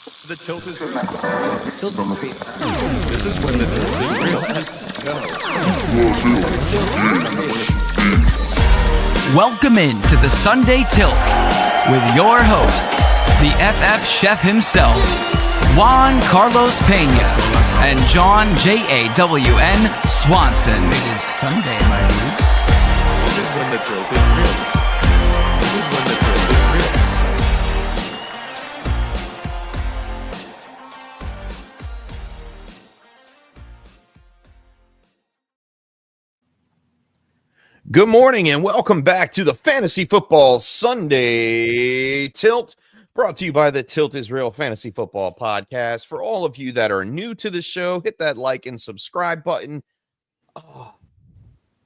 The tilt is real. Tilt is real. This is when the tilt is real. Welcome in to the Sunday Tilt with your hosts, the FF chef himself, Juan Carlos Pena, and John JAWN Swanson. It is Sunday, my dude. This is when the tilt is real. This is when the tilt is real. Good morning and welcome back to the Fantasy Football Sunday Tilt, brought to you by the Tilt Israel Fantasy Football Podcast. For all of you that are new to the show, hit that like and subscribe button.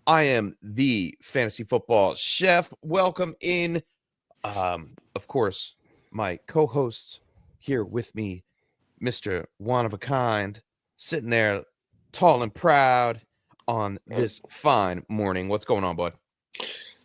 I am the Fantasy Football Chef. Welcome in. Of course, my co-hosts here with me, Mr. One of a Kind, sitting there tall and proud on this fine morning. What's going on, bud?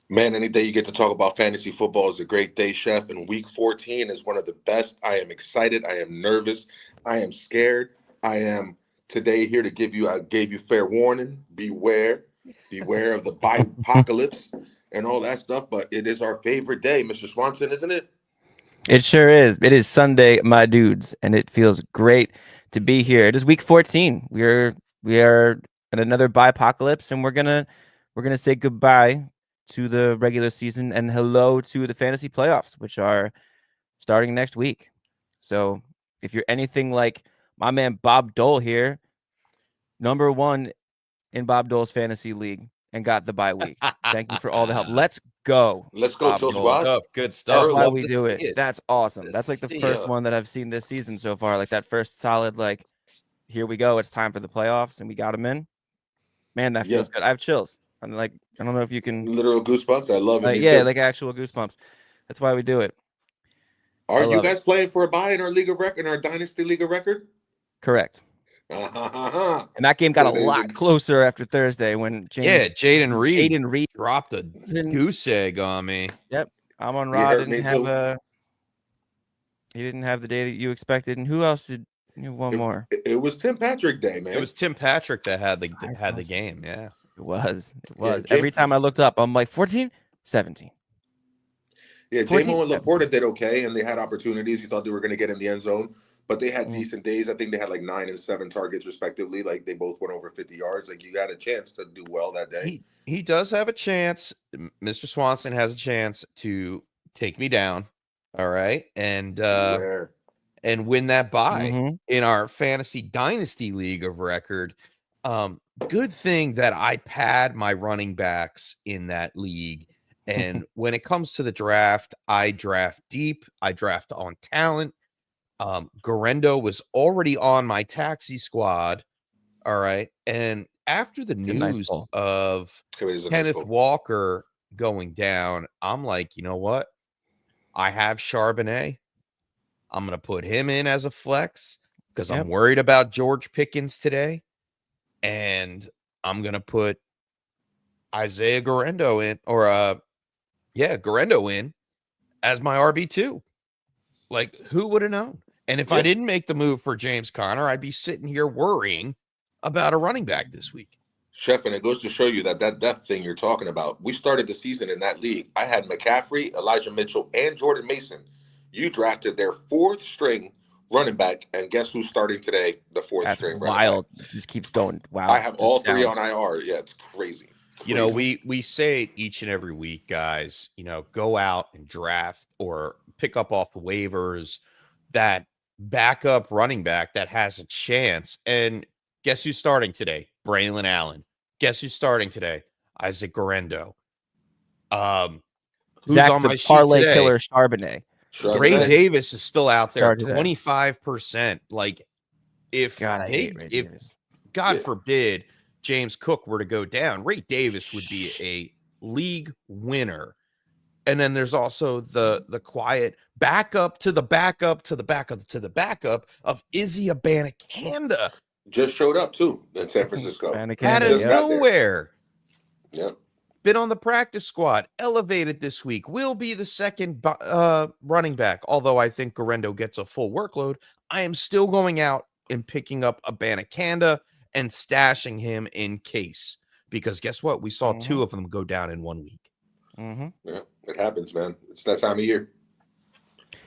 Man, any day you get to talk about fantasy football is a great day, Chef. And week 14 is one of the best. I am excited. I am nervous. I am scared. I am today here to I gave you fair warning. Beware of the apocalypse and all that stuff. But it is our favorite day, Mr. Swanson, isn't it? It sure is. It is Sunday, my dudes, and it feels great to be here. It is week 14. We are in another apocalypse, and we're gonna say goodbye to the regular season and hello to the fantasy playoffs, which are starting next week. So if you're anything like my man Bob Dole here, number one in Bob Dole's fantasy league and got the bye week. Thank you for all the help. Let's go. Let's go, Till Squad. Good stuff. That's why Love we to do see it. That's awesome. That's like the See first ya. one that I've seen this season so far. Like that first solid, like, here we go. It's time for the playoffs, and we got them in. Man, that feels good. I have chills. I'm like, I don't know if you can. Literal goosebumps. I love it. Yeah, like actual goosebumps. That's why we do it. Are you guys playing for a bye in our league of record, in our dynasty league of record? Correct. And that game got a lot closer after Thursday when Jaden Reed dropped a goose egg on me. Yep, Amon Ra didn't have he didn't have the day that you expected. And who else did? One more. It was Tim Patrick Day, man. It was Tim Patrick that had the game. Yeah, it was. Yeah, Every time I looked up, I'm like 14, 17. Yeah, J-Mo and Laporta did okay, and they had opportunities. You thought they were going to get in the end zone, but they had decent days. I think they had like 9 and 7 targets respectively. Like they both went over 50 yards. Like you got a chance to do well that day. He does have a chance. Mr. Swanson has a chance to take me down. All right, and win that bye in our fantasy dynasty league of record. Good thing that I pad my running backs in that league. And when it comes to the draft, I draft deep. I draft on talent. Garendo was already on my taxi squad. All right. And after the news of Kenneth Walker going down, I'm like, you know what? I have Charbonnet. I'm going to put him in as a flex because I'm worried about George Pickens today. And I'm going to put Isaiah Garendo in, Garendo in as my RB2. Like, who would have known? And if I didn't make the move for James Conner, I'd be sitting here worrying about a running back this week. Chef, and it goes to show you that depth thing you're talking about. We started the season in that league. I had McCaffrey, Elijah Mitchell, and Jordan Mason. You drafted their 4th string running back, and guess who's starting today? The 4th string running back. Wild. It just keeps going. Wow. I have all 3 on IR. Yeah, it's crazy. You know, we say it each and every week, guys, go out and draft or pick up off the waivers that backup running back that has a chance. And guess who's starting today? Braylon Allen. Guess who's starting today? Isaac Garendo. Who's Zach, on my the parlay sheet today? killer Charbonnet. Ray Davis is still out there, 25%. Like, if God forbid James Cook were to go down, Ray Davis would be a league winner. And then there's also the quiet backup to the backup to the backup to the backup of Izzy Abanikanda. Just showed up too in San Francisco. Out of nowhere. Yep. Been on the practice squad, elevated this week, will be the second running back. Although I think Garendo gets a full workload, I am still going out and picking up a Banacanda and stashing him in case. Because guess what? We saw 2 of them go down in 1 week. Yeah, it happens, man. It's that time of year.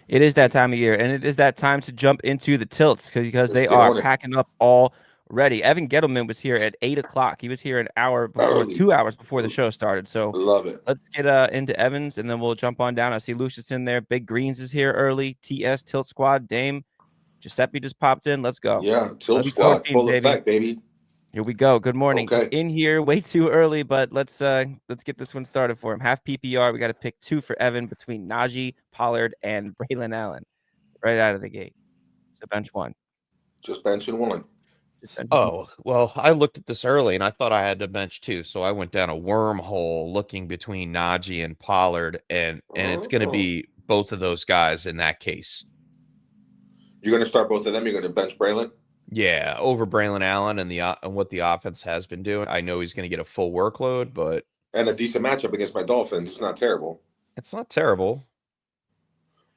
It is that time of year, and it is that time to jump into the tilts because they are packing up already. Evan Gettleman was here at 8 o'clock. He was here an hour before, 2 hours before the show started. So love it. Let's get into Evans, and then we'll jump on down. I see Lucius in there. Big Greens is here early. TS Tilt Squad. Dame Giuseppe just popped in. Let's go. Yeah, Tilt Squad 14, full effect, baby. Here we go. Good morning. Okay. In here way too early, but let's get this one started for him. Half PPR. We got to pick 2 for Evan between Najee, Pollard, and Braylon Allen right out of the gate. So bench 1. Just benching 1. Oh, well, I looked at this early and I thought I had to bench 2. So I went down a wormhole looking between Najee and Pollard, and it's going to be both of those guys in that case. You're going to start both of them? You're going to bench Braylon? Yeah, over Braylon Allen and what the offense has been doing. I know he's going to get a full workload, but and a decent matchup against my Dolphins. It's not terrible. It's not terrible.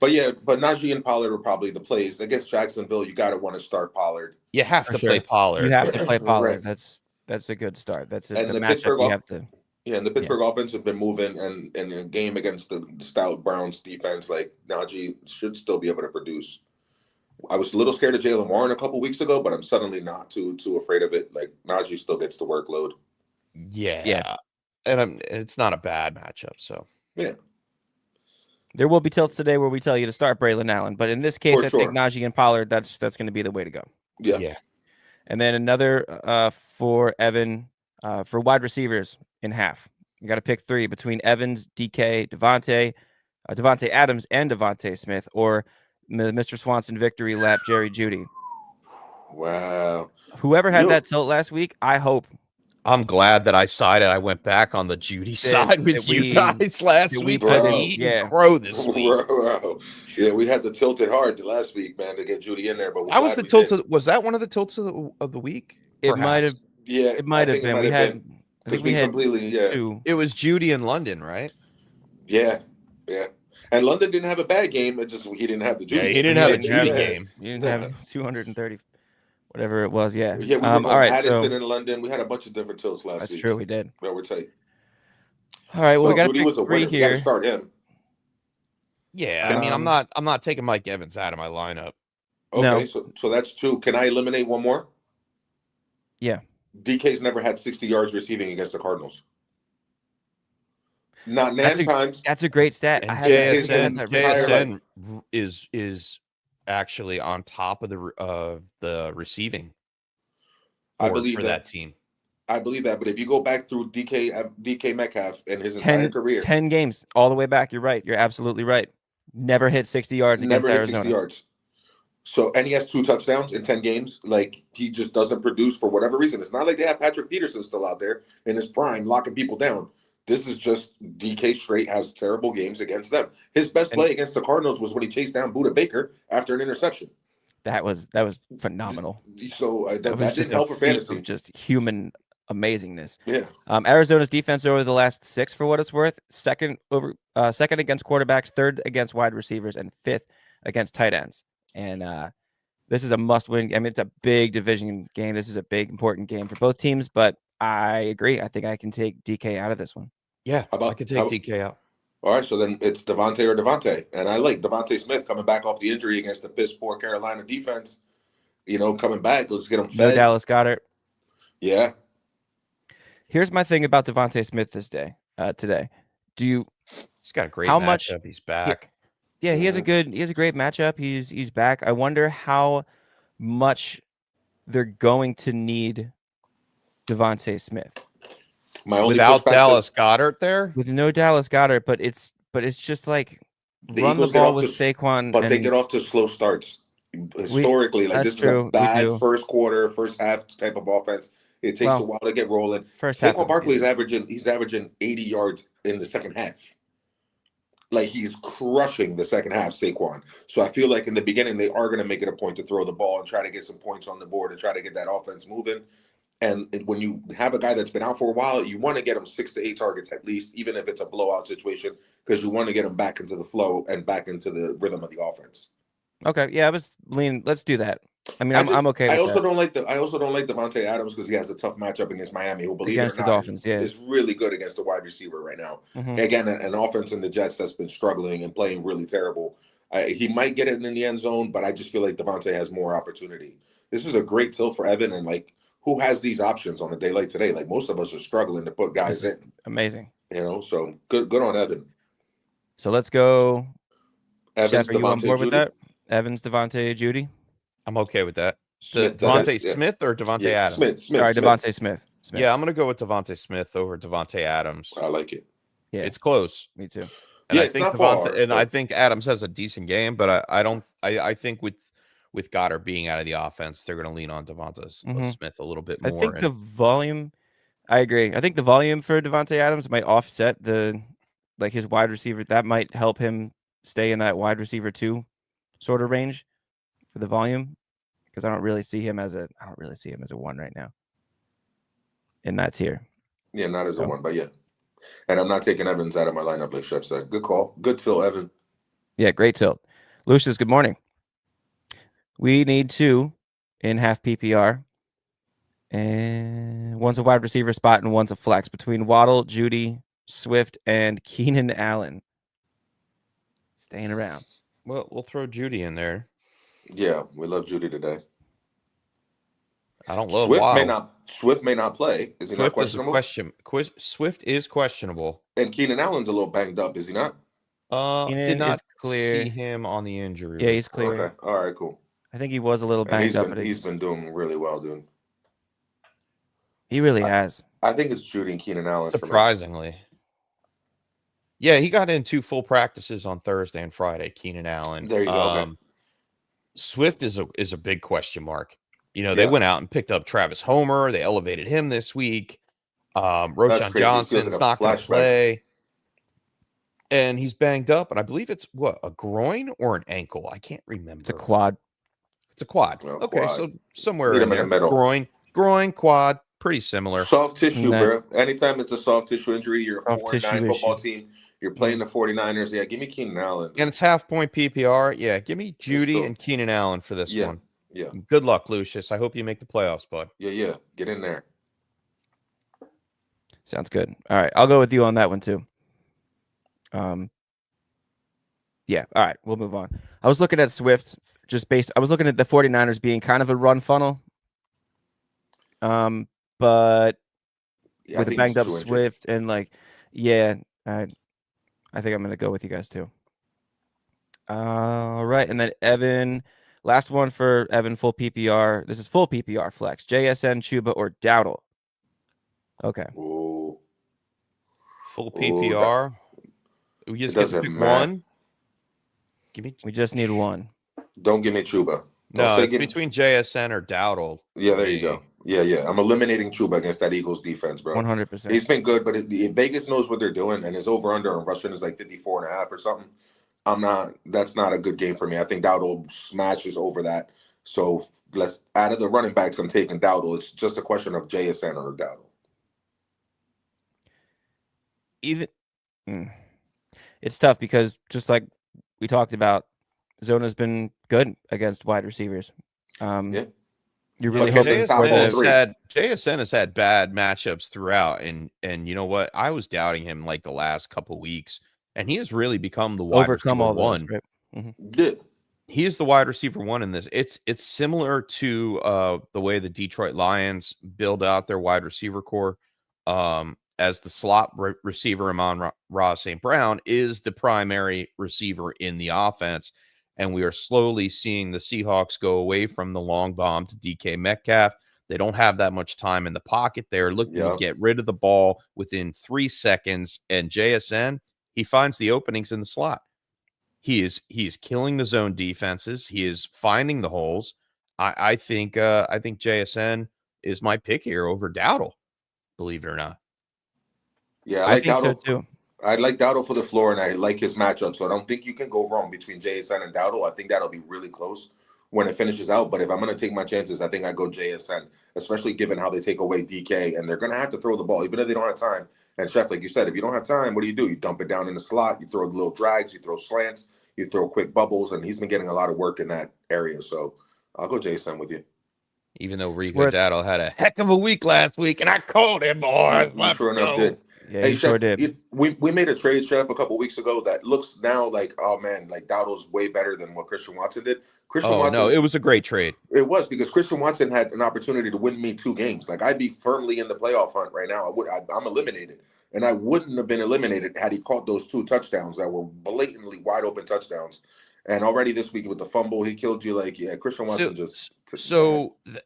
But yeah, but Najee and Pollard are probably the plays. Against Jacksonville, you got to want to start Pollard. You have to play Pollard. You have to play Pollard. Right. That's a good start. That's and the the matchup you have to. Yeah, and the Pittsburgh offense have been moving, and in a game against the stout Browns defense, like Najee should still be able to produce. I was a little scared of Jaylen Warren a couple weeks ago, but I'm suddenly not too afraid of it. Like Najee still gets the workload. Yeah. And it's not a bad matchup. So yeah, there will be tilts today where we tell you to start Braylon Allen, but in this case, I think Najee and Pollard. That's going to be the way to go. Yeah. And then another for Evan for wide receivers in half. You got to pick 3 between Evans, DK, Devontae Adams, and Devontae Smith, or Mr. Swanson victory lap Jerry Jeudy. Wow. Whoever had that tilt last week, I hope. I'm glad that I sided. I went back on the Jeudy side with you guys last week. Crow this week. Bro. Yeah, we had to tilt it hard last week, man, to get Jeudy in there. But that was the tilt. Was that one of the tilts of the week? It might have. Yeah, it might have been. We had because we completely 2. It was Jeudy in London, right? Yeah. And London didn't have a bad game. It just he didn't have the Jeudy. Yeah, he didn't have a Jeudy game. He didn't have 230, whatever it was. Yeah. Yeah. We were all right. Addison in London. We had a bunch of different tilts last week. That's true. We did. Yeah, we're tight. All right. Well, we got Jeudy was a winner. here. We got to start him. Yeah. I mean, I'm not taking Mike Evans out of my lineup. Okay. No. So that's 2. Can I eliminate one more? Yeah. DK's never had 60 yards receiving against the Cardinals. Not 9 times. That's a great stat. And JSN is actually on top of the receiving. I believe for that team. I believe that, but if you go back through DK Metcalf and his entire career, 10 games all the way back. You're right. You're absolutely right. Never hit 60 yards against Arizona. 60 yards. So, and he has 2 touchdowns in 10 games. Like, he just doesn't produce for whatever reason. It's not like they have Patrick Peterson still out there in his prime locking people down. This is just DK straight has terrible games against them. His best play against the Cardinals was when he chased down Budda Baker after an interception. That was phenomenal. So that didn't help for fantasy. Just human amazingness. Yeah. Arizona's defense over the last 6, for what it's worth, second against quarterbacks, 3rd against wide receivers, and 5th against tight ends. And this is a must-win. I mean, it's a big division game. This is a big, important game for both teams. But I agree. I think I can take DK out of this one. Yeah, I could take DK out. All right, so then it's Devontae or Devontae. And I like Devontae Smith coming back off the injury against the piss poor Carolina defense. Coming back. Let's get him fed. No Dallas Goedert. Yeah. Here's my thing about Devontae Smith today. He's got a great matchup. He's back. Yeah, he has a great matchup. He's back. I wonder how much they're going to need Devontae Smith. Without Dallas Goedert there? With no Dallas Goedert, but it's just like run the ball with Saquon. But they get off to slow starts. Historically, this is a bad first quarter, first half type of offense. It takes a while to get rolling. Saquon Barkley is averaging 80 yards in the second half. Like, he's crushing the second half, Saquon. So I feel like in the beginning, they are going to make it a point to throw the ball and try to get some points on the board and try to get that offense moving. And when you have a guy that's been out for a while, you want to get him 6 to 8 targets at least, even if it's a blowout situation, because you want to get him back into the flow and back into the rhythm of the offense. Okay, yeah, I was leaning. Let's do that. I mean, I'm okay I with also that. don't like Devontae Adams because he has a tough matchup against Miami, who, believe it or Against the not, Dolphins, yeah. is really good against the wide receiver right now. Mhm. Again, an offense in the Jets that's been struggling and playing really terrible. He might get it in the end zone, but I just feel like Devontae has more opportunity. This is a great tilt for Evan, and like, who has these options on a day like today? Like, most of us are struggling to put guys This is in. amazing. So good on Evan. So let's go. Evans, Chef, are you on Devontae, board with Judy. that? Evans, Devontae, Judy. I'm okay with that. Smith, Devontae yeah. Smith or Devontae Adams? Sorry, Devontae Smith. Yeah, I'm gonna go with Devontae Smith over Devontae Adams. I like it. Yeah, It's close. me too. And Yeah, I it's think not far, and I but think Adams has a decent game, but I think with Goddard being out of the offense, they're gonna lean on Devontae Smith a little bit more. I think the volume. I agree. I think the volume for Devontae Adams might offset his wide receiver. That might help him stay in that wide receiver 2 sort of range for the volume, because I don't really see him as a 1 right now in that tier. Yeah, not as a 1, but yeah. And I'm not taking Evans out of my lineup, like Chef said. Good call. Good tilt, Evan. Yeah, great tilt. Lucius, good morning. We need 2 in half PPR. And one's a wide receiver spot and one's a flex between Waddle, Judy, Swift, and Keenan Allen. Staying around. Well, we'll throw Judy in there. Yeah, we love Judy today. I don't love Waddle. Swift may not play. Is he not questionable? Swift is questionable. And Keenan Allen's a little banged up, is he not? Did not see him on the injury. Yeah, he's clear. Okay. All right, cool. I think he was a little banged up. He's been doing really well, dude. He really has. I think it's Judy and Keenan Allen. Surprisingly. Yeah, he got in 2 full practices on Thursday and Friday, Keenan Allen. There you go. Okay. Swift is a big question mark. They went out and picked up Travis Homer. They elevated him this week. Roshan Johnson's not going to play. And he's banged up. And I believe it's, a groin or an ankle? I can't remember. It's a quad. It's a quad. Well, okay, quad. So somewhere in there. The middle. Groin, quad, pretty similar. Soft tissue, bro. Anytime it's a soft tissue injury, you're a 4-9 football team. You're playing the 49ers. Yeah, give me Keenan Allen. And it's half-point PPR. Yeah, give me Judy and Keenan Allen for this one. Yeah. Good luck, Lucius. I hope you make the playoffs, bud. Yeah. Get in there. Sounds good. All right, I'll go with you on that one too. Yeah, all right, we'll move on. I was looking at Swift I was looking at the 49ers being kind of a run funnel. But with a banged up Swift and I think I'm going to go with you guys too. All right. And then Evan, last one for Evan, full PPR. This is full PPR flex. JSN, Chuba, or Dowdle. Okay. Ooh. Full PPR. We just get to pick one. We just need one. Don't give me Chuba. No, it's between JSN or Dowdle. Yeah, there you go. Yeah. I'm eliminating Chuba against that Eagles defense, bro. 100%. He's been good, but Vegas knows what they're doing, and his over-under on rushing is like 54.5 or something. That's not a good game for me. I think Dowdle smashes over that. So out of the running backs, I'm taking Dowdle. It's just a question of JSN or Dowdle. It's tough because just like we talked about, Zona's been good against wide receivers. Yeah. You really hope JSN has had bad matchups throughout, and you know what? I was doubting him like the last couple weeks, and he has really become the wide receiver all one. Those, right? Mm-hmm. He is the wide receiver one in this. It's similar to the way the Detroit Lions build out their wide receiver core. As the slot receiver, Amon-Ra St. Brown is the primary receiver in the offense. And we are slowly seeing the Seahawks go away from the long bomb to DK Metcalf. They don't have that much time in the pocket. They're looking to get rid of the ball within 3 seconds. And JSN, he finds the openings in the slot. He is killing the zone defenses. He is finding the holes. I think JSN is my pick here over Dowdle, believe it or not. Yeah, I think so too. I like Dowdle for the floor, and I like his matchup. So I don't think you can go wrong between JSN and Dowdle. I think that'll be really close when it finishes out. But if I'm going to take my chances, I think I go JSN, especially given how they take away DK. And they're going to have to throw the ball, even if they don't have time. And, Chef, like you said, if you don't have time, what do? You dump it down in the slot. You throw little drags. You throw slants. You throw quick bubbles, and he's been getting a lot of work in that area. So I'll go JSN with you. Even though Rico Dowdle had a heck of a week last week, and I called him, boys. You sure enough did. Yeah, hey, Chef, sure did. We made a trade, Chef, a couple weeks ago that looks now like, oh man, like Dowdle's way better than what Christian Watson did. No, it was a great trade. It was, because Christian Watson had an opportunity to win me 2 games. Like, I'd be firmly in the playoff hunt right now. I'm eliminated, and I wouldn't have been eliminated had he caught those 2 touchdowns that were blatantly wide open touchdowns. And already this week with the fumble, he killed you. Like, yeah, Christian Watson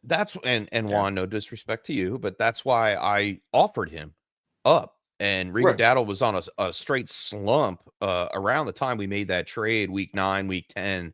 that's Juan, no disrespect to you, but that's why I offered him up. And Rico Dowdle was on a straight slump around the time we made that trade, week 9, week 10,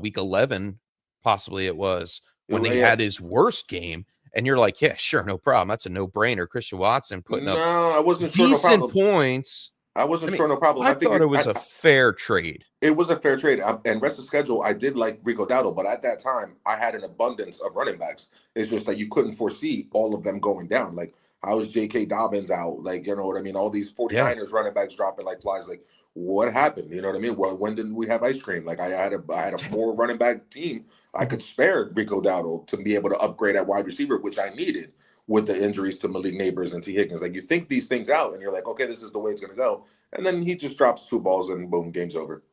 week 11, possibly it was, when he had his worst game. And you're like, yeah, sure, no problem. That's a no-brainer. Christian Watson putting up I wasn't decent points. I wasn't sure, no problem. I thought it was a fair trade. It was a fair trade. And rest of schedule, I did like Rico Dowdle, but at that time, I had an abundance of running backs. It's just that you couldn't foresee all of them going down. Like, how is J.K. Dobbins out? Like, you know what I mean? All these 49ers running backs dropping like flies. Like, what happened? You know what I mean? Well, when didn't we have ice cream? Like, I had a more running back team. I could spare Rico Dowdle to be able to upgrade at wide receiver, which I needed with the injuries to Malik Neighbors and T. Higgins. Like, you think these things out, and you're like, okay, this is the way it's going to go. And then he just drops 2 balls, and boom, game's over.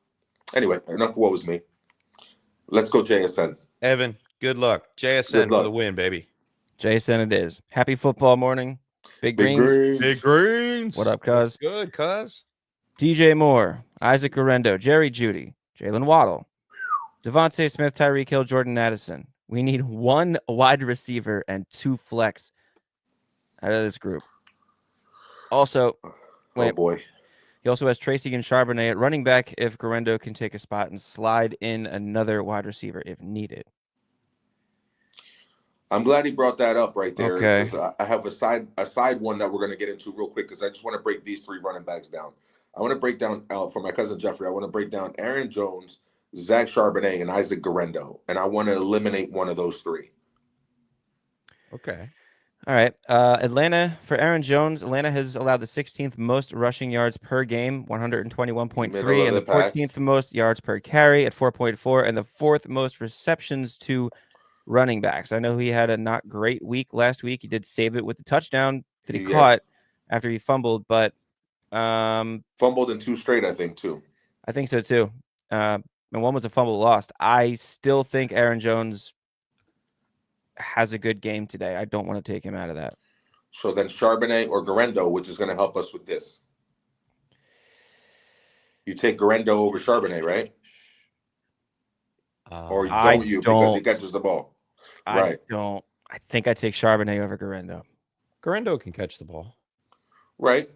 Anyway, enough woe is me. Let's go JSN. Evan, good luck. JSN for the win, baby. JSN it is. Happy football morning. Big Greens. Big Greens. What up, cuz? Good, cuz. DJ Moore, Isaac Garendo, Jerry Jeudy, Jalen Waddle, Devontae Smith, Tyreek Hill, Jordan Addison. We need 1 wide receiver and 2 flex out of this group. Also, oh boy. He also has Tracy and Charbonnet at running back if Garendo can take a spot and slide in another wide receiver if needed. I'm glad he brought that up right there. Okay. I have a side one that we're going to get into real quick, because I just want to break these 3 running backs down. I want to break down, for my cousin Jeffrey, I want to break down Aaron Jones, Zach Charbonnet, and Isaac Garendo. And I want to eliminate one of those 3. Okay. All right. Atlanta, for Aaron Jones, Atlanta has allowed the 16th most rushing yards per game, 121.3, and the 14th most yards per carry at 4.4, and the 4th most receptions to running backs. I know he had a not great week last week. He did save it with the touchdown that he caught after he fumbled, but fumbled in 2 straight, I think, too. I think so, too. And one was a fumble lost. I still think Aaron Jones has a good game today. I don't want to take him out of that. So then Charbonnet or Garendo, which is going to help us with this. You take Garendo over Charbonnet, right? Or don't you, because he catches the ball? I don't. I think I take Charbonnet over Garendo. Garendo can catch the ball. Right.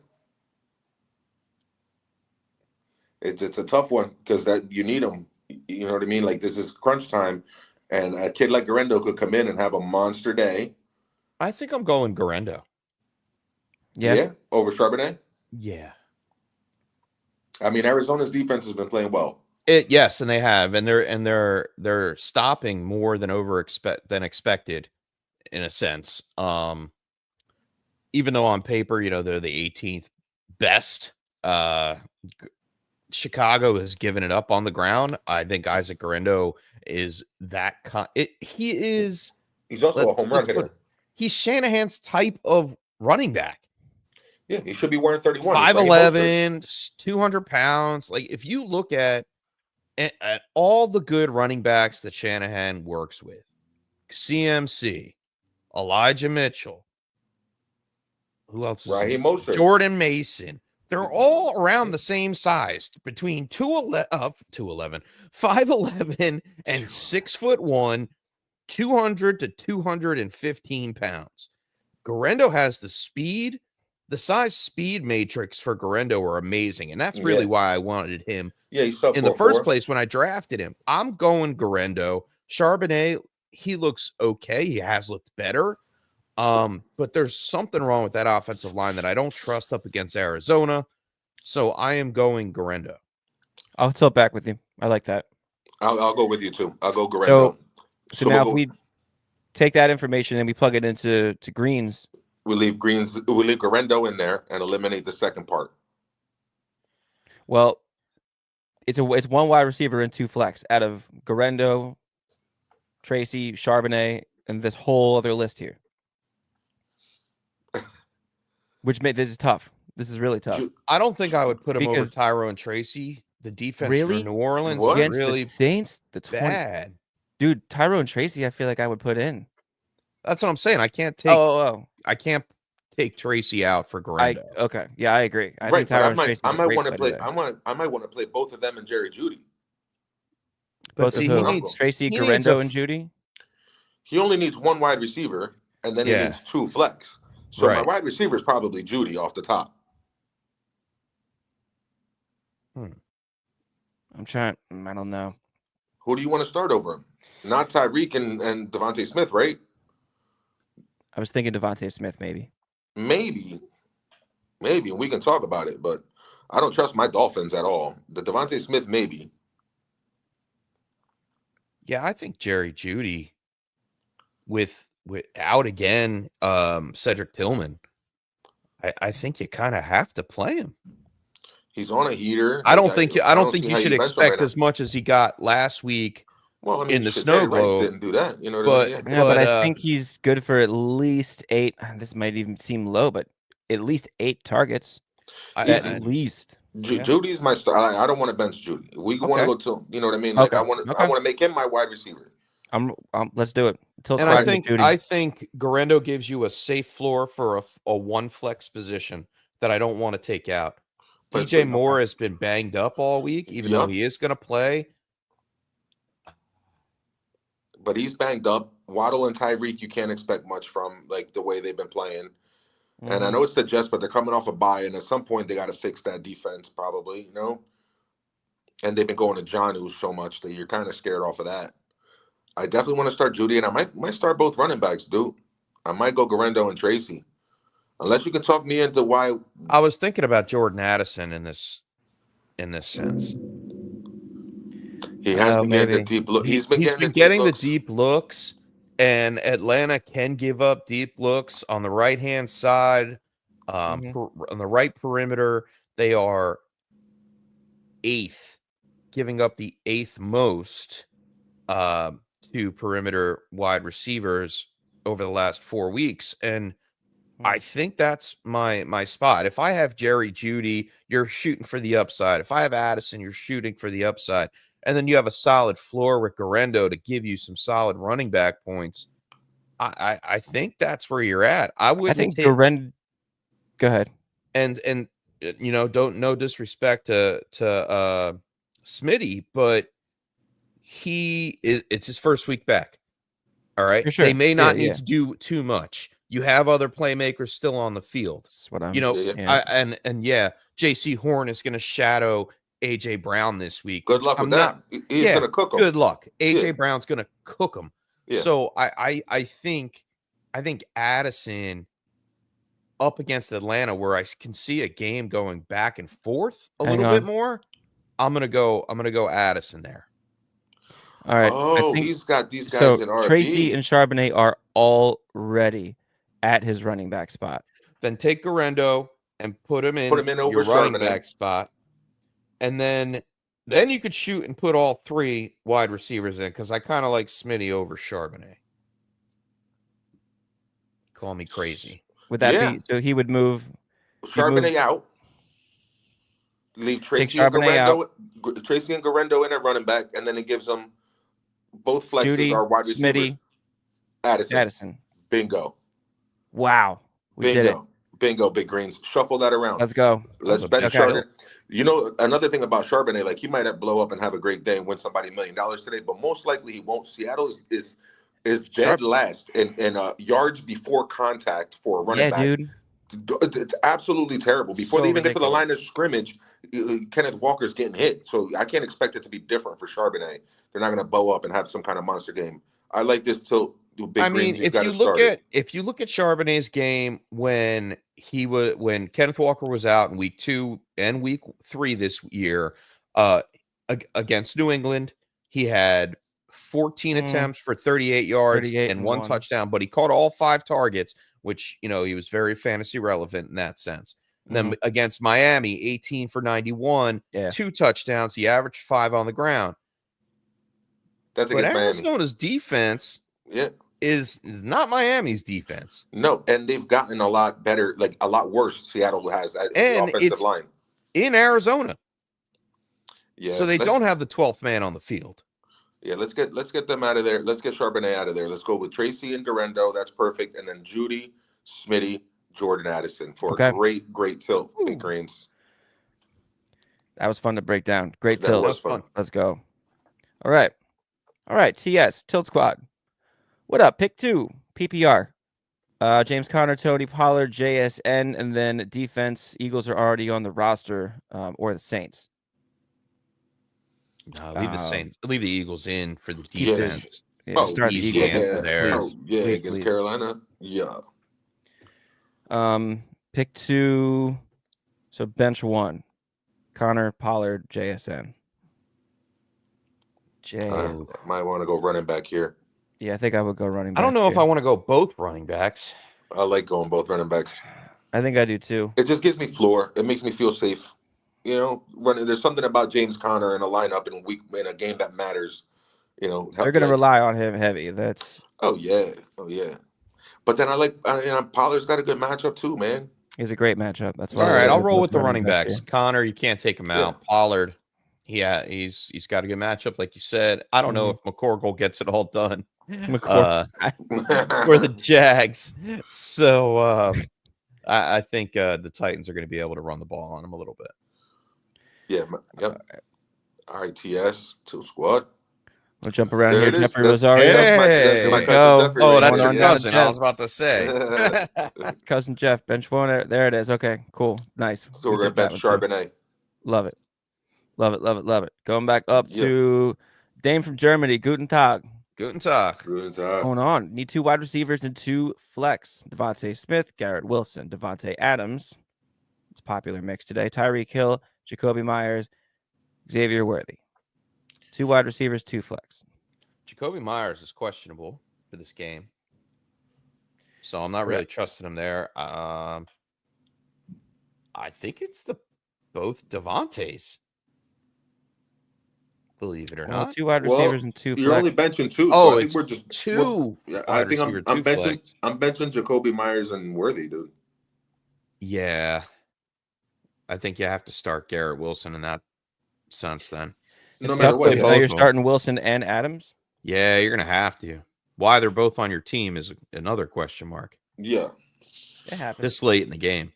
It's a tough one, because that you need him. You know what I mean? Like, this is crunch time. And a kid like Garendo could come in and have a monster day. I think I'm going Garendo. Yeah? Over Charbonnet? Yeah. I mean, Arizona's defense has been playing well. Yes, and they have, and they're stopping more than expected, in a sense. Even though on paper, you know, they're the 18th best. Chicago has given it up on the ground. I think Isaac Garendo is that he is. He's also a home run hitter. He's Shanahan's type of running back. Yeah, he should be wearing 31. 5'11", 200 pounds. Like, if you look at all the good running backs that Shanahan works with, CMC, Elijah Mitchell, who else? Raheem Mostert, Jordan Mason. They're all around the same size, between 5'11", and 6'1", 200 to 215 pounds. Garendo has the speed. The size speed matrix for Garendo are amazing, and that's really why I wanted him. Yeah, he's in the first place when I drafted him. I'm going Garendo. Charbonnet, he looks okay. He has looked better. But there's something wrong with that offensive line that I don't trust up against Arizona. So I am going Garendo. I'll tilt back with you. I like that. I'll go with you too. I'll go Garendo. So now if we take that information and we plug it into Greens. We leave Garendo in there and eliminate the second part. Well, it's one wide receiver and 2 flex out of Garendo, Tracy, Charbonnet, and this whole other list here. Which made this is tough. This is really tough. I don't think I would put him over Because- Tyrone Tracy. The defense Really? for New Orleans What? is Against really the Saints, the 20. bad. Dude, Tyrone Tracy, I feel like I would put in. That's what I'm saying. I can't take I can't take Tracy out for Garendo. Okay. Yeah, I agree. I Right, think but Tyrone Tracy I is a might great want to play play. today. I might want to play both of them and Jerry Judy. But Both see, of he who? needs Tracy, he needs a Garendo, and Judy. He only needs one wide receiver, and then he Yeah. needs 2 flex. So my Right. wide receiver is probably Judy off the top. I'm trying. I don't know. Who do you want to start over him? Not Tyreek and Devontae Smith, right? I was thinking Devontae Smith, maybe. Maybe, and we can talk about it, but I don't trust my Dolphins at all. The Devontae Smith, maybe. Yeah, I think Jerry Judy without again Cedric Tillman. I think you kind of have to play him. He's on a heater. I don't think you see should how expect right as much as he got last week. Well, I mean, in the shit, snow Jerry Rice globe, didn't do that. You know what I mean? Yeah, but I But, think he's good for at least 8. This might even seem low, but at least 8 targets. At least. Yeah. Judy's my star. I don't want to bench Judy. If we want to go to, you know what I mean? Like I want to make him my wide receiver. Let's do it. And I think Garendo gives you a safe floor for a 1 flex position that I don't want to take out. But DJ Moore has been banged up all week, even though he is going to play. But he's banged up. Waddle and Tyreek, you can't expect much from, like the way they've been playing. Mm-hmm. And I know it's the Jets, but they're coming off a bye, and at some point they got to fix that defense, probably, you know. And they've been going to Jonnu so much that you're kind of scared off of that. I definitely want to start Judy, and I might start both running backs, dude. I might go Garendo and Tracy, unless you can talk me into why. I was thinking about Jordan Addison in this sense. He has been getting the deep look. He's been getting the deep looks, and Atlanta can give up deep looks on the right-hand side. On the right perimeter, they are 8th, giving up the 8th most to perimeter wide receivers over the last 4 weeks. And I think that's my spot. If I have Jerry Judy, you're shooting for the upside. If I have Addison, you're shooting for the upside. And then you have a solid floor with Garendo to give you some solid running back points. I think that's where you're at. I think Garendo. Go ahead. And you know, no disrespect to Smitty, but it's his first week back. All right. Sure. They may not need to do too much. You have other playmakers still on the field. That's what I'm, JC Horn is going to shadow AJ Brown this week. Good luck with that. He's going to cook him. Good luck. AJ Brown's going to cook him. Yeah. So I think Addison up against Atlanta, where I can see a game going back and forth a little bit more. I'm gonna go Addison there. All right. Oh, he's got these guys in RB. Tracy and Charbonnet are already at his running back spot. Then take Garendo and put him in over your running Charbonnet. back spot, and then you could shoot and put all 3 wide receivers in, because I kind of like Smitty over Charbonnet. Call me crazy. Would that be so? He would move Charbonnet out. Leave Tracy and Garendo in at running back, and then it gives them both flexes Judy, are wide receivers. Smitty, Addison. Bingo. Wow. We did it. Bingo, Big Greens. Shuffle that around. Let's go. Let's bet Charbonnet. You know, another thing about Charbonnet, like he might have blow up and have a great day and win somebody $1 million today, but most likely he won't. Seattle is dead last in yards before contact for a running back. Yeah, dude. It's absolutely terrible. Before they even get to the line of scrimmage, Kenneth Walker's getting hit. So I can't expect it to be different for Charbonnet. They're not going to bow up and have some kind of monster game. I like this till Big Greens. If you look at Charbonnet's game when Kenneth Walker was out in week 2 and week 3 this year, against New England, he had 14 attempts for 38 yards and 1 touchdown, but he caught all 5 targets, which, you know, he was very fantasy relevant in that sense. And then against Miami, 18 for 91, 2 touchdowns. He averaged 5 on the ground. That's but against Arizona's defense is not Miami's defense. No, and they've gotten a lot better, like a lot worse. Seattle has in the offensive line in Arizona. Yeah, so they don't have the 12th man on the field. Yeah, let's get them out of there. Let's get Charbonnet out of there. Let's go with Tracy and Garendo. That's perfect. And then Judy, Smitty, Jordan Addison for a great tilt. Big Greens. That was fun to break down. Great tilt. That was fun. Let's go. All right. TS Tilt Squad. What up? Pick 2 PPR. James Conner, Tony Pollard, JSN, and then defense. Eagles are already on the roster, or the Saints. No, leave the Saints. Leave the Eagles in for the defense. Start the Eagles there. Against Carolina. Yeah. Pick 2. So bench 1. Connor, Pollard, JSN. Might want to go running back here. Yeah, I think I would go running back. I don't know if I want to go both running backs. I like going both running backs. I think I do too. It just gives me floor. It makes me feel safe. You know, running. There's something about James Conner in a lineup in a game that matters. You know, they're going to rely on him heavy. That's. Oh yeah. But then Pollard's got a good matchup too, man. He's a great matchup. That's why. All right, I'll roll with the running backs. Here. Connor, you can't take him out. Pollard, he's got a good matchup, like you said. I don't know if McCorkle gets it all done for the Jags. So I think the Titans are going to be able to run the ball on him a little bit. Yeah. Yep. All right, TS Tilt Squad. We'll jump around here. Jeffrey Rosario. That's my cousin Jeffrey. Oh, that's your cousin. I was about to say. Cousin Jeff, bench 1. There it is. Okay, cool. Nice. So we're going to bench Charbonnet. Love it. Going back up to Dame from Germany. Guten Tag. Guten Tag. What's going on? Need 2 wide receivers and 2 flex. Devontae Smith, Garrett Wilson, Devontae Adams. It's a popular mix today. Tyreek Hill, Jacoby Myers, Xavier Worthy. 2 wide receivers, 2 flex. Jacoby Myers is questionable for this game, so I'm not really trusting him there. I think it's both Devontaes. Believe it or not, 2 wide receivers and 2 flex. You're only benching 2. Oh, so I it's think we're just 2. I think I'm benching Jacoby Myers and Worthy, dude. Yeah, I think you have to start Garrett Wilson in that sense. Then no matter what, you're starting Wilson and Adams. Yeah, you're gonna have to. Why they're both on your team is another question mark. Yeah, it happens this late in the game.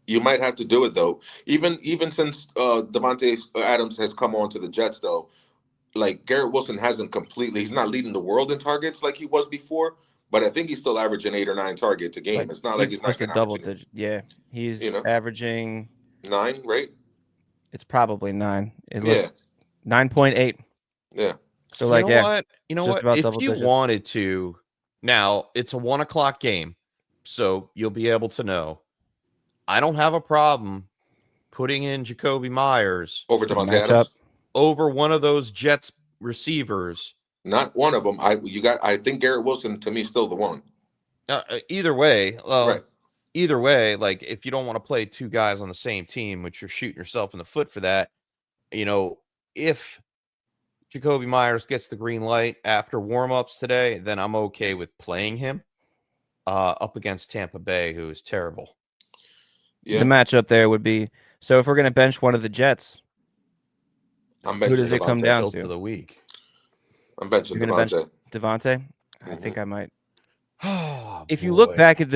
You might have to do it though. Even since Devontae Adams has come on to the Jets, though, like Garrett Wilson hasn't completely. He's not leading the world in targets like he was before. But I think he's still averaging 8 or 9 targets a game. It's not like he's not a double digit. Yeah, he's averaging 9, right? It's probably 9. It looks 9.8. Yeah. So you know what? If you wanted to, now it's a 1:00 game, so you'll be able to know. I don't have a problem putting in Jacoby Myers over Devontae Adams over one of those Jets receivers. Not one of them. I think Garrett Wilson to me is still the one. Either way, Either way, like if you don't want to play 2 guys on the same team, which you're shooting yourself in the foot for that, you know, if Jacoby Myers gets the green light after warmups today, then I'm okay with playing him up against Tampa Bay, who is terrible. Yeah. The matchup there would be if we're going to bench one of the Jets, who does it come down to? The week. I'm benching Devontae. I think I might. If you look back at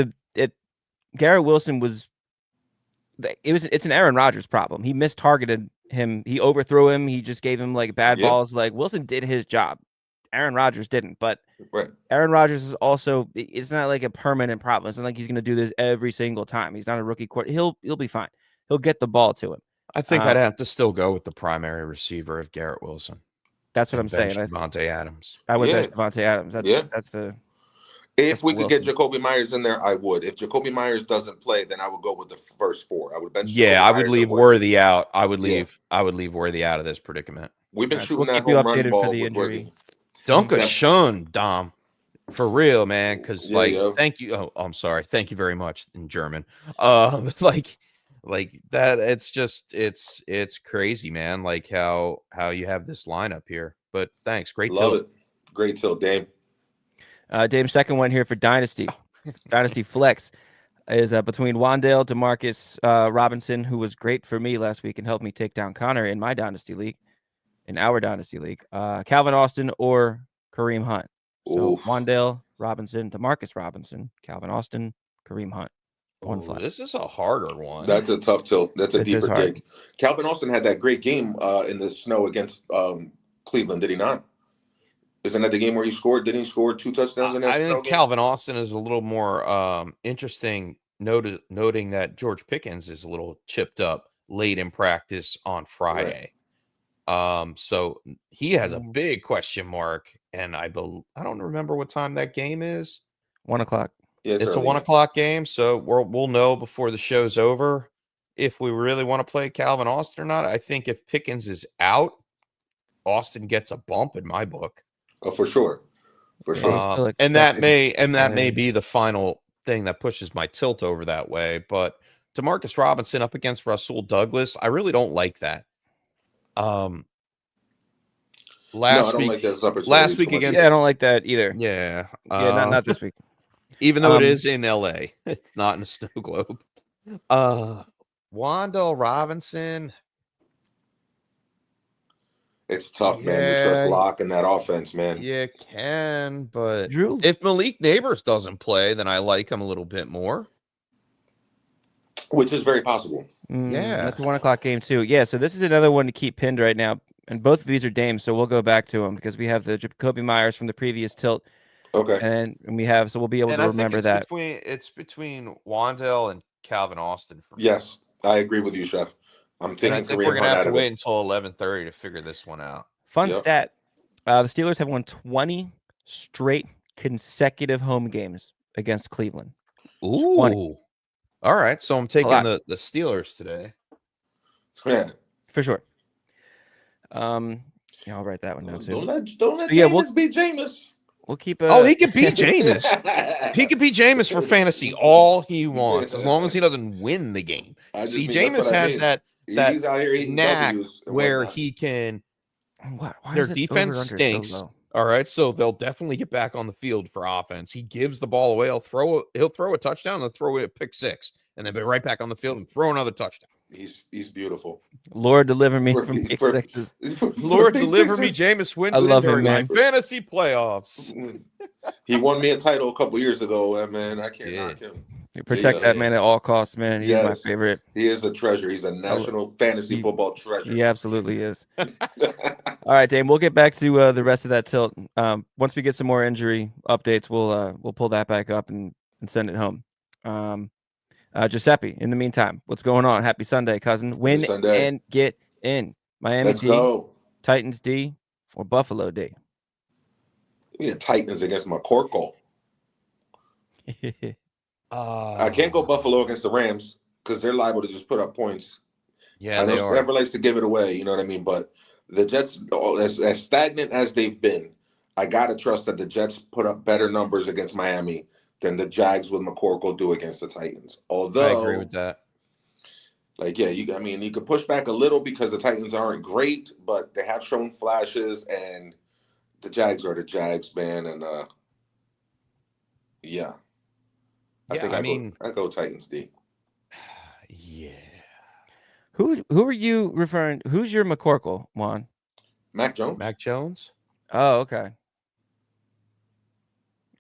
Garrett Wilson it's an Aaron Rodgers problem. He mistargeted him. He overthrew him. He just gave him like bad balls. Like Wilson did his job. Aaron Rodgers didn't, but Aaron Rodgers is also, it's not like a permanent problem. It's not like he's going to do this every single time. He's not a rookie quarterback. He'll be fine. He'll get the ball to him. I think I'd have to still go with the primary receiver of Garrett Wilson. That's what I'm saying. Devontae Adams. I would bench Devontae Adams. That's the. If we could get Jacoby Myers in there, I would. If Jacoby Myers doesn't play, then I would go with the first 4. I would bench. I would leave Worthy out. I would leave Worthy out of this predicament. We've been shooting that home run ball with Worthy. Dunka Shun, Dom. For real, man. Because thank you. Oh, I'm sorry. Thank you very much in German. Like that. It's just it's crazy, man. Like how you have this lineup here. But thanks. Great Love tilt. it. Great tilt, Dame. Dame's second one here for Dynasty. Dynasty Flex is between Wandale, DeMarcus Robinson, who was great for me last week and helped me take down Connor in my Dynasty League, in our Dynasty League. Calvin Austin or Kareem Hunt. So Oof. Wandale Robinson, DeMarcus Robinson, Calvin Austin, Kareem Hunt. One flat. This is a harder one. That's a tough tilt. That's a This deeper is hard. gig. Calvin Austin had that great game in the snow against Cleveland, did he not? Isn't that the game where he scored? Didn't he score 2 touchdowns in that I snow think game? Calvin Austin is a little more interesting, noting that George Pickens is a little chipped up late in practice on Friday. Right. So he has a big question mark, and I don't remember what time that game is. 1 o'clock. Yeah, it's a 1 o'clock game, so we'll know before the show's over if we really want to play Calvin Austin or not. I think if Pickens is out, Austin gets a bump in my book. Oh, for sure. For sure. And that may be the final thing that pushes my tilt over that way. But DeMarcus Robinson up against Rasul Douglas, I really don't like that. Last week against I don't like that either. Yeah. Not this week. Even though it is in LA, it's not in a snow globe. Wandale Robinson. It's tough, man. You trust Locke in that offense, man. You can, but Drew, if Malik Neighbors doesn't play, then I like him a little bit more. Which is very possible. Yeah. That's a 1 o'clock game too. Yeah, so this is another one to keep pinned right now. And both of these are Dames, so we'll go back to them because we have the Jacoby Myers from the previous tilt. Okay. And we'll be able to remember that. It's between Wandale and Calvin Austin. Yes, I agree with you, Chef. I'm thinking I think we're going to have to wait until 11:30 to figure this one out. Fun stat. The Steelers have won 20 straight consecutive home games against Cleveland. Ooh. 20. All right. So I'm taking the Steelers today. Yeah. For sure. I'll write that one down too. Don't let Jameis be Jameis. We'll keep he could be Jameis. He could be Jameis for fantasy all he wants, as long as he doesn't win the game. See, Jameis has that knack where he can. Why their defense stinks. So all right, so they'll definitely get back on the field for offense. He gives the ball away. He'll throw a touchdown and throw it a pick six, and then be right back on the field and throw another touchdown. He's beautiful. Lord, deliver me from pick sixes. Lord, deliver me, Jameis Winston during my fantasy playoffs. He won me a title a couple years ago, man. I can't knock him. You protect that man at all costs, man. He's my favorite. He is a treasure. He's a national fantasy football treasure. He absolutely is. All right, Dame. We'll get back to the rest of that tilt. Once we get some more injury updates, we'll pull that back up and send it home. Giuseppe, in the meantime, what's going on? Happy Sunday, cousin. Win and get in. Miami Let's go. Titans D or Buffalo D? We had Titans against McCorkle. I can't go Buffalo against the Rams because they're liable to just put up points. Yeah, I know Trevor likes to give it away, you know what I mean? But the Jets, as stagnant as they've been, I got to trust that the Jets put up better numbers against Miami than the Jags with McCorkle do against the Titans. Although I agree with that. You could push back a little because the Titans aren't great, but they have shown flashes, and the Jags are the Jags, man. And I go Titans D. Yeah. Who are you referring? Who's your McCorkle, Juan? Mac Jones. Mac Jones. Oh, okay.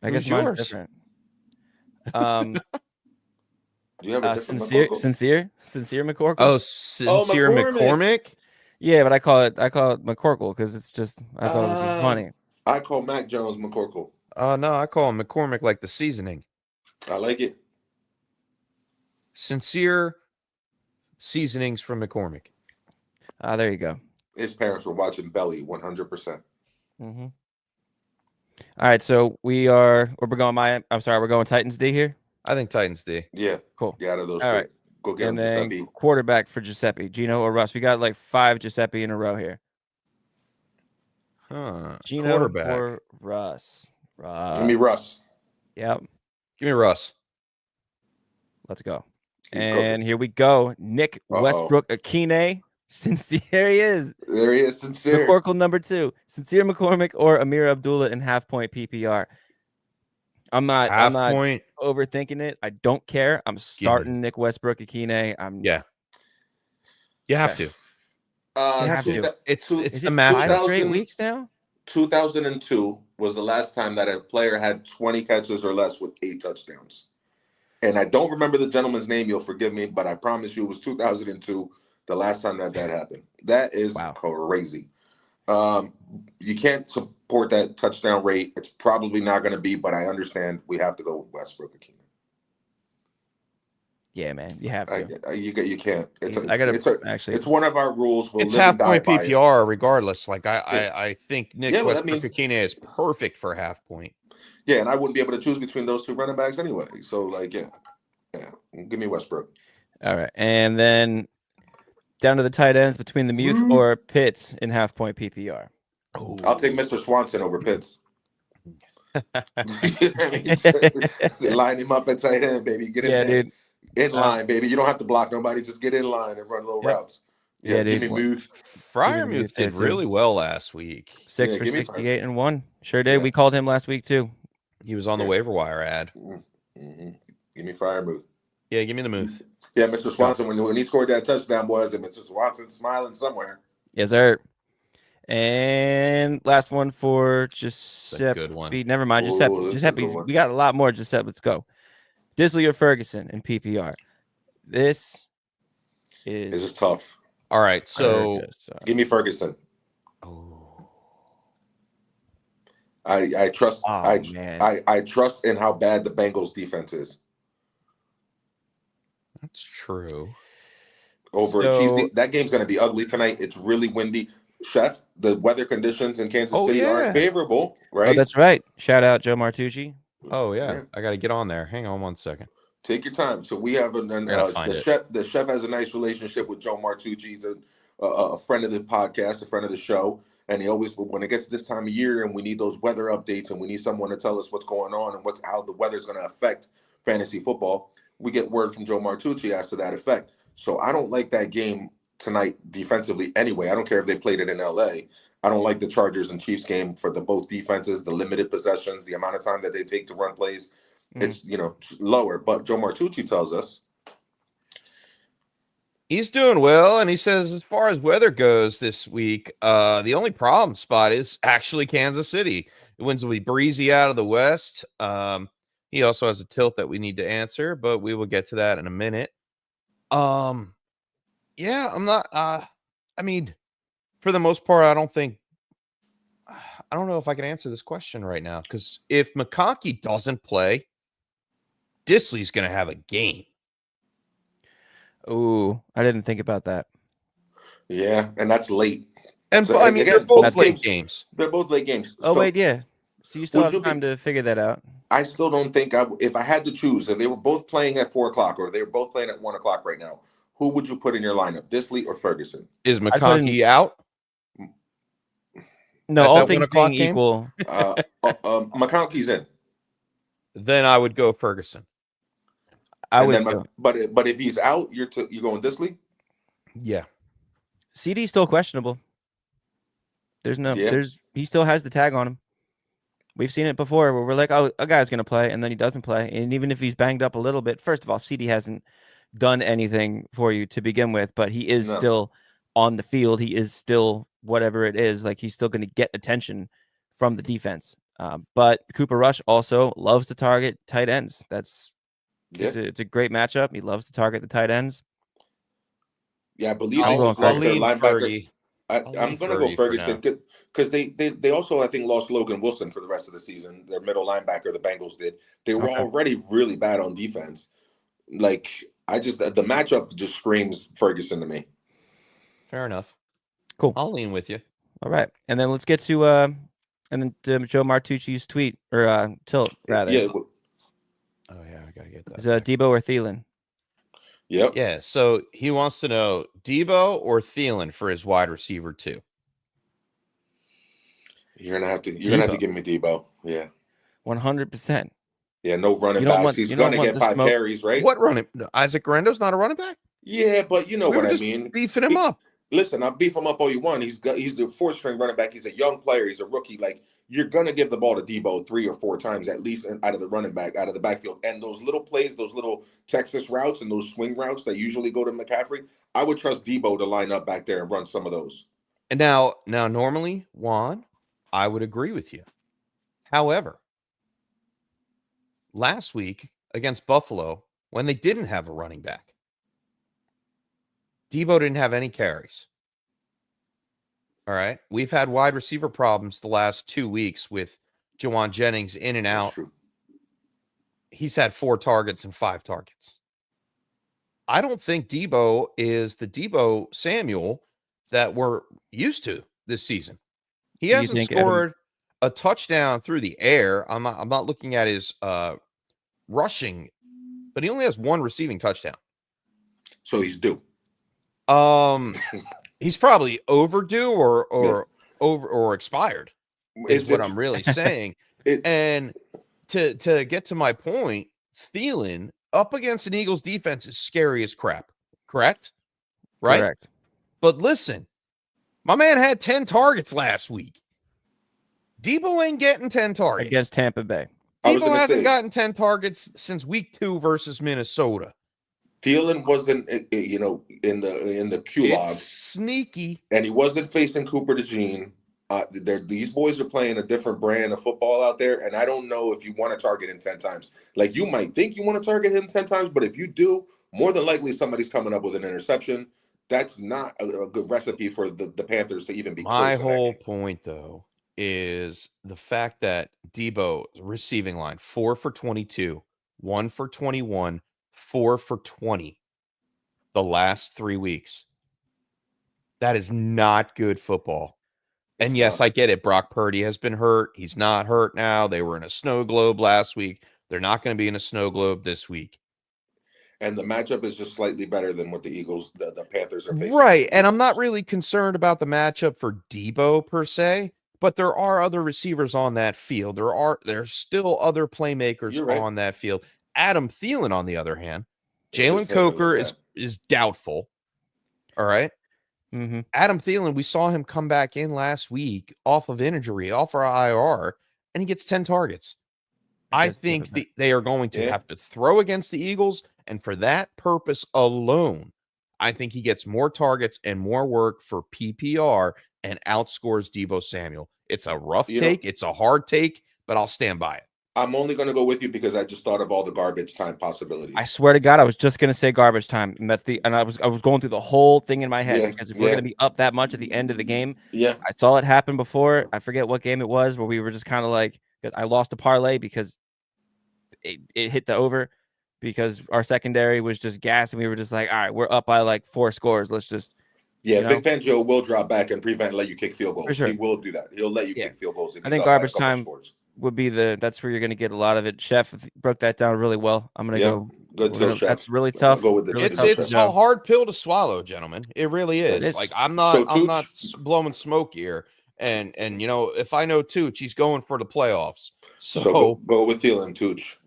I guess mine's yours? different. Do you have a different sincere McCorkle? Oh, Sincere McCormick. Yeah, but I call it McCorkle because it's just I thought it was just funny. I call Mac Jones McCorkle. No, I call him McCormick like the seasoning. I like it. Sincere seasonings from McCormick. There you go. His parents were watching Belly 100%. Mm-hmm. All right, so we're going Titans D here. I think Titans D. Yeah, cool. Yeah, out of those. All right, go get him, Giuseppe. Quarterback for Giuseppe, Gino or Russ. We got like 5 Giuseppe in a row here. Huh? Gino or Russ. Give me Russ. Yep. Give me Russ. Let's go. He's and here we go. Nick Westbrook Akine. Sincere he is. There he is, Sincere. McCorkle number 2. Sincere McCormick or Amir Abdullah in half-point PPR. I'm not overthinking it. I don't care. I'm starting Nick Westbrook Akine. You have to. It's the matchup. 5 straight weeks now. 2002 was the last time that a player had 20 catches or less with 8 touchdowns. And I don't remember the gentleman's name. You'll forgive me, but I promise you it was 2002, the last time that happened. That is crazy. You can't support that touchdown rate. It's probably not going to be, but I understand we have to go with Westbrook Akine. Yeah, man, you have to. You can't. It's one of our rules. It's half-point PPR regardless. Like I think Nick Westbrook Akine is perfect for half-point. Yeah, and I wouldn't be able to choose between those 2 running backs anyway. So, yeah, give me Westbrook. All right, and then down to the tight ends between the Muth or Pitts in half-point PPR. Ooh. I'll take Mr. Swanson over Pitts. Line him up at tight end, baby. Get in there. Dude. In line, baby. You don't have to block nobody. Just get in line and run little routes. Yeah, give me Muth. Freiermuth did really well last week. 6 for 68 and 1. Sure did. Yeah. We called him last week too. He was on the waiver wire ad. Mm-hmm. Give me Freiermuth. Yeah, give me the Muth. Yeah, Mr. Swanson, when he scored that touchdown, was it Mr. Swanson smiling somewhere? Yes, sir. And last one for Giuseppe. Good one. Never mind, Giuseppe. We got a lot more. Giuseppe, let's go. Disley or Ferguson in PPR. This is tough. All right, so give me Ferguson. Oh, I trust. I trust in how bad the Bengals defense is. That's true. That game's going to be ugly tonight. It's really windy. Chef, the weather conditions in Kansas City aren't favorable, right? Oh, that's right. Shout out Joe Martucci. Oh, yeah. I got to get on there. Hang on one second. Take your time. So we have the chef has a nice relationship with Joe Martucci. He's a friend of the podcast, a friend of the show. And he always, when it gets this time of year and we need those weather updates and we need someone to tell us what's going on and how the weather's going to affect fantasy football, we get word from Joe Martucci as to that effect. So I don't like that game tonight defensively anyway. I don't care if they played it in LA. I don't like the Chargers and Chiefs game for both defenses, the limited possessions, the amount of time that they take to run plays. It's, lower. But Joe Martucci tells us he's doing well, and he says as far as weather goes this week, the only problem spot is actually Kansas City. The winds will be breezy out of the west. He also has a tilt that we need to answer, but we will get to that in a minute. Yeah, I'm not. I mean, for the most part, I don't know if I can answer this question right now, because if McConkey doesn't play, Disley's going to have a game. Ooh, I didn't think about that. Yeah, and that's late. And so, I mean, they're both late games. They're both late games. Oh, wait, yeah. So you still have time to figure that out. I still don't think if I had to choose, if they were both playing at 4 o'clock or they were both playing at 1 o'clock right now, who would you put in your lineup, Disley or Ferguson? Is McConkey out? No, all things being equal. McConkey's in. Then I would go Ferguson. But if he's out, you're going Disley? Yeah. CD's still questionable. He still has the tag on him. We've seen it before where we're like, oh, a guy's going to play, and then he doesn't play. And even if he's banged up a little bit, first of all, CD hasn't done anything for you to begin with, but he is still on the field. He is still whatever it is. Like, he's still going to get attention from the defense. But Cooper Rush also loves to target tight ends. It's a great matchup. He loves to target the tight ends. Yeah, I believe their linebacker. I'm going to go Ferguson because they also, I think, lost Logan Wilson for the rest of the season. Their middle linebacker, the Bengals did. They were already really bad on defense. Like, the matchup just screams Ferguson to me. Fair enough. Cool. I'll lean with you. All right. And then let's get to Joe Martucci's tweet or tilt rather. Yeah. Oh yeah, I gotta get that. Is Debo or Thielen? Yep. Yeah. So he wants to know Debo or Thielen for his wide receiver 2. You're gonna have to give me Debo. Yeah. 100%. Yeah, no running backs. He's going to get 5 carries, right? What running? Isaac Guerendo's not a running back? Yeah, but you know what I mean. Beefing him up. Listen, I'll beef him up all you want. He's the 4th-string running back. He's a young player. He's a rookie. Like, you're going to give the ball to Debo 3 or 4 times at least out of the running back, out of the backfield. And those little plays, those little Texas routes and those swing routes that usually go to McCaffrey, I would trust Debo to line up back there and run some of those. And now normally, Juan, I would agree with you. However, last week against Buffalo, when they didn't have a running back, Debo didn't have any carries. All right. We've had wide receiver problems the last 2 weeks with Juwan Jennings in and out. He's had 4 targets and 5 targets. I don't think Debo is the Debo Samuel that we're used to this season. He hasn't scored a touchdown through the air. I'm not looking at his rushing, but he only has 1 receiving touchdown. So he's due. He's probably overdue or expired is what I'm really saying. And to get to my point, Thielen up against an Eagles defense is scary as crap. Correct? Right? Correct. But listen, my man had 10 targets last week. Debo ain't getting 10 targets against Tampa Bay. Debo hasn't gotten 10 targets since week 2 versus Minnesota. Thielen wasn't, in the Q log. It's sneaky, and he wasn't facing Cooper DeJean. These boys are playing a different brand of football out there, and I don't know if you want to target him 10 times. Like, you might think you want to target him 10 times, but if you do, more than likely somebody's coming up with an interception. That's not a good recipe for the Panthers to even be close. My whole point, though, is the fact that Debo receiving line 4 for 22, 1 for 21, 4 for 20 the last 3 weeks. That is not good football. And yes, I get it. Brock Purdy has been hurt. He's not hurt now. They were in a snow globe last week. They're not going to be in a snow globe this week. And the matchup is just slightly better than what the Eagles, the Panthers are facing. Right. And I'm not really concerned about the matchup for Debo per se, but there are other receivers on that field. There's still other playmakers on that field. Adam Thielen, on the other hand, Jalen Coker is doubtful. All right. Mm-hmm. Adam Thielen, we saw him come back in last week off of injury, off our IR, and he gets 10 targets. I think they are going to have to throw against the Eagles, and for that purpose alone, I think he gets more targets and more work for PPR and outscores Debo Samuel. It's a rough take. It's a hard take, but I'll stand by it. I'm only going to go with you because I just thought of all the garbage time possibilities. I swear to God, I was just going to say garbage time, and I was going through the whole thing in my head because if we're going to be up that much at the end of the game, I saw it happen before. I forget what game it was where we were just kind of like, because I lost a parlay because it hit the over because our secondary was just gas and we were just like, all right, we're up by like 4 scores. Let's just. Vic Fangio will drop back and let you kick field goals. Sure. He will do that. He'll let you kick field goals. I think garbage time would be that's where you're going to get a lot of it. Chef broke that down really well. I'm going to go. Good till Chef. That's really tough. Go with it's a hard pill to swallow, gentlemen. It really is. Like I'm not blowing smoke here. And if I know Tooch, he's going for the playoffs. So go with Thielen, Tooch.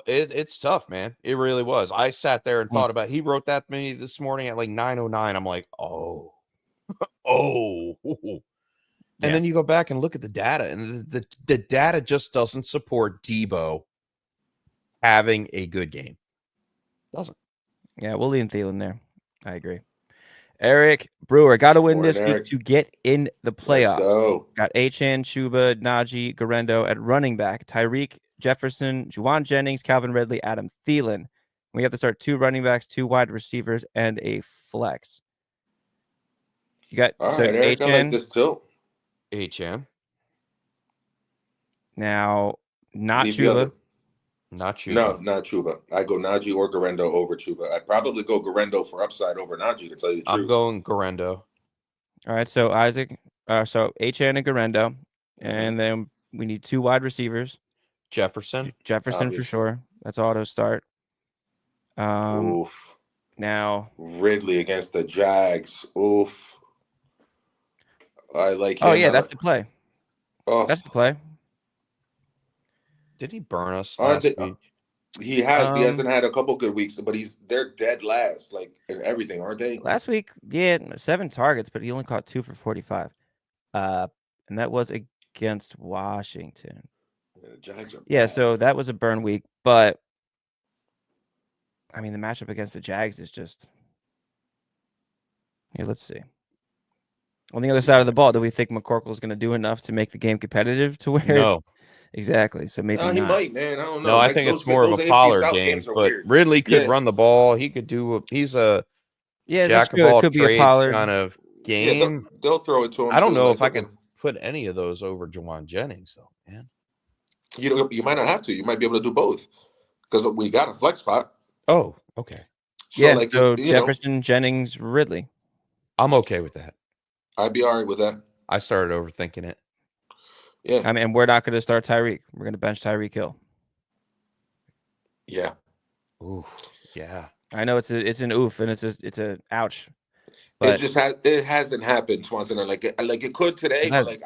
It's tough, man. It really was. I sat there and thought about. He wrote that to me this morning at like 9:09. I'm like, oh. And then you go back and look at the data, and the data just doesn't support Debo having a good game. Doesn't. Yeah, we'll leave Thielen there. I agree. Eric Brewer got to win this week to get in the playoffs. Got Achane, Chuba, Najee, Guerendo at running back. Tyreek, Jefferson, Juwan Jennings, Calvin Ridley, Adam Thielen. We have to start 2 running backs, 2 wide receivers, and a flex. You got all right, Eric, I like this too. HM. Now, not Chuba. Not Chuba. No, not Chuba. I go Najee or Guerendo over Chuba. I'd probably go Guerendo for upside over Najee, to tell you the truth. I'm going Guerendo. All right, so Isaac, so HN and Guerendo, and then we need 2 wide receivers. Jefferson obviously. For sure. That's auto start. Oof. Now Ridley against the Jags. Oof. I like him. Oh yeah, that's the play. Oh, that's the play. Did he burn us Aren't last they? week? He has. He hasn't had a couple good weeks, but they're dead last, like in everything, aren't they? Last week, yeah, 7 targets, but he only caught 2 for 45. And that was against Washington. The Jags are Yeah, bad. so that was a burn week, but I mean the matchup against the Jags is just here. Let's see. On the other side of the ball, do we think McCorkle is going to do enough to make the game competitive to where No. Exactly. So maybe he not. might, man. I don't know. No, I Like think those, it's more of a those AFC Pollard South game, games are but weird. Ridley could run the ball. He could do. He's a Yeah, jack that's of true. It all could be a trades Pollard. kind of Yeah, game. they'll throw it to him. I don't too, know like, if I could put any of those over Juwan Jennings, though, man. You might not have to. You might be able to do both because we got a flex spot. Oh, okay. So, Yeah, like, so Jefferson, Jennings, Ridley. I'm okay with that. I'd be all right with that. I started overthinking it. Yeah. I mean, we're not going to start Tyreek. We're going to bench Tyreek Hill. Yeah. Ooh, yeah. I know it's an oof and it's a ouch. But it hasn't happened, Swanson. Like it could today, but like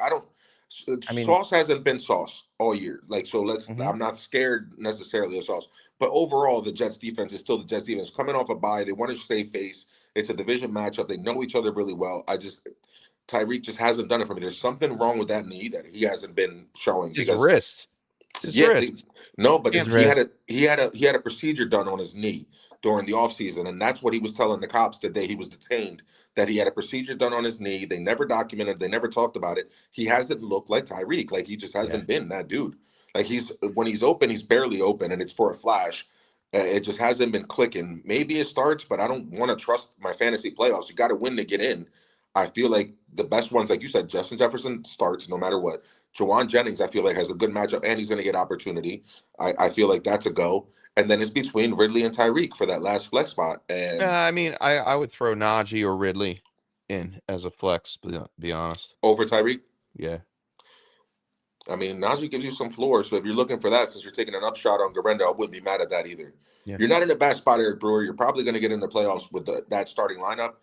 Sauce hasn't been Sauce all year. Like, so I'm not scared necessarily of Sauce, but overall the Jets defense is still the Jets defense coming off a bye. They want to save face. It's a division matchup. They know each other really well. Tyreek just hasn't done it for me. There's something wrong with that knee that he hasn't been showing. It's his wrist. It's his wrist. But he had a procedure done on his knee during the offseason, and that's what he was telling the cops the day he was detained, that he had a procedure done on his knee. They never documented, they never talked about it. He hasn't looked like Tyreek. Like, he just hasn't been that dude. Like, when he's open, he's barely open, and it's for a flash. It just hasn't been clicking. Maybe it starts, but I don't want to trust my fantasy playoffs. You got to win to get in. I feel like the best ones, like you said, Justin Jefferson starts no matter what. Juwan Jennings, I feel like, has a good matchup, and he's going to get opportunity. I feel like that's a go. And then it's between Ridley and Tyreek for that last flex spot. And I mean, I would throw Najee or Ridley in as a flex, to be honest. Over Tyreek? Yeah. I mean, Najee gives you some floor. So if you're looking for that, since you're taking an upshot on Garendo, I wouldn't be mad at that either. Yeah. You're not in a bad spot, Eric Brewer. You're probably going to get in the playoffs with that starting lineup.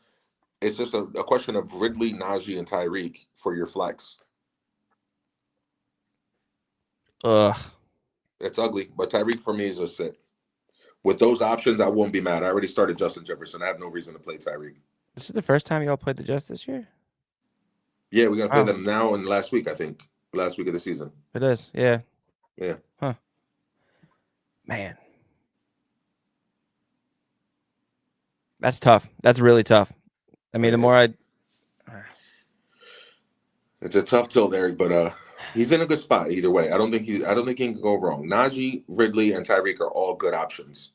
It's just a question of Ridley, Najee, and Tyreek for your flex. It's ugly, but Tyreek for me is a sit. With those options, I won't be mad. I already started Justin Jefferson. I have no reason to play Tyreek. This is the first time y'all played the Jets this year? Yeah, we're going to play them now and last week, I think. Last week of the season. It is, yeah. Yeah. Huh. Man. That's tough. That's really tough. I mean, the more It's a tough tilt, Eric, but he's in a good spot either way. I don't think he can go wrong. Najee, Ridley, and Tyreek are all good options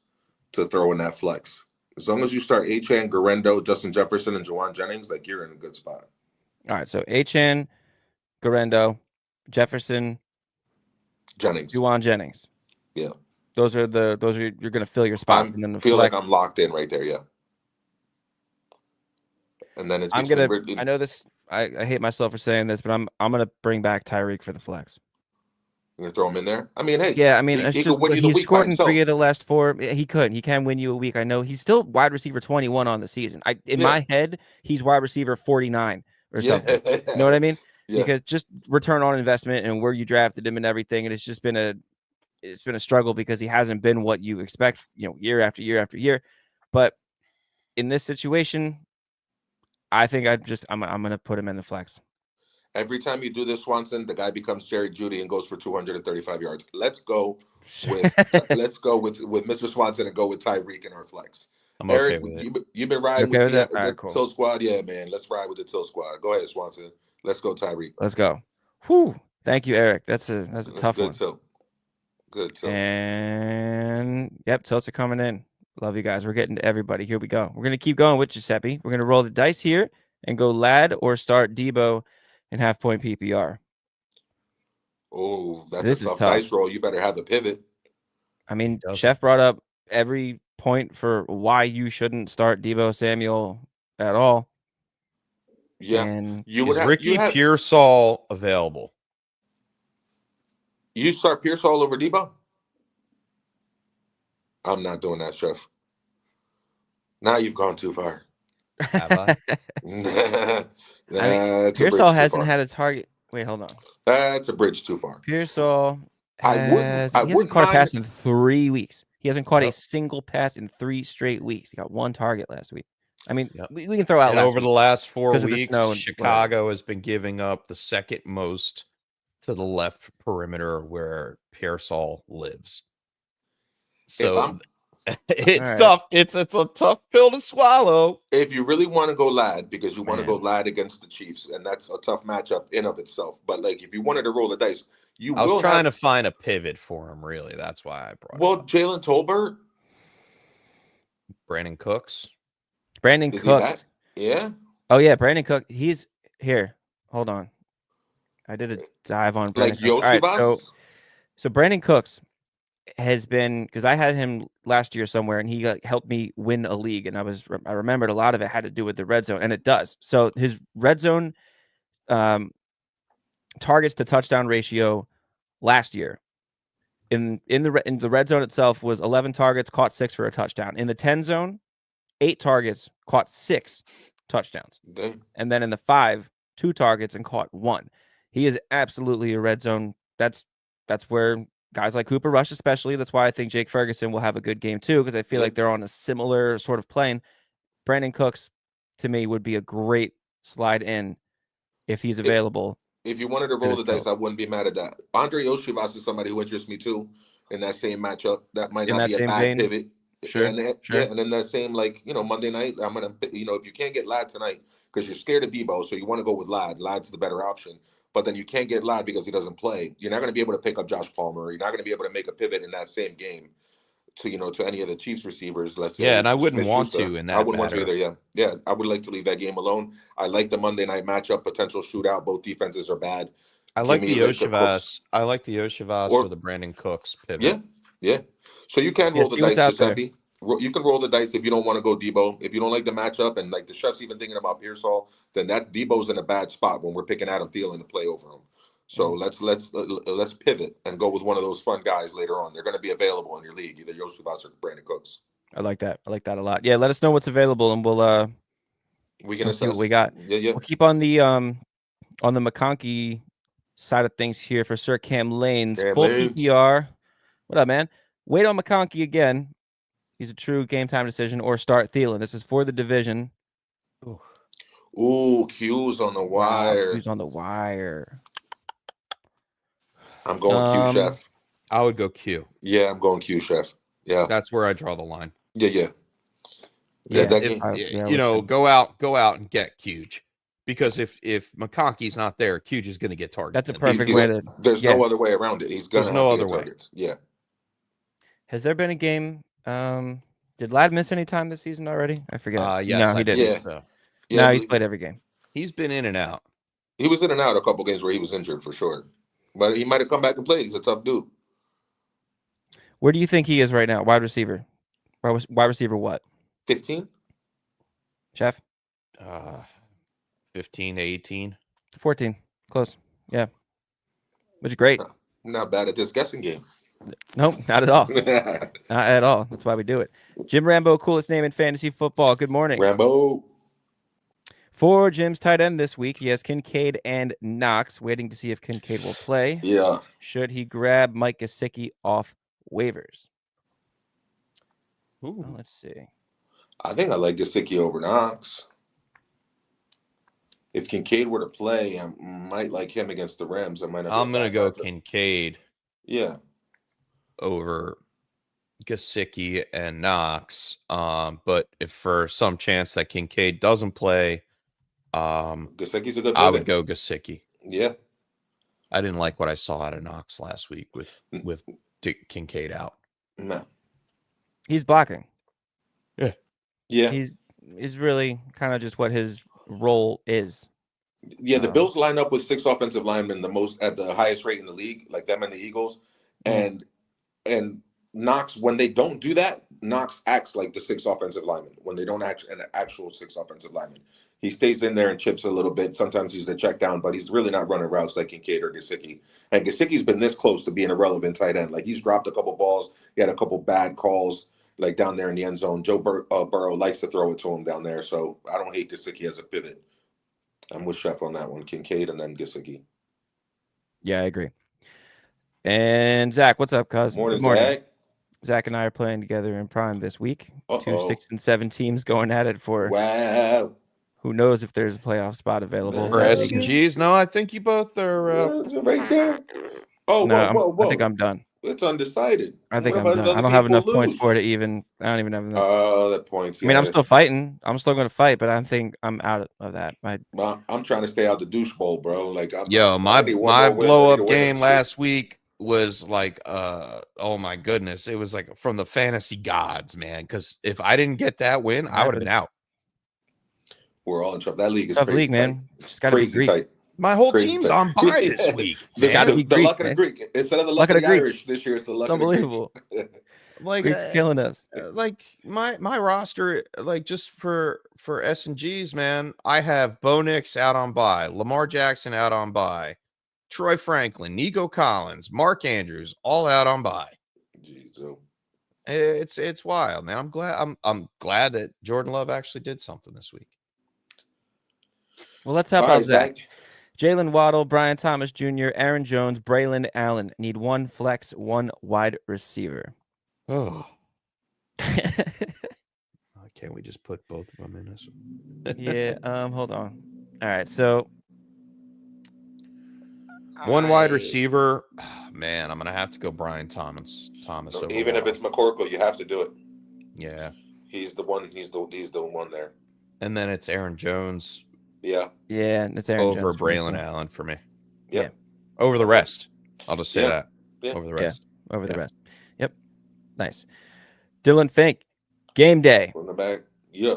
to throw in that flex. As long as you start Achane, Garendo, Justin Jefferson, and Juwan Jennings, like, you're in a good spot. All right, so Achane, Garendo, Jefferson, Jennings, Juwan Jennings. Yeah, those are you're going to fill your spots, and then feel like I'm locked in right there. Yeah, and then it's Ridley. I know this. I hate myself for saying this, but I'm gonna bring back Tyreek for the flex. You're gonna throw him in there? I mean, hey, yeah, I mean, he could win you the week. He scored in 3 of the last 4. He can win you a week. I know he's still wide receiver 21 on the season. In my head, he's wide receiver 49 or something. You know what I mean? Yeah. Because just return on investment and where you drafted him and everything, and it's just been a struggle because he hasn't been what you expect, year after year after year. But in this situation, I think I'm gonna put him in the flex. Every time you do this, Swanson, the guy becomes Jerry Jeudy and goes for 235 yards. Let's go with Mr. Swanson and go with Tyreek in our flex. I'm Eric, okay with you've been riding with the cool. Till Squad. Yeah, man. Let's ride with the Till Squad. Go ahead, Swanson. Let's go, Tyreek. Let's go. Whew. Thank you, Eric. That's a tough one. Good tilt. And yep, tilts are coming in. Love you guys. We're getting to everybody. Here we go. We're gonna keep going with Giuseppe. We're gonna roll the dice here and go Lad or start Debo in half-point PPR. Oh, that's a tough dice roll. You better have a pivot. I mean, Chef brought up every point for why you shouldn't start Debo Samuel at all. Yeah, and is Ricky Pearsall available? You start Pearsall over Debo? I'm not doing that, Chef. Now you've gone too far. Have I? Pearsall hasn't had a target. Wait, hold on. That's a bridge too far. Pearsall I hasn't wouldn't caught a mind. pass in 3 weeks. He hasn't caught a Yep. single pass in 3 straight weeks. He got 1 target last week. I mean, Yep. we can throw out And last over week the last 4 because of the weeks, snow. Chicago has been giving up the second most to the left perimeter where Pearsall lives. So it's right. tough. It's a tough pill to swallow. If you really want to go lad, because you want to Man. go lad against the Chiefs, and that's a tough matchup in of itself. But like, if you wanted to roll the dice, you I was will trying have. to find a pivot for him. Really, that's why I brought Well, it up. Jalen Tolbert, Brandon Cooks. Brandon is he back? Cooks. Yeah. Oh yeah, Brandon Cook. He's here. Hold on. I did a dive on Brandon Like Cooks. All right, Yoshibas? so Brandon Cooks has been, because I had him last year somewhere, and he helped me win a league, and I remembered a lot of it had to do with the red zone, and it does. So his red zone targets to touchdown ratio last year in the red zone itself was 11 targets, caught 6 for a touchdown. In the 10 zone, 8 targets, caught 6 touchdowns. Dang. And then in the 5, 2 targets and caught 1. He is absolutely a red zone. That's where guys like Cooper Rush, especially, that's why I think Jake Ferguson will have a good game too, because I feel like they're on a similar sort of plane. Brandon Cooks, to me, would be a great slide in if he's available. If you wanted to roll the dice, I wouldn't be mad at that. Andre Yoshibas is somebody who interests me too in that same matchup. That might In not that be a same bad vein? pivot. Sure, And sure. yeah, and then that same, like, Monday night, I'm gonna, if you can't get Lad tonight because you're scared of Debo, so you want to go with Lad. Lad's the better option. But then you can't get Lad because he doesn't play. You're not going to be able to pick up Josh Palmer. You're not going to be able to make a pivot in that same game to any of the Chiefs receivers. Let's say, Yeah, and I wouldn't Smith want Schuster. to in I that wouldn't want to matter. either. Yeah. I would like to leave that game alone. I like the Monday night matchup, potential shootout. Both defenses are bad. I like the Yoshivas. I like the Yoshivas or the Brandon Cooks pivot. Yeah. So you can roll the see what's dice, out there. Giuseppe. You can roll the dice if you don't want to go Debo. If you don't like the matchup, and like the chef's even thinking about Pearsall, then that Debo's in a bad spot when we're picking Adam Thielen to play over him. So let's pivot and go with one of those fun guys later on. They're going to be available in your league, either Yoshibas or Brandon Cooks. I like that. I like that a lot. Yeah, let us know what's available, and we'll see what we got. Yeah. We'll keep on the McConkey side of things here for Sir Cam Lanes. Full PPR. What up, man? Wait on McConkey again. He's a true game time decision, or start Thielen. This is for the division. Ooh, Q's on the wire. Q's on the wire. I'm going Q, Chef. I would go Q. Yeah, I'm going Q, Chef. Yeah. That's where I draw the line. Yeah. Go out and get Cuge. Because if McConkey's not there, Cuge is going to get targets. That's a perfect way to. There's no other way around it. He's going to have to get targets. Yeah. Has there been a game? Did Ladd miss any time this season already? I forget. Yes, no, he didn't. Yeah. So. No, he's played every game. He's been in and out. He was in and out a couple games where he was injured for sure. But he might have come back and played. He's a tough dude. Where do you think he is right now? Wide receiver. Wide receiver what? 15? Chef? 15 to 18. 14. Close. Yeah. Which is great. Not bad at this guessing game. Nope, not at all. Not at all. That's why we do it. Jim Rambo, coolest name in fantasy football. Good morning. Rambo. For Jim's tight end this week, he has Kincaid and Knox, waiting to see if Kincaid will play. Yeah. Should he grab Mike Gesicki off waivers? Ooh. Let's see. I think I like Gesicki over Knox. If Kincaid were to play, I might like him against the Rams. I'm going to go Kincaid. Yeah. Over Gesicki and Knox. But if for some chance that Kincaid doesn't play, Gesicki's a good pivot. I would go Gesicki. Yeah. I didn't like what I saw out of Knox last week with Kincaid out. No. He's blocking. Yeah. He's really kind of just what his role is. Yeah, the Bills line up with 6 offensive linemen, the most at the highest rate in the league, like them and the Eagles. And Knox, when they don't do that, Knox acts like the 6 offensive lineman. When they don't act an actual 6 offensive lineman, he stays in there and chips a little bit. Sometimes he's a check down, but he's really not running routes like Kincaid or Gesicki. And Gesicki's been this close to being a relevant tight end. Like, he's dropped a couple balls. He had a couple bad calls, like down there in the end zone. Joe Burrow likes to throw it to him down there. So I don't hate Gesicki as a pivot. I'm with Chef on that one. Kincaid and then Gesicki. Yeah, I agree. And Zach, what's up, cuz? Morning, Good morning. Zach. Zach and I are playing together in Prime this week. Uh-oh. 2 6 and 7 teams going at it for. Wow. Who knows if there's a playoff spot available? For S&Gs? No, I think you both are right there. Oh, no, whoa. I think I'm done. It's undecided. I think I'm done. I don't have enough points for it to even. I don't even have enough. Oh, that points. I mean, I'm still fighting. I'm still going to fight, but I think I'm out of that. I'm trying to stay out the douche bowl, bro. Like, my blow up game last week was like, oh my goodness, it was like from the fantasy gods, man. Because if I didn't get that win, I would have been out. We're all in trouble. That league is tough crazy league, man. Just gotta be Greek. tight. My whole team's on bye this week. The luck of the Greek. Instead of the luck of the Irish this year, it's the luck of the Greek. It's unbelievable. Like Greek's killing us. Like my roster, like just for S&Gs, man, I have Bo Nix out on bye, Lamar Jackson out on bye, Troy Franklin, Nico Collins, Mark Andrews, all out on bye. Jesus. It's wild, man. I'm glad that Jordan Love actually did something this week. Well, let's help out Zach. Jalen Waddle, Brian Thomas Jr., Aaron Jones, Braylon Allen. Need one flex, one wide receiver. Oh. Can't we just put both of them in this? Yeah, hold on. All right, so one wide receiver. Man, I'm gonna have to go Brian Thomas. No, even if it's McCorkle, you have to do it. Yeah. He's the one, he's the one there. And then it's Aaron Jones. Yeah, it's Aaron over Jones Braylon Allen for me. Yeah. Over the rest. I'll just say that. Yeah. Over the rest. Yeah. Over the rest. Yep. Nice. Dylan Fink, game day. From the back. Yeah.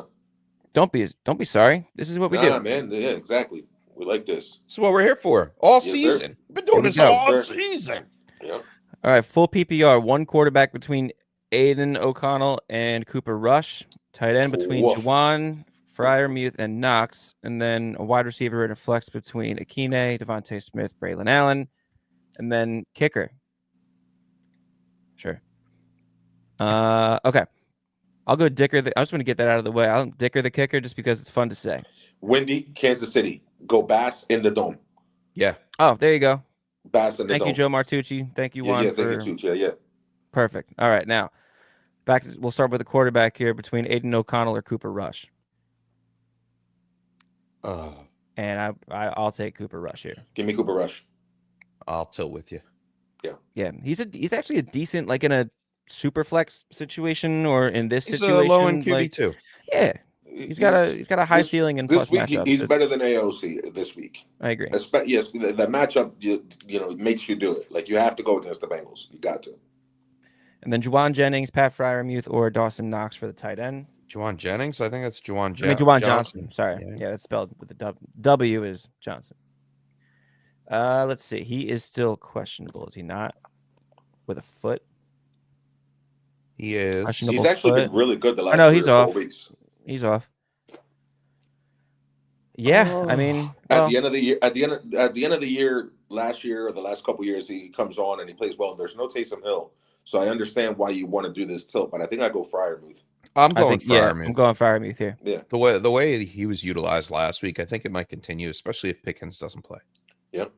Don't be sorry. This is what we do. Man. Yeah, exactly. We like this. This is what we're here for. All season. We've been doing this all season. Yeah. All right, full PPR. One quarterback between Aiden O'Connell and Cooper Rush. Tight end between Juwan, Freiermuth, and Knox. And then a wide receiver and a flex between Akine, Devontae Smith, Braylon Allen. And then kicker. Sure. Okay. I'll go Dicker. I just want to get that out of the way. I'll Dicker the kicker just because it's fun to say. Windy, Kansas City. Go Bass in the dome. Yeah. Oh, there you go. Bass in the dome. Thank you, Joe Martucci. Thank you, Juan. Yeah, thank you, Tucci. Yeah. Perfect. All right, now we'll start with the quarterback here between Aiden O'Connell or Cooper Rush. And I'll take Cooper Rush here. Give me Cooper Rush. I'll tilt with you. Yeah. He's actually a decent, like in a super flex situation or in this he's situation. A low in QB2. Yeah. He's got a high ceiling and plus matchup. He's better than AOC this week. I agree. Yes, the matchup you know makes you do it. Like you have to go against the Bengals. You got to. And then Juwan Jennings, Pat Freiermuth, or Dawson Knox for the tight end. Juwan Jennings? I think that's Juwan Johnson. Sorry. Yeah, that's spelled with the W is Johnson. Let's see. He is still questionable, is he not? With a foot? He is. He's actually been really good the last 3 or 4 weeks. He's off. Yeah, I mean, at the end of the year, last year or the last couple of years, he comes on and he plays well. And there's no Taysom Hill, so I understand why you want to do this tilt, but I think I go Freiermuth. I'm going Freiermuth. I'm going Freiermuth here. Yeah, the way he was utilized last week, I think it might continue, especially if Pickens doesn't play. Yep.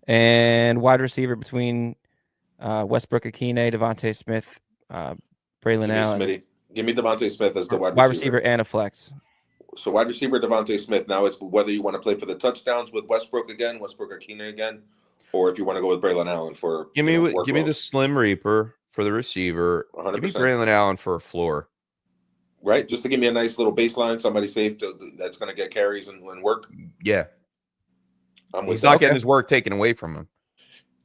And wide receiver between Westbrook Akine, Devontae Smith, Braylon Allen. Give me Devontae Smith as the wide receiver and a flex. So wide receiver Devontae Smith. Now it's whether you want to play for the touchdowns with Westbrook Akine again, or if you want to go with Braylon Allen for give me the Slim Reaper for the receiver. 100%. Give me Braylon Allen for a floor. Right, just to give me a nice little baseline, somebody safe that's going to get carries and work. Yeah, he's not getting his work taken away from him.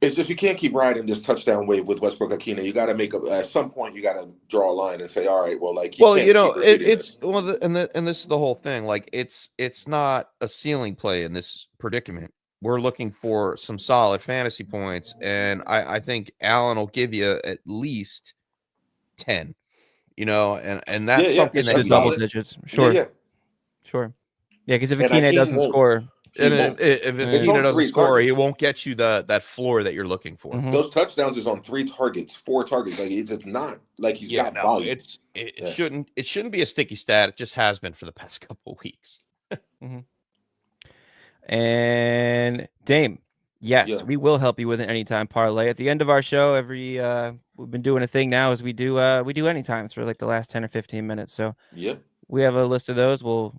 It's just you can't keep riding this touchdown wave with Westbrook Akine. You got to make at some point you got to draw a line and say, all right, well, like this is the whole thing. Like it's not a ceiling play in this predicament. We're looking for some solid fantasy points, and I think Allen will give you at least 10. And that's something that double digits. Sure, yeah. Sure. Yeah, because if Akine doesn't score. And if Akine doesn't score, he won't get you that floor that you're looking for. Mm-hmm. Those touchdowns is on 4 targets. Like it's not like he's got volume. It shouldn't be a sticky stat. It just has been for the past couple of weeks. And Dame, Yes, Yeah. we will help you with an anytime parlay. At the end of our show, we've been doing a thing now is we do anytimes for like the last 10 or 15 minutes. So Yep. we have a list of those. We'll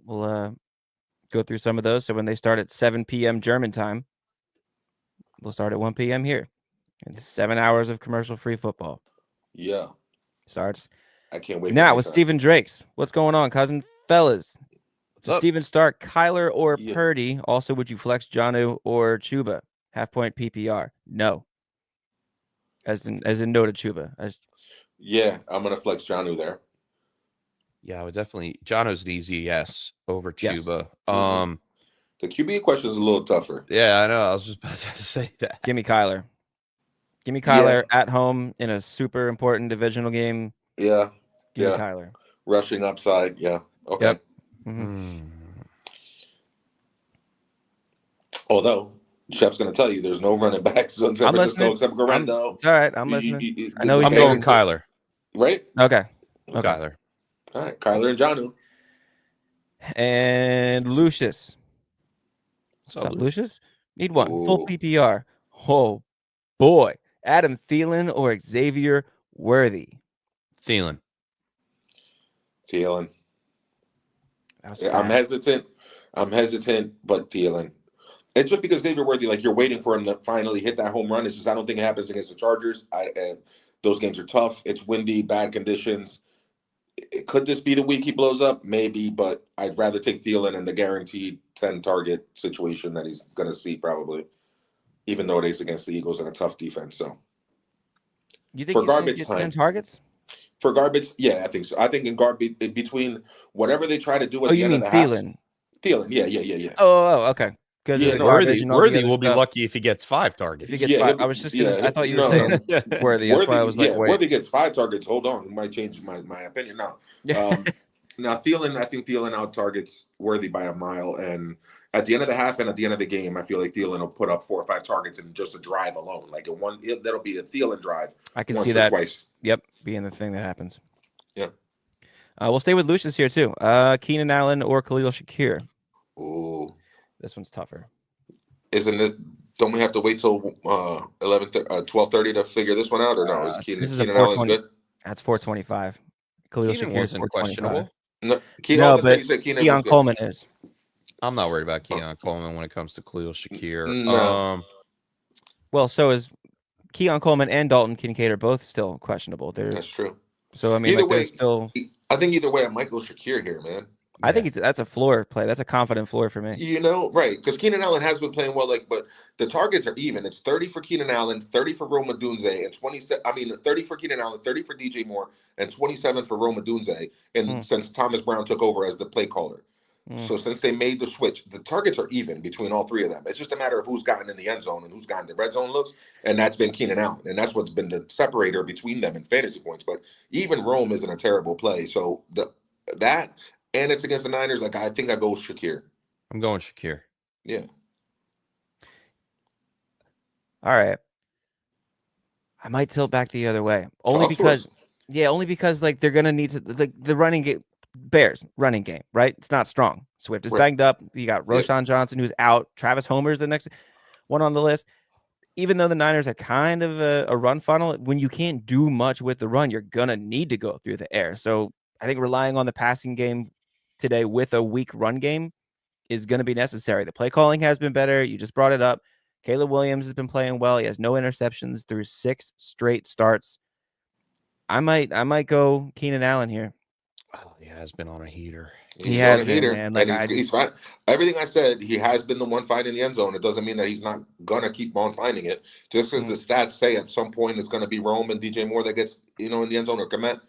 go through some of those. So when they start at 7 p.m. German time, we'll start at 1 p.m. here. It's 7 hours of commercial-free football. Yeah. Starts I can't wait. now with Stephen Drake's. What's going on, cousin? Fellas. What's up? Steven start Kyler or Yeah. Purdy. Also, would you flex Jonnu or Chuba? Half-point PPR. No. As in no to Chuba. Yeah, I'm gonna flex Jonnu there. Yeah, I would definitely. Jono's an easy yes over Yes. Chuba. The QB question is a little tougher. Yeah, I know. I was just about to say that. Give me Kyler. Give me Kyler at home in a super important divisional game. Yeah. Give me Kyler. Rushing upside. Yeah. Okay. Yep. Mm-hmm. Although Chef's going to tell you there's no running backs on San Francisco except Garendo. It's all right. I'm listening. I know I'm going Kyler. Right? Okay. Kyler. All right. Kyler and Jonnu. And Lucius. What's up, Lucius? Need one. Ooh. Full PPR. Oh, boy. Adam Thielen or Xavier Worthy? Thielen. I'm hesitant, but Thielen. It's just because Xavier Worthy, like, you're waiting for him to finally hit that home run. It's just I don't think it happens against the Chargers. And those games are tough. It's windy, bad conditions. Could this be the week he blows up? Maybe, but I'd rather take Thielen in the guaranteed 10-target situation that he's going to see probably, even though it is against the Eagles and a tough defense. So, you think for garbage time, 10 targets? For garbage, yeah, I think so. I think in garbage, between whatever they try to do at the end of the Thielen? Half, Thielen, yeah. Oh, okay. Yeah, Worthy will be lucky if he gets 5 targets. If he gets 5, I was just gonna. I thought you were saying Worthy. That's why I was like, wait. Worthy gets 5 targets. Hold on, it might change my opinion now. Now Thielen, I think Thielen out targets Worthy by a mile, and at the end of the half and at the end of the game, I feel like Thielen will put up 4 or 5 targets in just a drive alone. Like that'll be a Thielen drive. I can see that twice. Yep, being the thing that happens. Yeah. We'll stay with Lucius here too. Keenan Allen or Khalil Shakir. Ooh. This one's tougher. Isn't it? Don't we have to wait till 12:30 to figure this one out, or no? Is Keenan Allen good? That's 425. Khalil Shakir is questionable. No, but Keon Coleman is. I'm not worried about Keon Coleman when it comes to Khalil Shakir. No. Well, so is Keon Coleman and Dalton Kincaid are both still questionable. That's true. So I mean, either way, still. I think either way, I'm Michael Shakir here, man. I think that's a floor play. That's a confident floor for me. Right? Because Keenan Allen has been playing well, but the targets are even. It's 30 for Keenan Allen, 30 for Rome Odunze, and 27. 30 for Keenan Allen, 30 for DJ Moore, and 27 for Rome Odunze. And since Thomas Brown took over as the play caller, so since they made the switch, the targets are even between all 3 of them. It's just a matter of who's gotten in the end zone and who's gotten the red zone looks, and that's been Keenan Allen, and that's what's been the separator between them in fantasy points. But even Rome isn't a terrible play, so that. And it's against the Niners. Like, I think I go with Shakir. I'm going Shakir. Yeah. All right. I might tilt back the other way. Only because like they're gonna need to the running game, Bears running game, right? It's not strong. Swift is banged up. You got Roshan Johnson who's out. Travis Homer's the next one on the list. Even though the Niners are kind of a run funnel, when you can't do much with the run, you're gonna need to go through the air. So I think relying on the passing game today with a weak run game is going to be necessary. The play calling has been better. You just brought it up. Caleb Williams has been playing well. He has no interceptions through 6 straight starts. I might go Keenan Allen here. Oh, he has been on a heater. He has been, man. Like, he's fine. Everything I said, he has been the one finding the end zone. It doesn't mean that he's not gonna keep on finding it. Just because the stats say at some point it's gonna be Rome and DJ Moore that gets in the end zone, or Komet.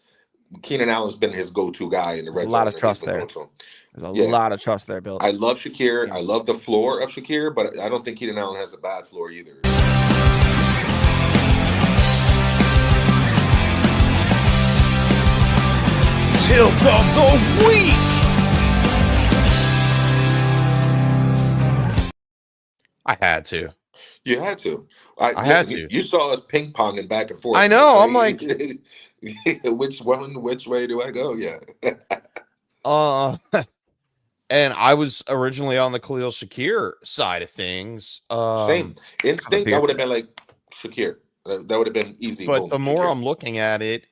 Keenan Allen's been his go-to guy in the red zone. A lot of trust there. There's a lot of trust there, Bill. I love Shakir. I love the floor of Shakir, but I don't think Keenan Allen has a bad floor either. Tilt of the week. I had to. You had to. I had to. You saw us ping-ponging back and forth. I know. I'm like, which way do I go? Yeah. And I was originally on the Khalil Shakir side of things. Same instinct. I would have been like Shakir. That would have been easy. But Boom, the more Shakir. I'm looking at it,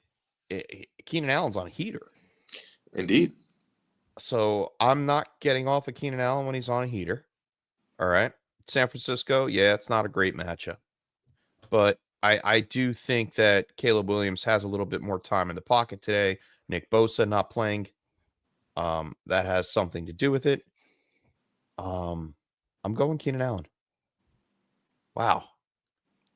Keenan Allen's on a heater. Indeed. So I'm not getting off of Keenan Allen when he's on a heater. All right. San Francisco, yeah, it's not a great matchup. But I do think that Caleb Williams has a little bit more time in the pocket today. Nick Bosa not playing. That has something to do with it. I'm going Keenan Allen. Wow.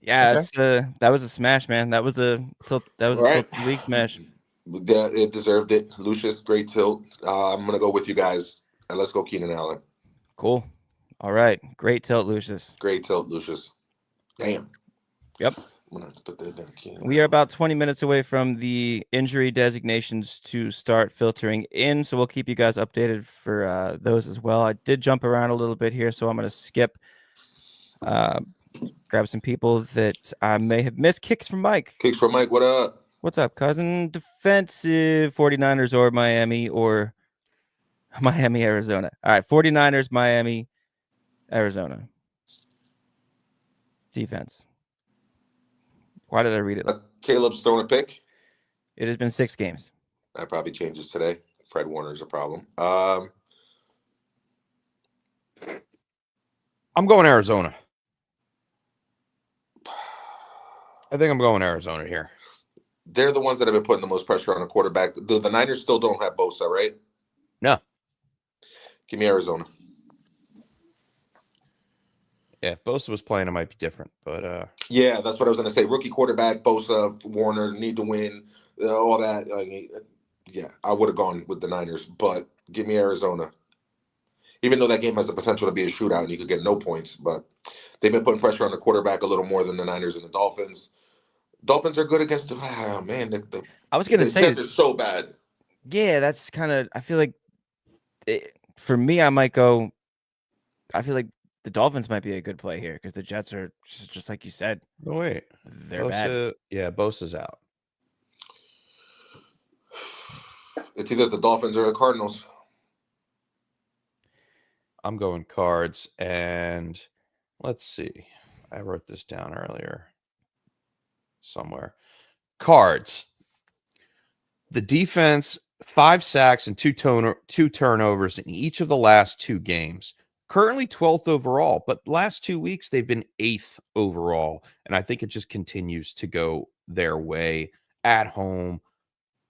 Yeah, it's that was a smash, man. That was a tilt 2 week smash. It deserved it. Lucius, great tilt. I'm gonna go with you guys, and let's go Keenan Allen. Cool. All right, great tilt, Lucius. Great tilt, Lucius. Damn. Yep. I'm gonna have to put that down. We are about 20 minutes away from the injury designations to start filtering in, so we'll keep you guys updated for those as well. I did jump around a little bit here, so I'm going to skip, grab some people that I may have missed. Kicks from Mike. Kicks from Mike, what up? What's up, cousin? Defensive 49ers or Miami, Arizona. All right, 49ers, Miami, Arizona. Defense. Why did I read it? Caleb's throwing a pick. It has been 6 games. That probably changes today. Fred Warner's a problem. I'm going Arizona. I think I'm going Arizona here. They're the ones that have been putting the most pressure on the quarterback. The Niners still don't have Bosa, right? No. Give me Arizona. Yeah, if Bosa was playing, it might be different. But yeah, that's what I was going to say. Rookie quarterback, Bosa, Warner, need to win, all that. Yeah, I would have gone with the Niners, but give me Arizona. Even though that game has the potential to be a shootout and you could get no points, but they've been putting pressure on the quarterback a little more than the Niners and the Dolphins. Dolphins are good against the I was going to say Jets are so bad. Yeah, that's kind of. I feel like for me, I might go. I feel like the Dolphins might be a good play here because the Jets are just like you said. No, wait, they're bad. Yeah, Bosa's out. It's either the Dolphins or the Cardinals. I'm going Cards, and let's see. I wrote this down earlier somewhere. Cards. The defense, 5 sacks and 2 turnovers in each of the last 2 games. Currently 12th overall, but last 2 weeks they've been 8th overall, and I think it just continues to go their way at home.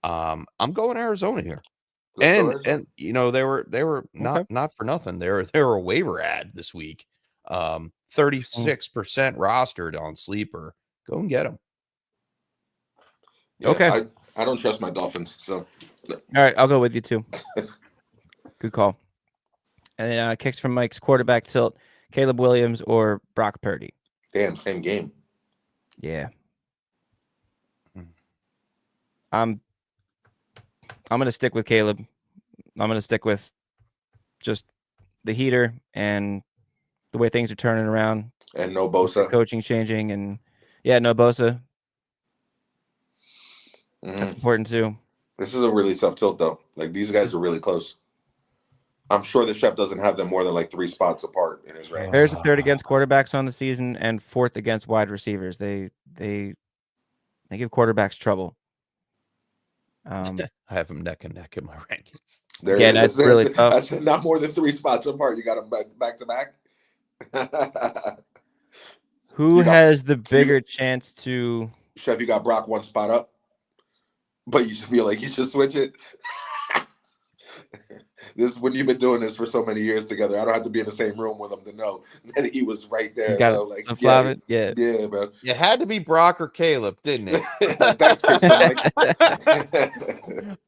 I'm going Arizona here. And you know they were not for nothing. They were a waiver ad this week. 36% rostered on Sleeper. Go and get them. Yeah, okay. I don't trust my Dolphins. So all right, I'll go with you too. Good call. And then kicks from Mike's quarterback tilt, Caleb Williams or Brock Purdy. Damn, same game. Yeah. I'm going to stick with Caleb. I'm going to stick with just the heater and the way things are turning around. And no Bosa. Coaching changing and no Bosa. That's important too. This is a really tough tilt though. Like these guys are really close. I'm sure the chef doesn't have them more than like 3 spots apart in his range. Bears are 3rd against quarterbacks on the season and 4th against wide receivers. They give quarterbacks trouble. I have them neck and neck in my rankings. That's really tough. That's not more than 3 spots apart. You got them back to back. Who has the bigger chance to? Chef, you got Brock 1 spot up, but you feel like you should switch it. This is when you've been doing this for so many years together. I don't have to be in the same room with him to know that he was right there. Bro. Like, yeah, bro. It had to be Brock or Caleb, didn't it? Thanks,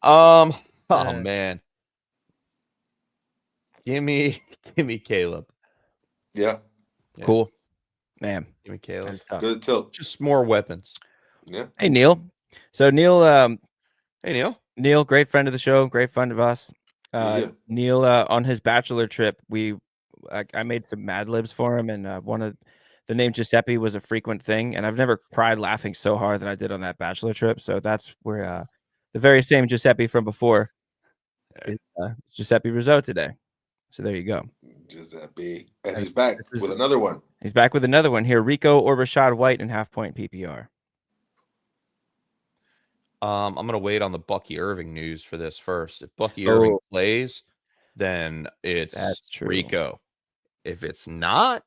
oh man, give me Caleb. Yeah. Cool, man. Give me Caleb. That's tough. Good tilt. Just more weapons. Yeah. Hey Neil. So Neil. Hey Neil. Neil, great friend of the show, great friend of us. Neil, on his bachelor trip, I made some Mad Libs for him, and one of the name Giuseppe was a frequent thing, and I've never cried laughing so hard than I did on that bachelor trip. So that's where the very same Giuseppe from before is Giuseppe Rizzo today. So there you go. Giuseppe. And he's back with another one. He's back with another one here. Rico or Rachaad White in half-point PPR. I'm going to wait on the Bucky Irving news for this first. If Bucky Irving plays, then it's Rico. If it's not,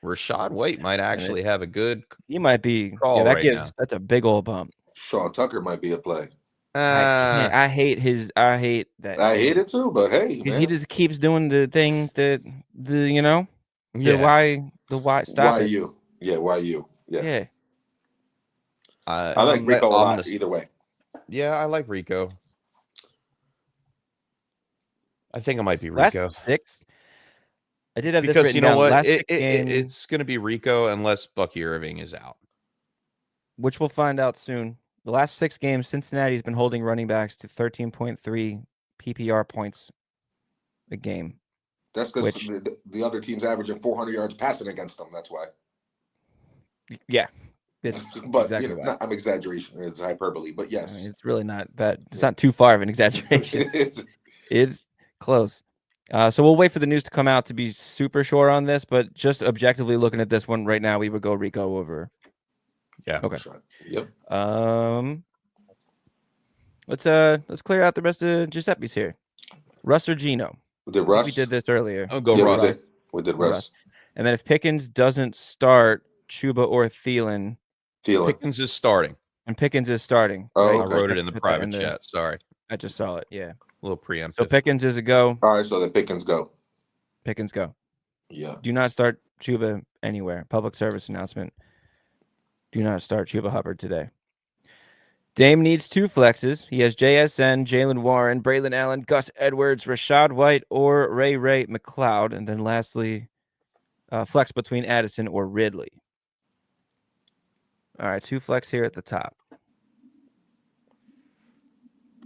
Rachaad White might actually have a good He might be. call That's a big old bump. Sean Tucker might be a play. I hate that. I hate it too, but hey, because he just keeps doing the thing that why stop it. Why you? Yeah. I like Rico a lot either way. Yeah, I like Rico. I think it might be Rico. Last 6. I did have because this written down. What? It's going to be Rico unless Bucky Irving is out, which we'll find out soon. The last 6 games, Cincinnati's been holding running backs to 13.3 PPR points a game. That's because the other team's averaging 400 yards passing against them. That's why. Yeah. But exactly I'm exaggerating. It's hyperbole, but yes. It's really not that. It's not too far of an exaggeration. It's close. So we'll wait for the news to come out to be super sure on this, but just objectively looking at this one right now, we would go Rico over. Yeah. Okay. Yep. Let's clear out the rest of Giuseppe's here. Russ or Gino? Russ? We did this earlier. I'll go Russ. We did Russ. And then if Pickens doesn't start, Chuba or Thielen. Pickens is starting. And Pickens is starting. Oh, right? I wrote it in the private chat. Sorry. I just saw it. Yeah. A little preemptive. So Pickens is a go. All right, so then Pickens go. Pickens go. Yeah. Do not start Chuba anywhere. Public service announcement. Do not start Chuba Hubbard today. Dame needs 2 flexes. He has JSN, Jalen Warren, Braylon Allen, Gus Edwards, Rachaad White, or Ray McLeod. And then lastly, flex between Addison or Ridley. All right, 2 flex here at the top.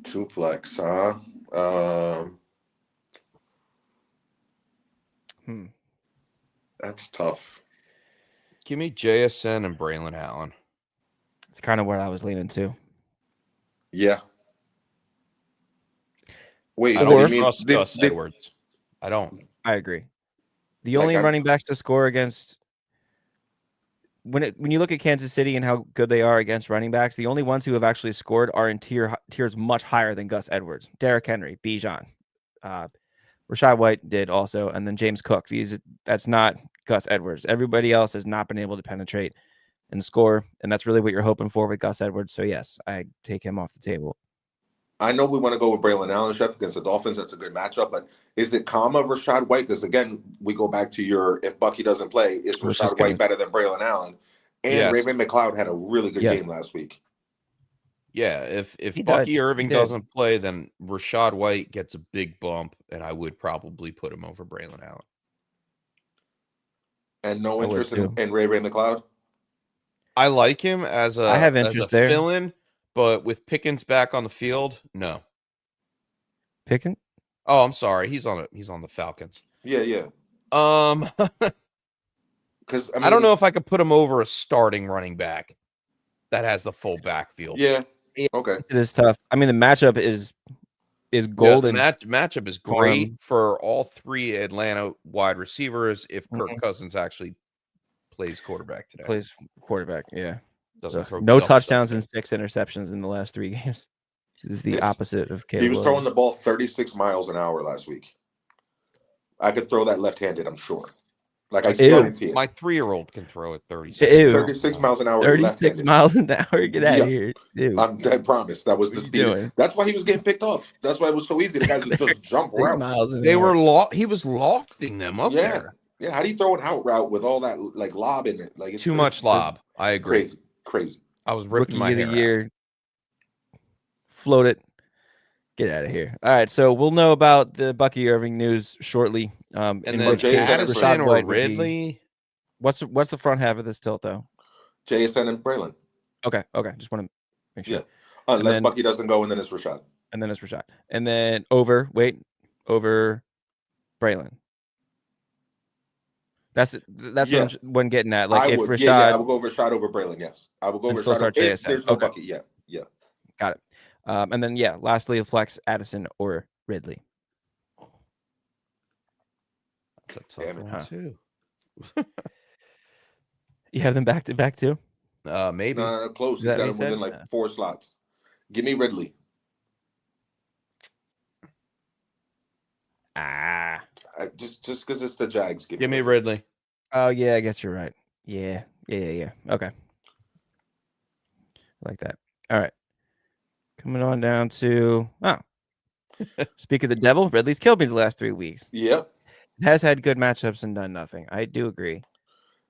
2 flex, huh? That's tough. Give me JSN and Braylon Allen. It's kind of what I was leaning to. Yeah. Wait, I don't trust Gus Edwards. I don't. I agree. The only running backs to score against when you look at Kansas City and how good they are against running backs, the only ones who have actually scored are in tiers much higher than Gus Edwards. Derrick Henry, Bijan, Rachaad White did also, and then James Cook. That's not Gus Edwards. Everybody else has not been able to penetrate and score, and that's really what you're hoping for with Gus Edwards. So yes, I take him off the table. I know we want to go with Braylon Allen, Chef, against the Dolphins. That's a good matchup, but is it comma Rachaad White? Because again, we go back to if Bucky doesn't play, is Rachaad White better than Braylon Allen? And Ray McLeod had a really good game last week. Yeah, if Bucky Irving doesn't play, then Rachaad White gets a big bump, and I would probably put him over Braylon Allen. And no interest in Ray McLeod? I like him as I have interest there. Fill-in, but with Pickens back on the field, no. Pickens? Oh, I'm sorry. He's on the Falcons. Yeah. Because I don't know if I could put him over a starting running back that has the full backfield. Yeah. Okay. It is tough. I mean, the matchup is golden. The matchup is great for all 3 Atlanta wide receivers if Kirk Cousins actually plays quarterback today. Plays quarterback, yeah. Doesn't throw no touchdowns and 6 interceptions in the last 3 games. This is the opposite of Caleb. He was throwing the ball 36 miles an hour last week. I could throw that left-handed, I'm sure. Like I guarantee it. My 3-year-old can throw it 36. 36 miles an hour. 36 miles an hour. Get out of here. Dude. I promise. That was the speed. That's why he was getting picked off. That's why it was so easy. The guys would just jump around. He was lofting them up there. Yeah. How do you throw an out route with all that like lob in it? Like it's too much lob. I agree. Crazy. I was ripping my hair out. Year. Float it. Get out of here. All right, so we'll know about the Bucky Irving news shortly. And then Addison or Ridley. What's the front half of this tilt though? JSN and Braylon. Okay. Just want to make sure. Yeah. Unless Bucky doesn't go, and then it's Rachaad. And then over Braylon. That's what I'm getting at. Like if Rachaad, I will go Rachaad over Braylon. Yes, I will go Rachaad if there's no Bucky. Yeah. Got it. And then lastly, flex Addison or Ridley. It's a tough Damn it. one too. You have them back to back too? Maybe. No, close. Is He's that got what him you within said? like 4 slots. Give me Ridley. Just because it's the Jags. Give me Ridley. Oh yeah, I guess you're right. Yeah. Okay. I like that. All right. Coming on down to speak of the devil, Ridley's killed me the last 3 weeks. Yep. Has had good matchups and done nothing. I do agree.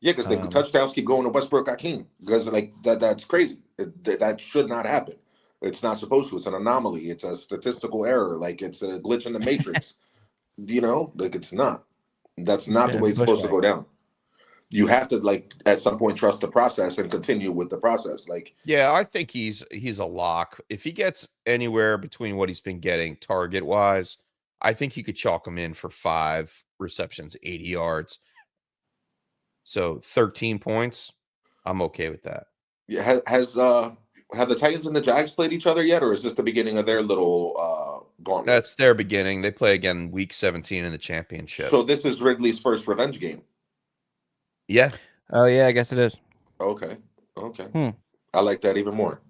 Yeah, because the touchdowns keep going to Westbrook Hakeem. Because like that's crazy. That should not happen. It's not supposed to. It's an anomaly. It's a statistical error. Like it's a glitch in the matrix. Like it's not. That's not the way it's supposed to go down. You have to like at some point trust the process and continue with the process. Like yeah, I think he's a lock. If he gets anywhere between what he's been getting target wise, I think you could chalk him in for 5 receptions, 80 yards. So 13 points. I'm okay with that. Yeah, have the Titans and the Jags played each other yet, or is this the beginning of their little gauntlet? That's their beginning. They play again week 17 in the championship. So this is Ridley's first revenge game. Yeah. Oh yeah, I guess it is. Okay. I like that even more.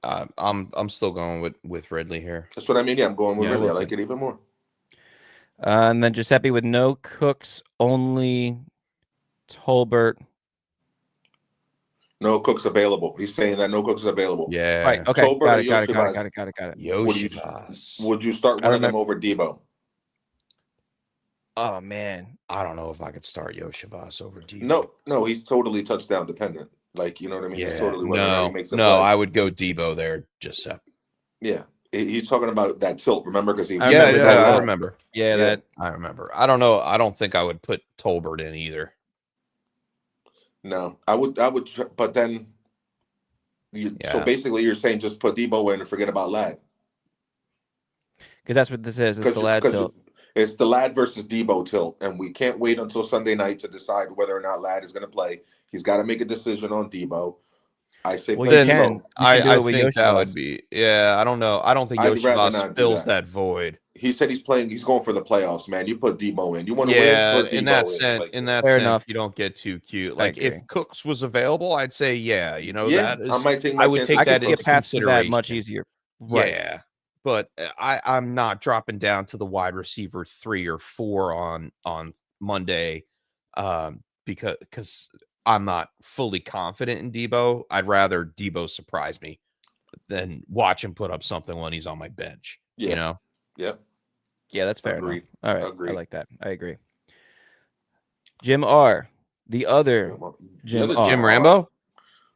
I'm still going with Ridley here. That's what I mean. Yeah, I'm going with Ridley. I like it even more. And then Giuseppe with no Cooks, only Tolbert. No Cooks available. He's saying that no Cooks is available. Yeah. Right. Okay. Tolbert Got or it. Yoshivas. Would you start one of them over Debo? Oh man, I don't know if I could start Yoshivas over Debo. No, he's totally touchdown dependent. Like, you know what I mean? Yeah. He's totally whether or not he makes a play. I would go Debo there, Giuseppe. Yeah. He's talking about that tilt, remember? Because he I remember. Yeah, I remember. I don't know. I don't think I would put Tolbert in either. No, I would, but then so basically you're saying just put Debo in and forget about Ladd. Because that's what this is. It's the Ladd tilt. It's the Ladd versus Debo tilt, and we can't wait until Sunday night to decide whether or not Ladd is going to play. He's got to make a decision on Debo. I say, well, you can. I think that would be. Yeah, I don't know. I don't think Yoshivas fills that void. He said he's going for the playoffs, man. You put Debo in. You want to win? Put Debo in that sense, in that fair sense, enough. you don't get too cute. Like if Cooks was available, I'd say that is. I might take. I would take that into consideration. That much easier. Right. Yeah, but I'm not dropping down to the wide receiver 3 or 4 on Monday, because I'm not fully confident in Debo. I'd rather Debo surprise me than watch him put up something when he's on my bench. Yeah. You know? Yep. Yeah, that's fair enough. All right. Agreed. I like that. I agree. Jim R. The other Jim R. Jim Rambo?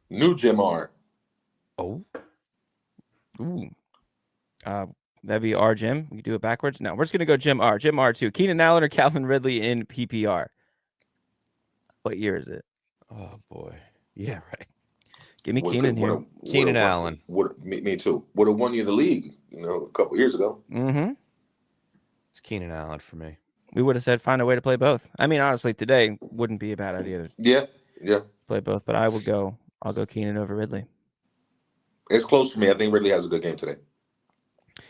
New Jim R. Oh. Ooh. That'd be R Jim. We can do it backwards. No, we're just gonna go Jim R. Jim R2. Keenan Allen or Calvin Ridley in PPR. What year is it? Oh boy. Yeah, right. Give me Keenan here. Keenan Allen. Me too. Would have won you the league, a couple years ago. Mm-hmm. It's Keenan Allen for me. We would have said find a way to play both. I mean, honestly, today wouldn't be a bad idea to play both, but I'll go Keenan over Ridley. It's close for me. I think Ridley has a good game today.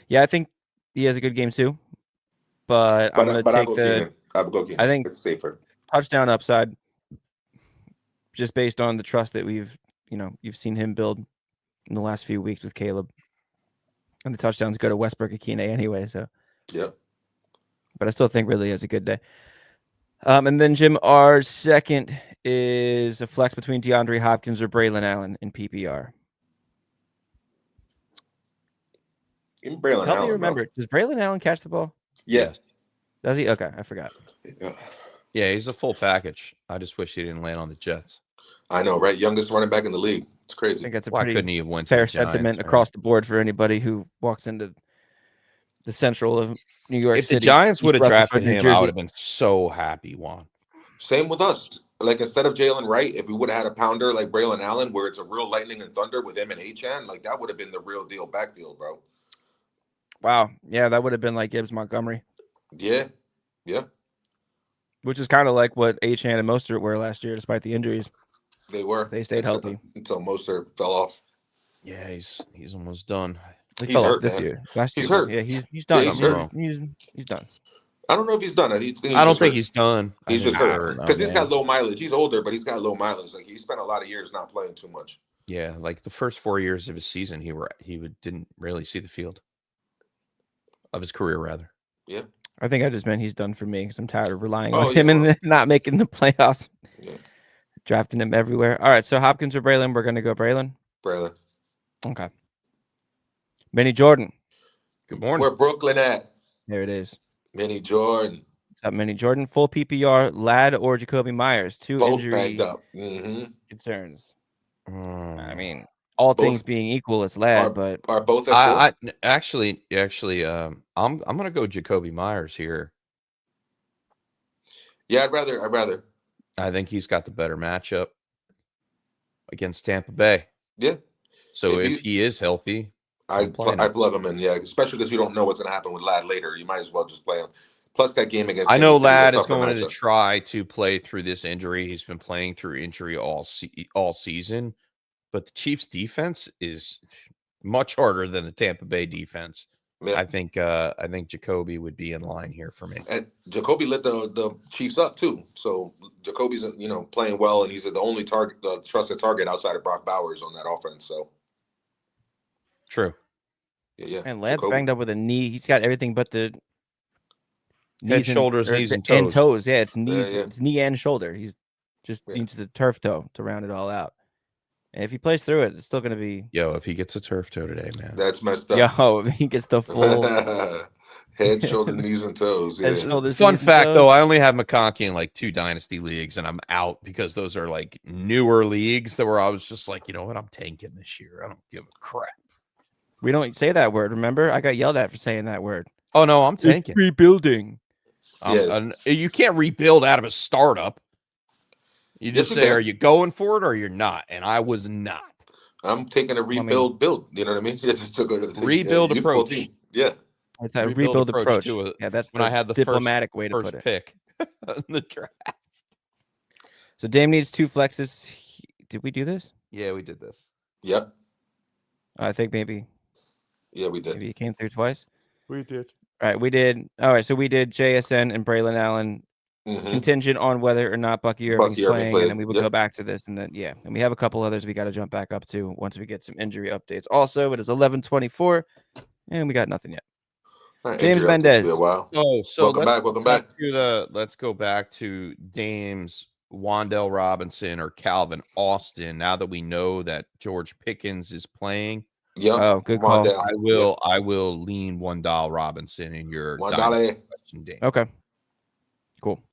Yeah, I think he has a good game too. But I'm going to take I would go Keenan. I think it's safer. Touchdown upside, just based on the trust that you've seen him build in the last few weeks with Caleb. And the touchdowns go to Westbrook Akine anyway, so. Yep. But I still think Ridley has a good day. And then Jim R's second is a flex between DeAndre Hopkins or Braylon Allen in PPR. Even Braylon Help Allen, me remember. Does Braylon Allen catch the ball? Yes. Does he? Okay, I forgot. Yeah, he's a full package. I just wish he didn't land on the Jets. I know, right? Youngest running back in the league. It's crazy. I think that's a Why couldn't pretty he have went fair to the sentiment Giants, across the board for anybody who walks into the central of New York If City. the Giants would have drafted New him, Jersey. I would have been so happy, Juan. Same with us. Like, instead of Jalen Wright, if we would have had a pounder like Braylon Allen, where it's a real lightning and thunder with him and Achane, like that would have been the real deal backfield, bro. Wow. Yeah, that would have been like Gibbs Montgomery. Yeah. Which is kind of like what Achane and Mostert were last year, despite the injuries. They were. They stayed healthy until Mostert fell off. Yeah, he's almost done. He He's fell hurt off this man. year. Last year, he's hurt. Yeah, he's done. Yeah, He's done. I don't know if he's done. I don't think he's done. He's just hurt because he's got low mileage. He's older, but he's got low mileage. Like he spent a lot of years not playing too much. Yeah, like the first 4 years of his season, didn't really see the field of his career, rather. Yeah, I think I just meant he's done for me because I'm tired of relying on him and not making the playoffs. Yeah, drafting him everywhere. All right, so Hopkins or Braylon? We're gonna go Braylon. Braylon. Okay. Minnie Jordan. Good morning. Where Brooklyn at? There it is. Minnie Jordan. What's up, Minnie Jordan? Full PPR, Ladd or Jacoby Myers? Both injury banged up. concerns. I mean, all things being equal, it's Ladd, but are both at full? Actually, I'm gonna go Jacoby Myers here. Yeah, I'd rather. I think he's got the better matchup against Tampa Bay. Yeah. So if he is healthy, I plug him in. Yeah, especially because you don't know what's going to happen with Ladd later. You might as well just play him. Plus that game against. I know Ladd is going to try to play through this injury. He's been playing through injury all season, but the Chiefs' defense is much harder than the Tampa Bay defense. Yeah. I think Jacoby would be in line here for me. And Jacoby lit the Chiefs up too. So Jacoby's playing well, and he's the only trusted target outside of Brock Bowers on that offense. So true. Yeah. And Ladd's banged up with a knee. He's got everything but the knees, shoulders, knees, and toes. Yeah, it's knees. It's knee and shoulder. He's just needs the turf toe to round it all out. And if he plays through it, it's still going to be. Yo, if he gets a turf toe today, man, that's messed up. Yo, if he gets the full head, shoulder, knees, and toes. Yeah. Fun fact, though, I only have McConkey in like 2 dynasty leagues, and I'm out because those are like newer leagues that where I was just like, you know what, I'm tanking this year. I don't give a crap. We don't say that word. Remember, I got yelled at for saying that word. Oh no, I'm tanking. It's rebuilding. You can't rebuild out of a startup. You just say, are you going for it or you're not? And I was not. I'm taking a rebuild build. You know what I mean? Just took a rebuild approach. Team. Yeah. It's a rebuild approach. Yeah, that's when I had the diplomatic way to first put it. Pick in the draft. So Dame needs 2 flexes. Did we do this? Yeah, we did this. Yep. I think maybe. Yeah, we did. Maybe it came through twice. We did. All right, we did. All right, so we did JSN and Braylon Allen contingent on whether or not Bucky Irving's playing, and then we will go back to this, and then and we have a couple others we got to jump back up to once we get some injury updates. Also, it is 11:24, and we got nothing yet. James Mendez. Oh, so welcome back. Let's go back to Dame's Wan'Dale Robinson or Calvin Austin. Now that we know that George Pickens is playing. Yeah. Oh, good call. I will lean Wan'Dale Robinson in your question, Dame. Okay. Cool.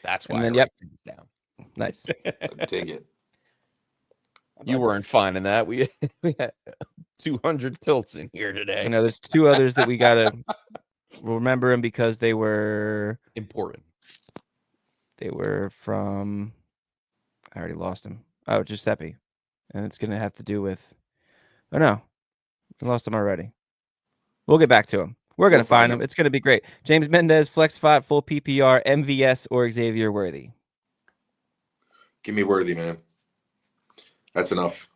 That's why. And then down. Nice. Take it. You weren't finding that. We had 200 tilts in here today. You know, there's 2 others that we gotta remember them because they were important. They were from. I already lost them. Oh, Giuseppe, and it's gonna have to do with. Oh no, we lost him already. We'll get back to him. We're gonna find him. It's gonna be great. James Mendez, flex 5, full PPR, MVS or Xavier Worthy. Give me Worthy, man. That's enough.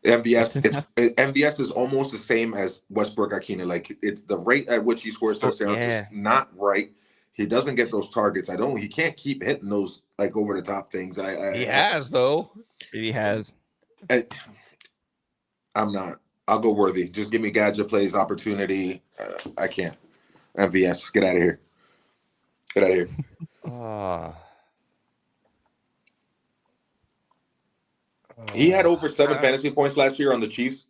MVS is almost the same as Westbrook Akina. Like it's the rate at which he scores touchdowns is not right. He doesn't get those targets. He can't keep hitting those like over the top things. He has though. He has. I'm not. I'll go Worthy. Just give me gadget plays opportunity. I can't. MVS, get out of here. Get out of here. He had over 7 fantasy points last year on the Chiefs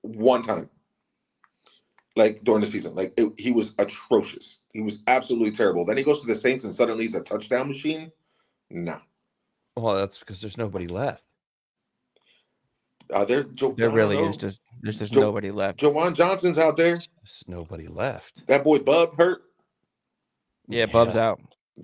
one time. Like during the season. Like he was atrocious. He was absolutely terrible. Then he goes to the Saints and suddenly he's a touchdown machine. Nah. Well, that's because there's nobody left. There really is just there's just nobody left. Jawan Johnson's out there. There's nobody left. That boy Bub hurt. Yeah, Bub's out.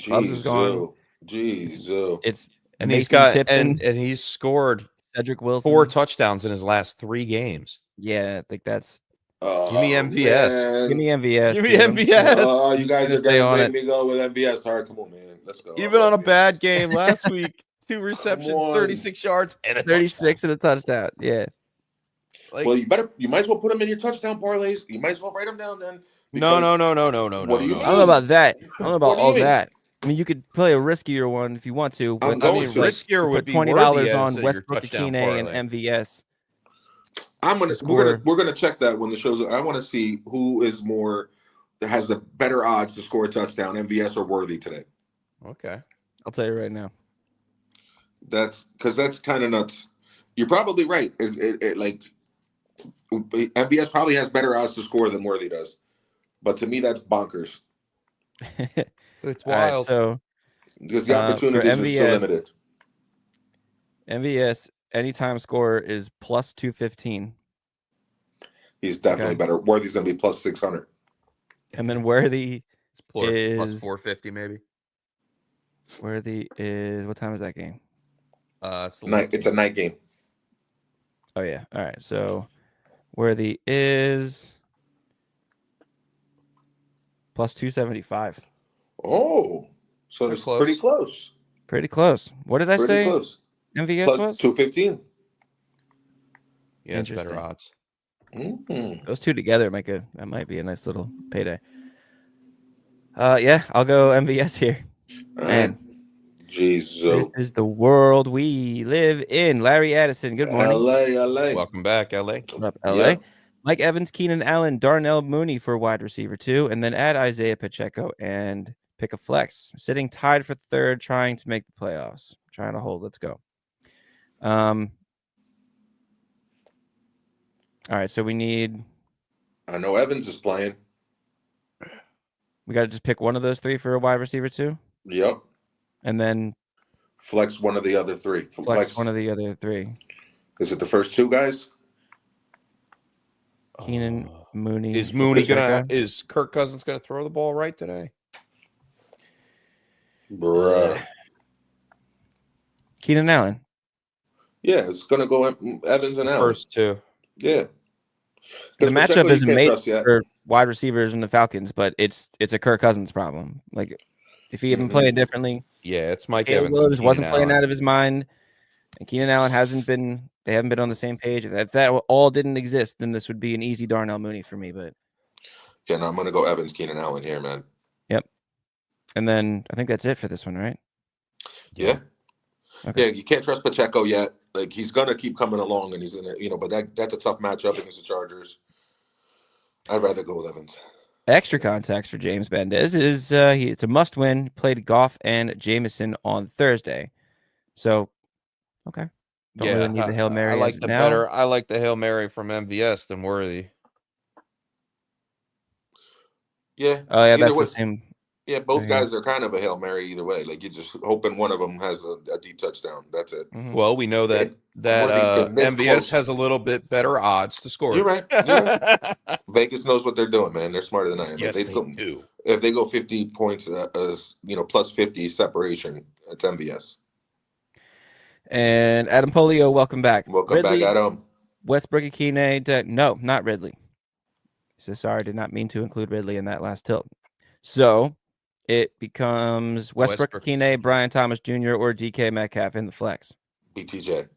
Bubs is gone. It's and he's got and he's scored Cedric Wilson 4 touchdowns in his last 3 games. Yeah, I think that's. Give me MVS. Give me MVS. Give me MVS. Oh, you guys are gonna make me go with MVS. All right, come on, man. Let's go. Even on a bad game last week. 2 receptions, 36 yards, and a 36 touchdown. and a touchdown. Yeah. Well, you might as well put him in your touchdown parlays. You might as well write him down then. No. What do you I don't know about that. I don't know about What do you all mean? that. I mean, you could play a riskier one if you want to. I'm I going mean, to. riskier would put be $20 worthy as on your Westbrook touchdown Akine parlay. and MVS. We're gonna check that when the show's. I want to see who is more that has the better odds to score a touchdown, MVS or Worthy today. Okay. I'll tell you right now. That's kind of nuts. You're probably right. MVS probably has better odds to score than Worthy does, but to me that's bonkers It's All right, wild. so because the for opportunities are so limited. MVS anytime score is plus 215, He's definitely better. Worthy's gonna be plus 600. and then Worthy It's plus is 450 maybe. Worthy is what time is that game? It's It's a night game. Oh yeah. All right. So Worthy is plus 275. Oh, so They're it's close. pretty close. Pretty close. What did I Pretty say? close. MVS Plus was 215. Yeah, it's better Interesting. odds. Mm-hmm. Those two together that might be a nice little payday. Yeah, I'll go MVS here. Man, Jesus. this is the world we live in. Larry Addison, good morning. LA. Welcome back, LA. What up, LA? Yeah. Mike Evans, Keenan Allen, Darnell Mooney for wide receiver 2, and then add Isaiah Pacheco and pick a flex. Sitting tied for third, trying to make the playoffs. Trying to hold. Let's go. All right, so we need. I know Evans is playing. We got to just pick one of those three for a wide receiver 2. Yep. And then flex one of the other three. Flex one of the other three. Is it the first two guys? Keenan, Mooney. Is Mooney is Kirk Cousins gonna throw the ball right today? Bruh. Keenan Allen. Yeah, it's gonna go Evans and Allen. First two. Yeah. The matchup isn't made for wide receivers and the Falcons, but it's a Kirk Cousins problem. Like if he had been playing differently, yeah, it's Mike Caleb Evans. Williams wasn't playing Allen. out of his mind, and Keenan Allen hasn't been. They haven't been on the same page. If that all didn't exist, then this would be an easy Darnell Mooney for me. But yeah, no, I'm gonna go Evans, Keenan Allen here, man. Yep. And then I think that's it for this one, right? Yeah. Okay. Yeah, you can't trust Pacheco yet. Like he's gonna keep coming along, and he's gonna, but that's a tough matchup against the Chargers. I'd rather go with Evans. Extra context for James Mendez is it's a must-win. Played Goff and Jameson on Thursday, so okay. Don't really need the Hail Mary. I like the Hail Mary from MVS than Worthy. Yeah. Oh yeah, that's the same. Yeah, both guys are kind of a Hail Mary either way. Like you're just hoping one of them has a deep touchdown. That's it. Mm-hmm. Well, we know that MVS has a little bit better odds to score. You're right. Vegas knows what they're doing, man. They're smarter than I am. Yes, they do. If they go 50 points, plus 50 separation, it's MVS. And Adam Polio, welcome back. Welcome back, Adam. Westbrook Akine. No, not Ridley. So sorry, did not mean to include Ridley in that last tilt. So it becomes Westbrook Akine, Brian Thomas Jr., or DK Metcalf in the flex. BTJ.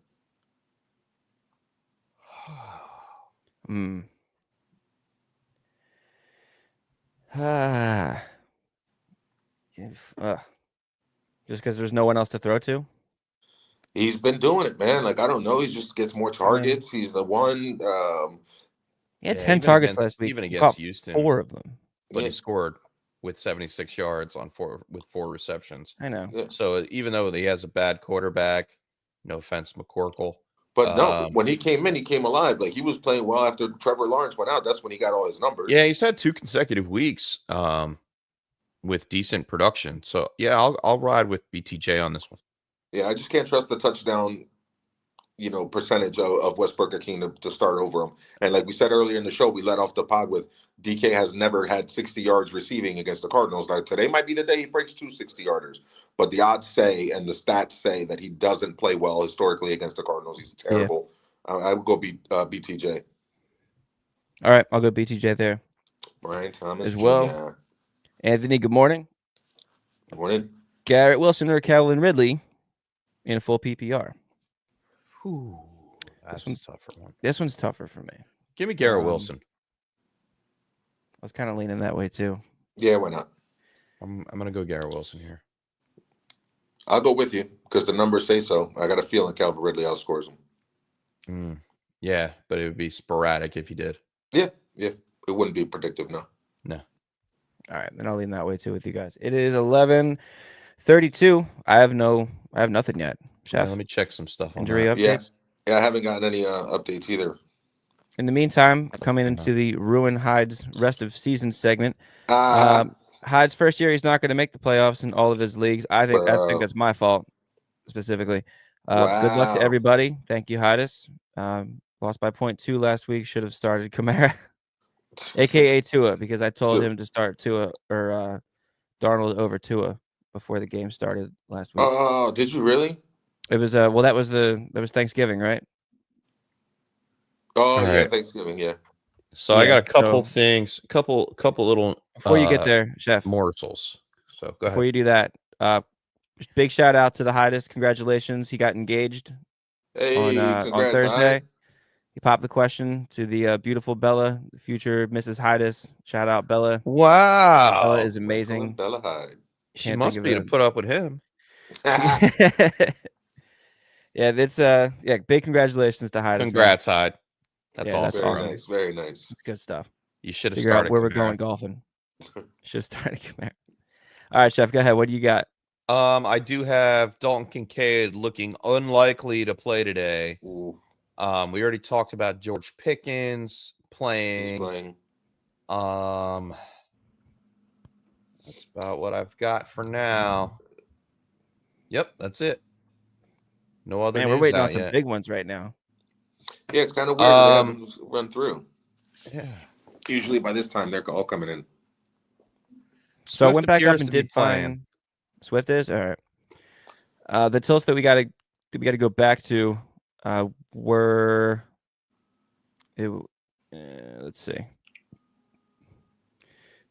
Just because there's no one else to throw to? He's been doing it, man. Like, I don't know. He just gets more targets. He's the one. He had 10 targets last week. Even against Houston. 4 of them. But he scored with 76 yards with 4 receptions. I know. Yeah. So even though he has a bad quarterback, no offense, McCorkle. But no, when he came in, he came alive. Like he was playing well after Trevor Lawrence went out. That's when he got all his numbers. Yeah, he's had 2 consecutive weeks with decent production. So yeah, I'll ride with BTJ on this one. Yeah, I just can't trust the touchdown, percentage of Westbrook Akine to start over him. And like we said earlier in the show, we let off the pod with DK has never had 60 yards receiving against the Cardinals. Like today might be the day he breaks 2 60-yarders. But the odds say and the stats say that he doesn't play well historically against the Cardinals. He's terrible. Yeah. I would go BTJ. All right, I'll go BTJ there. Brian Thomas as well. Jr. Anthony, good morning. Good morning. Garrett Wilson or Calvin Ridley in a full PPR. Ooh, that's a tougher one. This one's tougher for me. Give me Garrett Wilson. was kind of leaning that way too. Yeah, why not? I'm gonna go Garrett Wilson here. I'll go with you because the numbers say so. I got a feeling Calvin Ridley outscores him. Yeah, but it would be sporadic if he did. Yeah. It wouldn't be predictive, no. No. All right, then I'll lean that way too with you guys. It is 11:32. I have nothing yet. Chef, Let me check some stuff on injury that. updates. Yeah, I haven't gotten any updates either. In the meantime, coming into the Ruin Hyde's rest of season segment, Hyde's first year, he's not going to make the playoffs in all of his leagues. I think that's my fault specifically. Good luck to everybody. Thank you, Hydes. Lost by 0.2 last week. Should have started Kamara, aka Tua, because I told him to start Tua or Darnold over Tua before the game started last week. Oh, did you really? It was that was Thanksgiving, right? Oh, yeah, right. Thanksgiving, yeah. So I got a couple things, couple little before you get there, Chef. Morsels. So go ahead. Before you do that, big shout out to the Hydes. Congratulations, he got engaged on Thursday. Hyde. He popped the question to the beautiful Bella, future Mrs. Hydes. Shout out Bella. Wow, Bella is amazing. Bella Hyde. She must be to put up with him. Yeah, that's big congratulations to Hyde. Congrats, Hyde. That's awesome. Nice, very nice. That's good stuff. You should have started out where we're going golfing. Should have started Kamara. All right, Chef, go ahead. What do you got? I do have Dalton Kincaid looking unlikely to play today. Ooh. We already talked about George Pickens playing. He's playing. That's about what I've got for now. Yep, that's it. No other. Man, we're waiting on some big ones right now. Yeah, it's kind of weird. They haven't run through. Yeah. Usually by this time they're all coming in. So I went back up and did find Swift is all right. The tilts that we gotta go back to were let's see.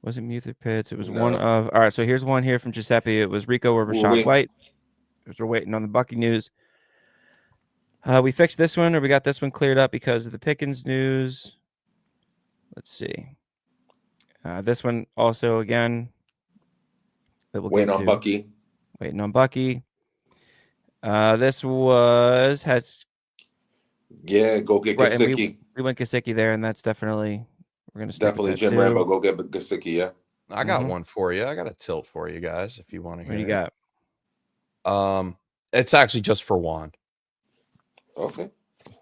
Was it Muther Pitts? It was one of all right. So here's one here from Giuseppe. It was Rico or Rashawn White. Because we're waiting on the Bucky news. We fixed this one, or we got this one cleared up because of the Pickens news. Let's see. This one also again. That we'll waiting on Bucky. Waiting on Bucky. This has. Yeah, go get Gesicki. We went Gesicki there, and that's definitely we're gonna definitely Jim Rambo. Go get Gesicki. Yeah, I got one for you. I got a tilt for you guys if you want to hear. What do you got? It's actually just for Juan. Okay.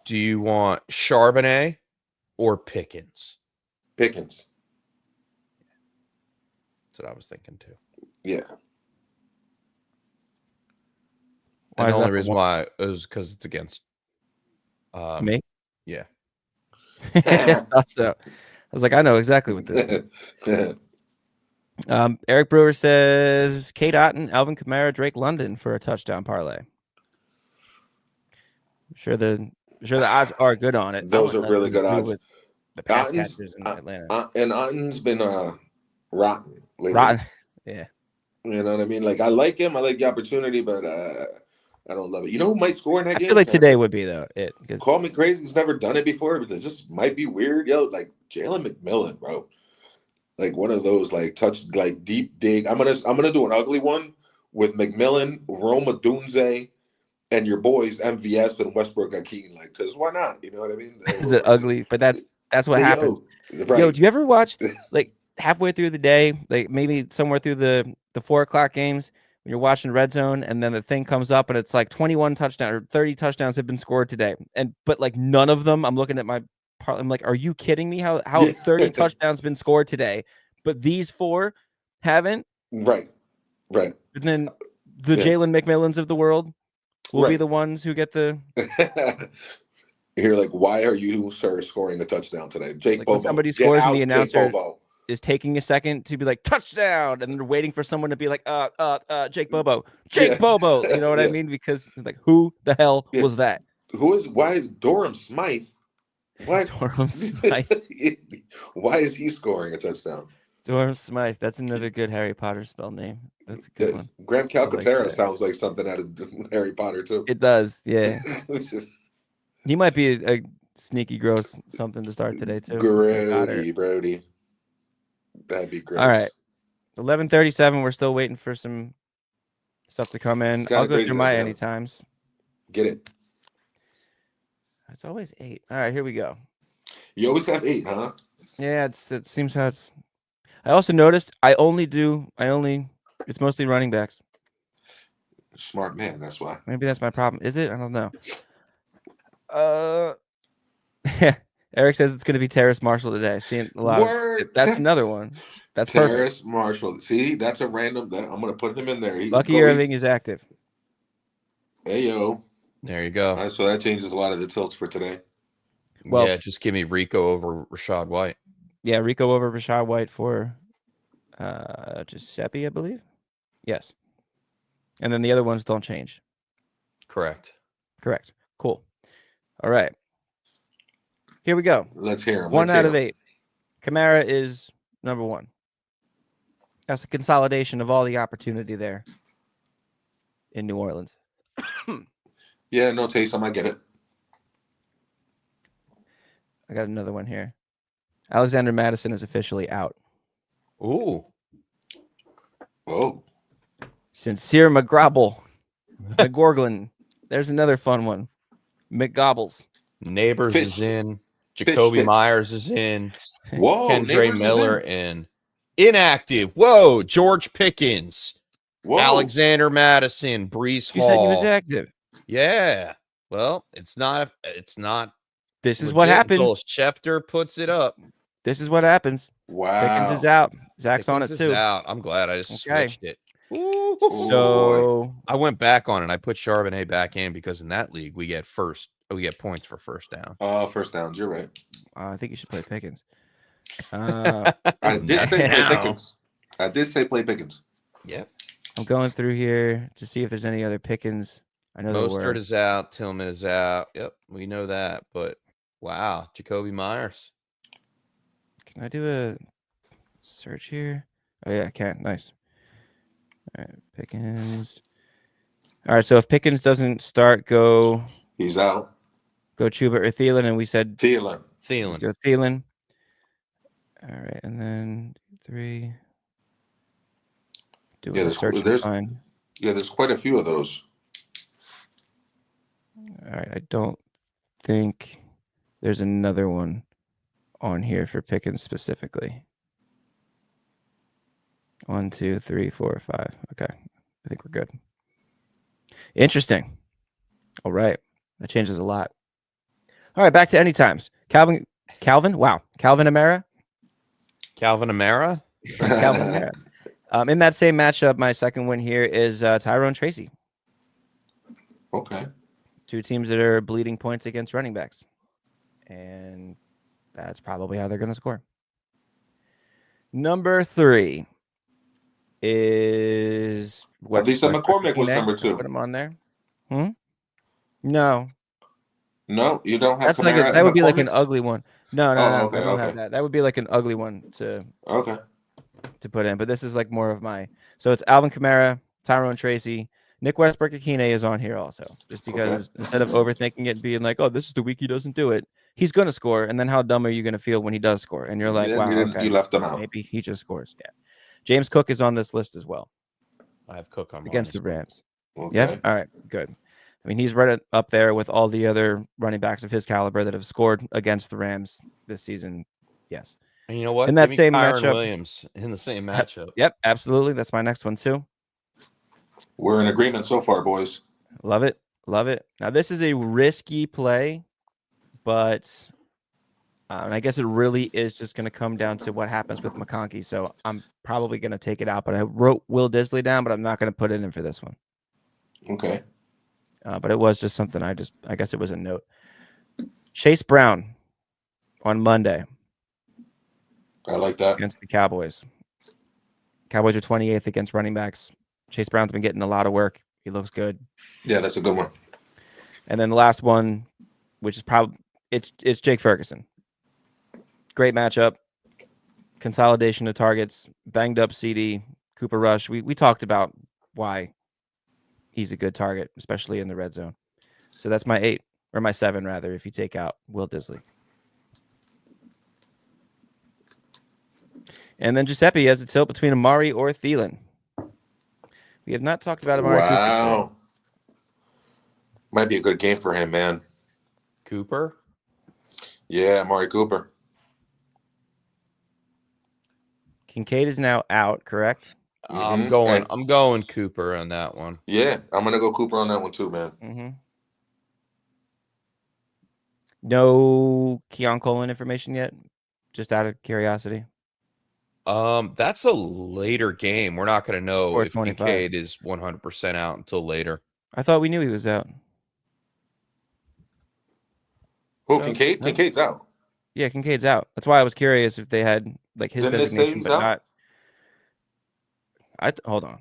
Do you want Charbonnet or Pickens? Pickens. That's what I was thinking too. Yeah. And the only reason why is because it's against me. Yeah. I thought so. I was like, I know exactly what this is. Eric Brewer says Kate Otten, Alvin Kamara, Drake London for a touchdown parlay. I'm sure the odds are good on it. Those are really good odds. The pass catchers in Atlanta. And Otten's been rotten lately. Rotten. Yeah. You know what I mean? Like I like him. I like the opportunity, but I don't love it. You know who might score in that game? I feel like today would be though. Call me crazy. He's never done it before, but it just might be weird. Yo, like Jalen McMillan, bro. Like one of those like deep dig. I'm gonna do an ugly one with McMillan, Roma Dunze, and your boys MVS and Westbrook Akeem. Like, cause why not? You know what I mean? Is it ugly? But that's what happens. Yo, do you ever watch like halfway through the day, like maybe somewhere through the 4:00 games when you're watching Red Zone, and then the thing comes up and it's like 21 touchdowns or 30 touchdowns have been scored today, but like none of them. I'm looking at I'm like, are you kidding me? How 30 touchdowns been scored today, but these 4 haven't? Right. And then the Jalen McMillans of the world will be the ones who get the. You're like, why are you, sir, scoring a touchdown today? Jake like Bobo. When somebody scores and the announcer is taking a second to be like touchdown, and they're waiting for someone to be like, Jake Bobo, Bobo. You know what I mean? Because like, who the hell was that? Why is Durham Smythe? Why is he scoring a touchdown? Durham Smythe. That's another good Harry Potter spell name. That's a good one. Graham Calcaterra sounds like something out of Harry Potter too. It does, yeah. He might be a sneaky gross something to start today too. Brody. That'd be gross. All right. 11:37. We're still waiting for some stuff to come in. I'll go through my anytimes. Get it. It's always 8. All right, here we go. You always have 8, huh? Yeah, it seems how it's. I also noticed it's mostly running backs. Smart man, that's why. Maybe that's my problem. Is it? I don't know. Eric says it's going to be Terrace Marshall today. Seeing a lot of that's another one. That's Terrace perfect. Marshall. See, that's a random. I'm going to put him in there. Lucky Irving is active. Hey yo, there you go. Right, so that changes a lot of the tilts for today. Well, yeah, just give me Rico over Rashad White. Yeah, Rico over Rashad White for Giuseppe, I believe. Yes. And then the other ones don't change. Correct. Cool. All right. Here we go. Let's hear him. 1 out of 8. Kamara is number 1. That's a consolidation of all the opportunity there in New Orleans. Yeah, no taste. I might get it. I got another one here. Alexander Madison is officially out. Ooh. Whoa. Sincere McGrobble. McGorglin. There's another fun one. McGobbles. Neighbors is in. Jacoby Myers is in. Whoa. Kendre Miller in. Inactive. Whoa. George Pickens. Whoa. Alexander Madison. Breece Hall. You said he was active. Yeah. Well, it's not. This is what happens. Until Schefter puts it up. This is what happens. Wow. Pickens is out. Zach's Pickens on it too. Out. I'm glad I just switched it. Ooh, so I went back on it. I put Charbonnet back in because in that league we get points for first down. First downs. You're right. I think you should play Pickens. I did say play Pickens. I did say play Pickens. Yep. I'm going through here to see if there's any other Pickens. I know Mostert is out. Tillman is out. Yep, we know that. But wow, Jacoby Myers. Can I do a search here? Oh yeah, I can. Nice. All right, Pickens. All right, so if Pickens doesn't start, he's out. Go Chuba or Thielen, and we said Thielen. Go Thielen. All right, and then 3. Do a search and find. Yeah, there's quite a few of those. All right, I don't think there's another one on here for Pickens specifically. 1, 2, 3, 4, 5. Okay, I think we're good. Interesting. All right, that changes a lot. All right, back to anytimes. Calvin. Wow, Calvin Amara. Calvin Amara. In that same matchup, my second win here is Tyrone Tracy. Okay. 2 teams that are bleeding points against running backs, and that's probably how they're going to score. Number 3 is what? Lisa McCormick was number 2. Put him on there. No, you don't have. That's Kamara that would be McCormick? like an ugly one. No, Okay, I don't have that. That would be like an ugly one to put in. But this is like more of my. So it's Alvin Kamara, Tyrone Tracy, Nick Westbrook-Ikine is on here also, just because instead of overthinking it, being like, oh, this is the week he doesn't do it, he's going to score. And then how dumb are you going to feel when he does score? And you're like, wow, you left him out. Maybe he just scores. Yeah. James Cook is on this list as well. I have Cook on against the Rams. Okay. Yeah. All right. Good. I mean, he's right up there with all the other running backs of his caliber that have scored against the Rams this season. Yes. And you know what? In that same Kyren matchup, Williams in the same matchup. Yep, absolutely. That's my next one too. We're in agreement so far, boys. Love it. Now, this is a risky play, but and I guess it really is just going to come down to what happens with McConkey. So I'm probably going to take it out, but I wrote Will Disley down, but I'm not going to put it in for this one. Okay. But it was just something I guess it was a note. Chase Brown on Monday. I like that. Against the Cowboys. Cowboys are 28th against running backs. Chase Brown's been getting a lot of work. He looks good. Yeah, that's a good one. And then the last one, which is probably it's Jake Ferguson. Great matchup. Consolidation of targets. Banged up CD. Cooper Rush. We talked about why he's a good target, especially in the red zone. So that's my 8, or my 7 rather, if you take out Will Disley. And then Giuseppe has a tilt between Amari or Thielen. We have not talked about Amari Cooper today. Wow. Might be a good game for him, man. Cooper? Yeah, Amari Cooper. Kincaid is now out, correct? I'm going Cooper on that one. Yeah, I'm gonna go Cooper on that one too, man. Mm-hmm. No Keon Coleman information yet? Just out of curiosity. That's a later game. We're not going to know if 4:25. Kincaid is 100% out until later. I thought we knew he was out. Who, No, Kincaid? no. Kincaid's out. Yeah, Kincaid's out. That's why I was curious if they had like his Didn't they say designation, he's but out? not. Hold on.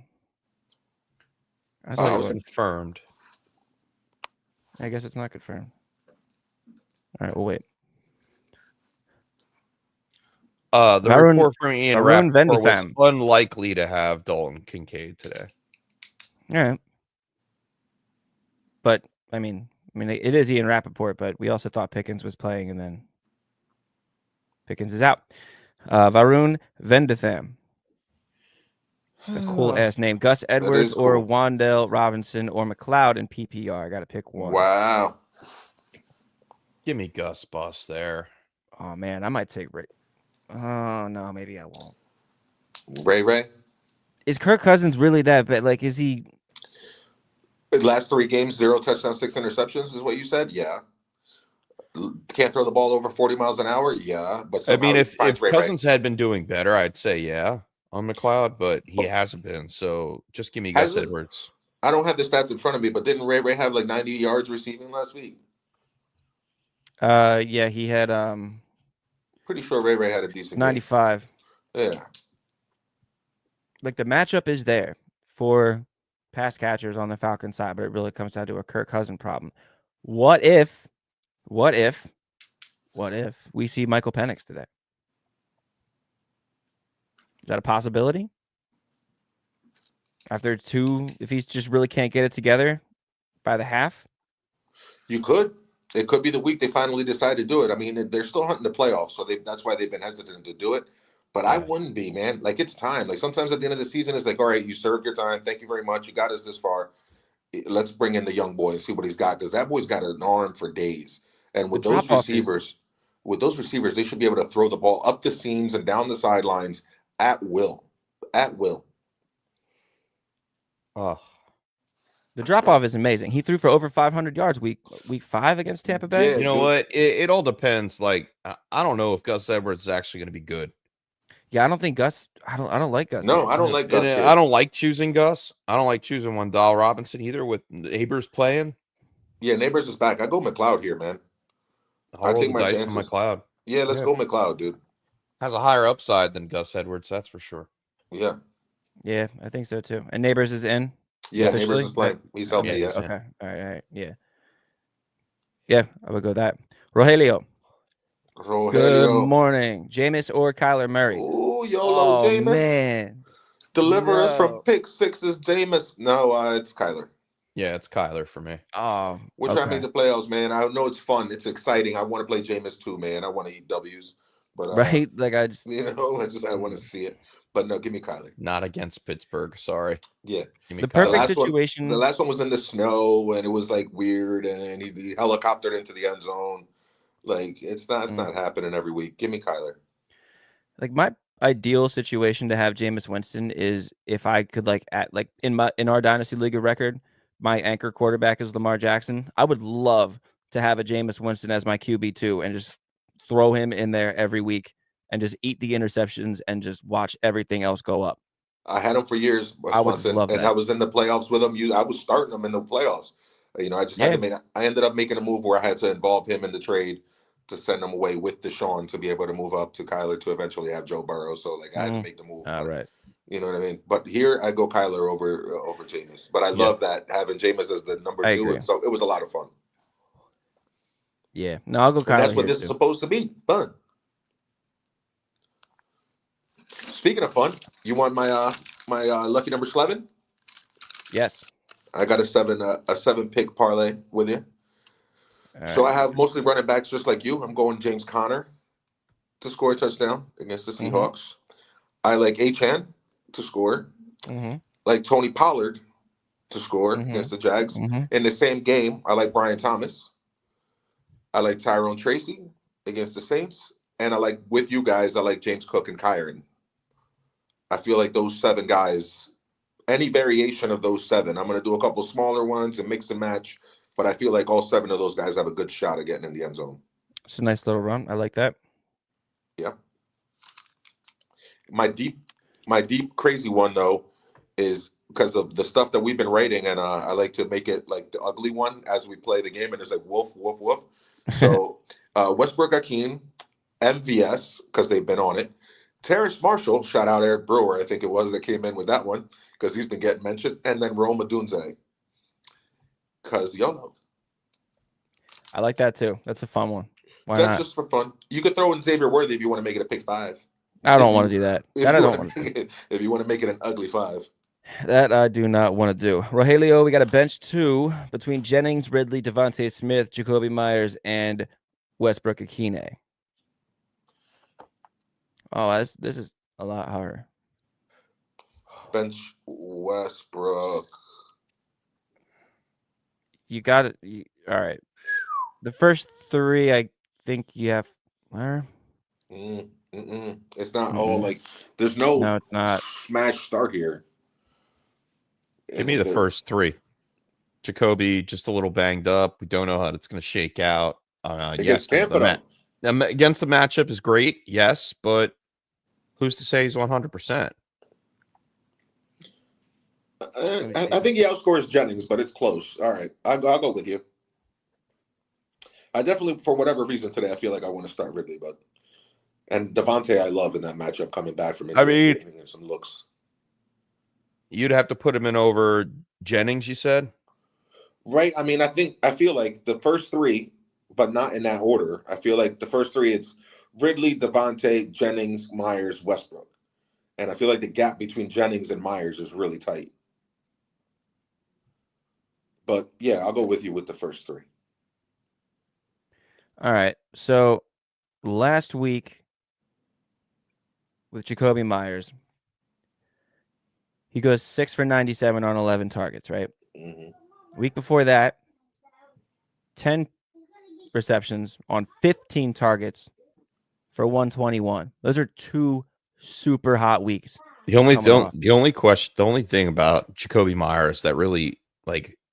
I It's thought not it was. confirmed. I guess it's not confirmed. All right, we'll wait. The report from Ian Varun Rappaport was Vendetham. unlikely to have Dalton Kincaid today. All right. But I mean, it is Ian Rappaport, but we also thought Pickens was playing, and then Pickens is out. Varun Vendetham. It's a cool ass name. Gus Edwards or cool. Wan'Dale Robinson or McLeod in PPR. I got to pick one. Wow. Give me Gus Bus there. Oh man, I might take Ray. Oh no, maybe I won't. Ray. Is Kirk Cousins really that bad? Like, is he? Last 3 games, 0 touchdowns, 6 interceptions is what you said? Yeah. Can't throw the ball over 40 miles an hour? Yeah. But I mean, if Ray Cousins had been doing better, I'd say yeah on McLeod, but he hasn't been. So just give me Gus Edwards. I don't have the stats in front of me, but didn't Ray have like 90 yards receiving last week? Yeah, he had Pretty sure Ray had a decent 95. Game. Yeah. Like the matchup is there for pass catchers on the Falcons side, but it really comes down to a Kirk Cousins problem. What if we see Michael Penix today? Is that a possibility? After 2, if he just really can't get it together by the half? You could. It could be the week they finally decide to do it. I mean, they're still hunting the playoffs, so that's why they've been hesitant to do it. But I wouldn't be, man. Like, it's time. Like, sometimes at the end of the season, it's like, all right, you served your time. Thank you very much. You got us this far. Let's bring in the young boy and see what he's got, because that boy's got an arm for days. And with those receivers, they should be able to throw the ball up the seams and down the sidelines at will. At will. Oh. The drop-off is amazing. He threw for over 500 yards week 5 against Tampa Bay. Yeah, you know what? It all depends. Like, I don't know if Gus Edwards is actually going to be good. Yeah, I don't think Gus. I don't like Gus. No, I don't like Gus. I don't like choosing Gus. I don't like choosing Wan'Dale Robinson either with Neighbors playing. Yeah, Neighbors is back. I go McLeod here, man. I'll take my dice on McLeod. Yeah, let's go McLeod, dude. Has a higher upside than Gus Edwards, that's for sure. Yeah. Yeah, I think so too. And Neighbors is in. Yeah, officially? Neighbors is playing. He's healthy. Yeah. Okay. All right. Yeah. Yeah, I would go that. Rogelio. Good morning. Jameis or Kyler Murray? Oh, YOLO, Jameis. Man. Deliver us from pick sixes, Jameis. No, it's Kyler. Yeah, it's Kyler for me. Oh, we're trying to make the playoffs, man. I know it's fun. It's exciting. I want to play Jameis too, man. I want to eat W's. But right? Like I want to see it. But no, give me Kyler. Not against Pittsburgh. Sorry. Yeah. The perfect situation. The last one was in the snow and it was like weird and he helicoptered into the end zone. Like it's not happening every week. Give me Kyler. Like my ideal situation to have Jameis Winston is if I could in our Dynasty League of record, my anchor quarterback is Lamar Jackson. I would love to have a Jameis Winston as my QB2 and just throw him in there every week and just eat the interceptions and just watch everything else go up. I had him for years, Swanson, and I was in the playoffs with him. I was starting him in the playoffs. I just had to I ended up making a move where I had to involve him in the trade to send him away with Deshaun to be able to move up to Kyler to eventually have Joe Burrow. So I had to make the move. All right. You know what I mean? But here I go Kyler over Jameis. But I love that having Jameis as the number 2. And so it was a lot of fun. Yeah. No, I'll go Kyler. And that's what this is supposed to be. Fun. Speaking of fun, you want my lucky number 11? Yes. I got a 7 pick parlay with you. So I have mostly running backs just like you. I'm going James Conner to score a touchdown against the Seahawks. I like Achan to score. Like Tony Pollard to score against the Jags. In the same game, I like Brian Thomas. I like Tyrone Tracy against the Saints. And I like, with you guys, I like James Cook and Kyron. I feel like those 7 guys, any variation of those 7, I'm going to do a couple smaller ones and mix and match. But I feel like all 7 of those guys have a good shot at getting in the end zone. It's a nice little run. I like that. Yeah. My deep crazy one, though, is because of the stuff that we've been writing, and I like to make it like the ugly one as we play the game, and it's like woof, woof, woof. So Westbrook-Ikhine, MVS, because they've been on it. Terrace Marshall, shout out Eric Brewer, I think it was, that came in with that one, because he's been getting mentioned. And then Rome Odunze, because YOLO. I like that too. That's a fun one. Why That's not? just for fun. You could throw in Xavier Worthy if you want to make it a pick 5. I don't want to do that. That I don't want to do. If you want to make it an ugly 5. That I do not want to do. Rogelio, we got a bench 2 between Jennings, Ridley, Devontae Smith, Jacoby Myers, and Westbrook-Ikhine. Oh, this is a lot harder. Bench Westbrook. You got it. All right. The first 3, I think you have. Where? It's not all like. There's no it's not. smash start here. Give me the first 3. Jacoby just a little banged up. We don't know how it's going to shake out. Yes, Tampa, against the matchup is great. Yes, but who's to say he's 100%? I think he outscores Jennings, but it's close. All right, I'll go with you. I definitely, for whatever reason today, I feel like I want to start Ridley, and Devontae I love in that matchup coming back from injury, and some looks. You'd have to put him in over Jennings, you said? Right. I mean, I feel like the first 3, but not in that order. I feel like the first 3, it's Ridley, Devontae, Jennings, Myers, Westbrook. And I feel like the gap between Jennings and Myers is really tight. But yeah, I'll go with you with the first 3. All right. So last week with Jacoby Myers, he goes 6 for 97 on 11 targets, right? Week before that, 10 receptions on 15 targets for 121. Those are 2 super hot weeks. The only thing about Jacoby Myers that really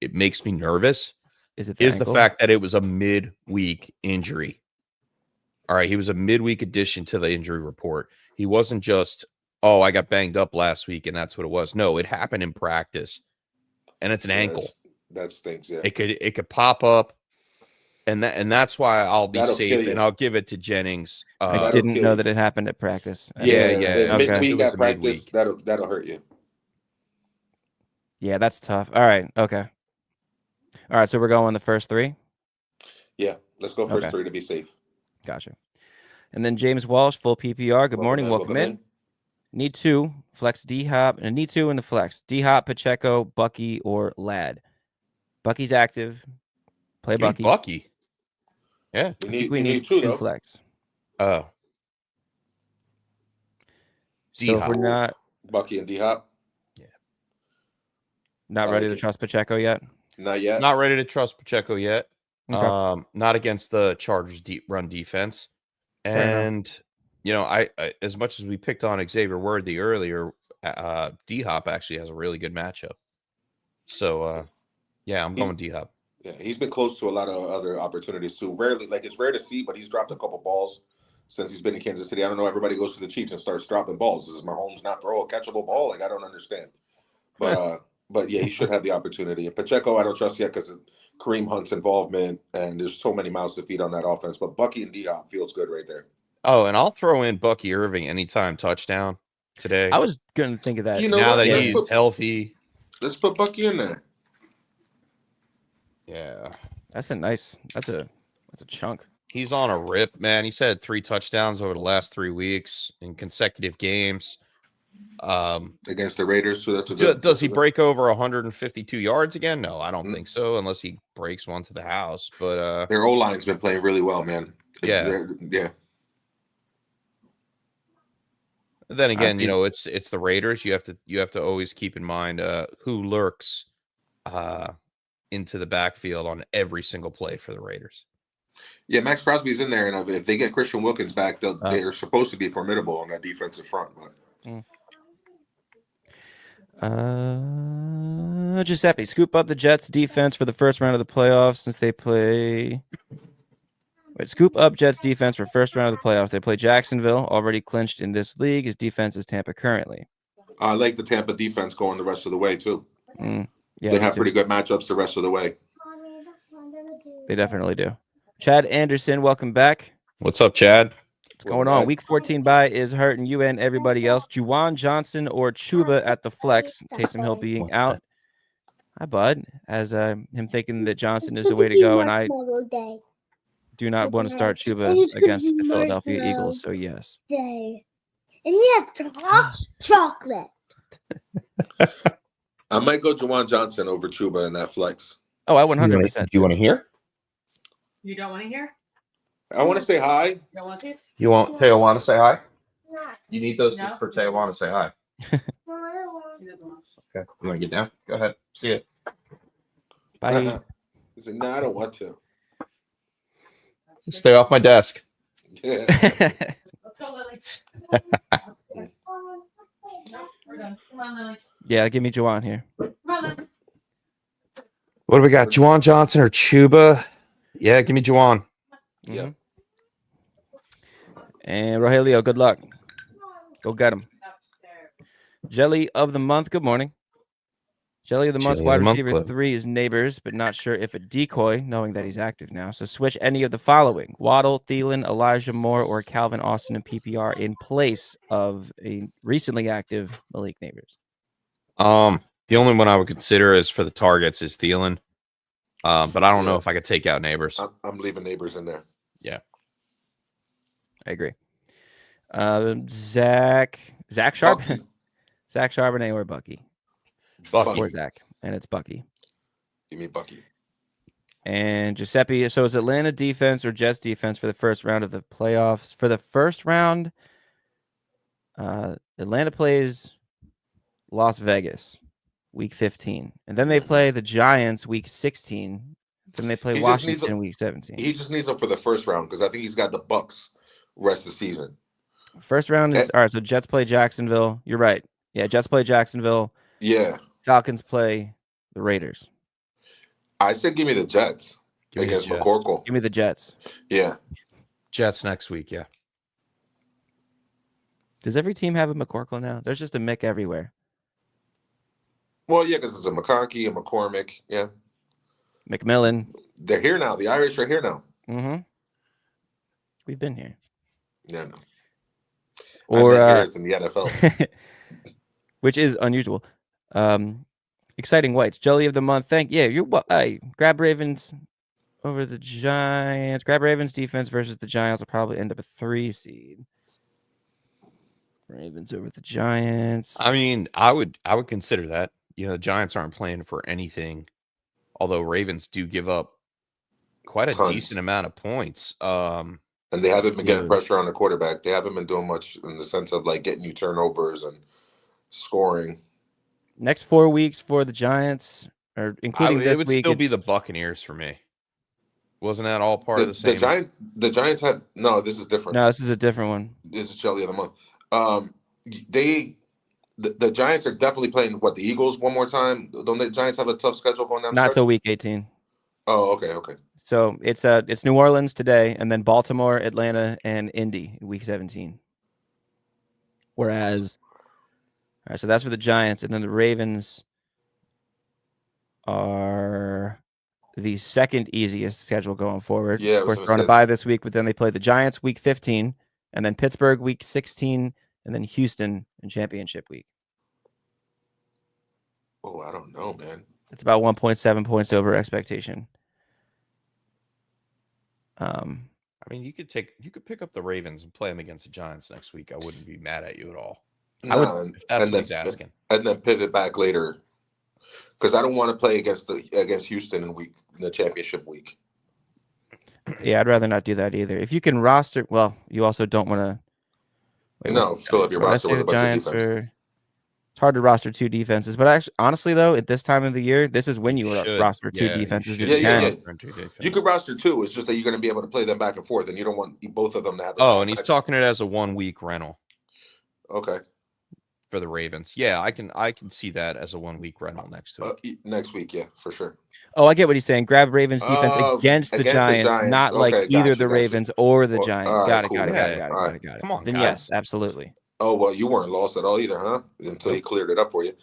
it makes me nervous is the fact that it was a midweek injury. All right, he was a midweek addition to the injury report. He wasn't just, oh, I got banged up last week and that's what it was. No, it happened in practice, and it's an ankle. That stinks. Yeah, it could pop up, and that's why I'll be safe and I'll give it to Jennings. I didn't know that it happened at practice. Yeah. Midweek at practice, that'll hurt you. Yeah, that's tough. All right, okay. All right, so we're going the first 3. Yeah, let's go first 3 to be safe. Gotcha. And then James Walsh, full PPR. Good morning. Welcome in. Need 2, flex D-Hop, and need 2 in the flex. D-Hop, Pacheco, Bucky, or Ladd. Bucky's active. Play Bucky. Bucky. Yeah. We need 2 though. Flex. Oh. So if we're not Bucky and D-Hop. Yeah. Not ready to trust Pacheco yet? Not yet. Not ready to trust Pacheco yet. Okay. Not against the Chargers deep run defense. And I as much as we picked on Xavier Worthy earlier, D-Hop actually has a really good matchup. So I'm going D-Hop. Yeah, he's been close to a lot of other opportunities too. Rarely, it's rare to see, but he's dropped a couple balls since he's been in Kansas City. I don't know. Everybody goes to the Chiefs and starts dropping balls. Does Mahomes not throw a catchable ball? I don't understand. But yeah, he should have the opportunity. And Pacheco, I don't trust yet because of Kareem Hunt's involvement, and there's so many mouths to feed on that offense. But Bucky and D-Hop feels good right there. Oh, and I'll throw in Bucky Irving anytime touchdown today. I was going to think of that. Now that he's healthy. Let's put Bucky in there. Yeah. That's a chunk. He's on a rip, man. He's had 3 touchdowns over the last 3 weeks in consecutive games. Against the Raiders. So does he break over 152 yards again? No, I don't think so, unless he breaks one to the house. But their O-line's been playing really well, man. Yeah. Yeah. Then again, it's the Raiders. You have to always keep in mind who lurks into the backfield on every single play for the Raiders. Yeah, Max Crosby's in there, and if they get Christian Wilkins back, they're supposed to be formidable on that defensive front. But Giuseppe, scoop up the Jets defense for the first round of the playoffs since they play. Scoop up Jets defense for first round of the playoffs. They play Jacksonville, already clinched in this league. His defense is Tampa currently. I like the Tampa defense going the rest of the way too. Yeah, they have pretty good matchups the rest of the way. They definitely do. Chad Anderson, welcome back. What's up, Chad? What's going on? Week 14 bye is hurting you and everybody else. Juwan Johnson or Chuba at the flex. Taysom Hill being out. Hi, bud. As him thinking that Johnson is the way to go, and I do not want to start Chuba against the Philadelphia Eagles. So yes. And you have chocolate. I might go Juwan Johnson over Chuba in that flex. Oh, I 100%. Do you want to hear? You don't want to hear? I want to say hi. You don't want these? You want Teo to say hi? You need those for Teo to say hi. Okay. You want to get down? Go ahead. See it. Bye. He's like, no, I don't want to. Stay off my desk. Yeah. Let's go, Lily. No, we're done. Come on, Lily. Yeah, give me Juwan here. Come on, Lily. What do we got? Juwan Johnson or Chuba? Yeah, give me Juwan. Yeah. And Rogelio, good luck. Go get him. Jelly of the month. Good morning. Jelly of the month, wide receiver 3 is Neighbors, but not sure if a decoy, knowing that he's active now. So switch any of the following: Waddle, Thielen, Elijah Moore, or Calvin Austin in PPR in place of a recently active Malik Neighbors. The only one I would consider is for the targets is Thielen. But I don't know if I could take out Neighbors. I'm leaving Neighbors in there. Yeah. I agree. Zach Sharp. Zach Charbonnet or Bucky? Bucky. Or Zach. And it's Bucky. Give me Bucky. And Giuseppe, so is Atlanta defense or Jets defense for the first round of the playoffs? For the first round, Atlanta plays Las Vegas week 15. And then they play the Giants week 16. Then they play Washington week 17. He just needs them for the first round because I think he's got the Bucks rest of the season. First round is all right. So Jets play Jacksonville. You're right. Yeah, Jets play Jacksonville. Yeah. Falcons play the Raiders. I said give me the Jets against McCorkle. Give me the Jets. Yeah. Jets next week, yeah. Does every team have a McCorkle now? There's just a Mick everywhere. Well, yeah, because it's a McConkey, a McCormick. Yeah. McMillan. They're here now. The Irish are here now. Mm-hmm. We've been here. Yeah, no. Or it's in the NFL. Which is unusual. Exciting whites. Jelly of the month. Grab Ravens over the Giants. Grab Ravens defense versus the Giants will probably end up a 3 seed. Ravens over the Giants. I mean, I would consider that. The Giants aren't playing for anything, although Ravens do give up quite a decent amount of points. And they haven't been getting pressure on the quarterback. They haven't been doing much in the sense of like getting you turnovers and scoring. Next 4 weeks for the Giants, or including this week, it would still be the Buccaneers for me. Wasn't that all part of the same? The Giants have no. This is different. No, this is a different one. This is Jelly of the month. The Giants are definitely playing the Eagles one more time. Don't the Giants have a tough schedule going down? Not till week 18. Oh, okay. So it's New Orleans today, and then Baltimore, Atlanta, and Indy in week 17. Whereas, all right, so that's for the Giants, and then the Ravens are the second easiest schedule going forward. Yeah, of course, they're on a bye this week, but then they play the Giants week 15, and then Pittsburgh week 16, and then Houston in championship week. Oh, I don't know, man. It's about 1.7 points over expectation. I mean, you could pick up the Ravens and play them against the Giants next week. I wouldn't be mad at you at all. No, that's what he's asking. And then pivot back later, because I don't want to play against Houston in the championship week. Yeah, I'd rather not do that either. If you can roster, well, you also don't want to Fill up your roster with a bunch Giants of defense. It's hard to roster 2 defenses, but actually, honestly, though, at this time of the year, this is when you roster 2 defenses. If you can. You could roster 2. It's just that you're going to be able to play them back and forth, and you don't want both of them to have. And he's talking it as a 1-week rental. Okay. For the Ravens, yeah, I can see that as a 1-week rental next week, yeah, for sure. Oh, I get what he's saying. Grab Ravens defense against the Giants, not like either the Ravens or the Giants. Got it. Come on, then guys. Yes, absolutely. Oh, well, you weren't lost at all either, huh? Until he cleared it up for you.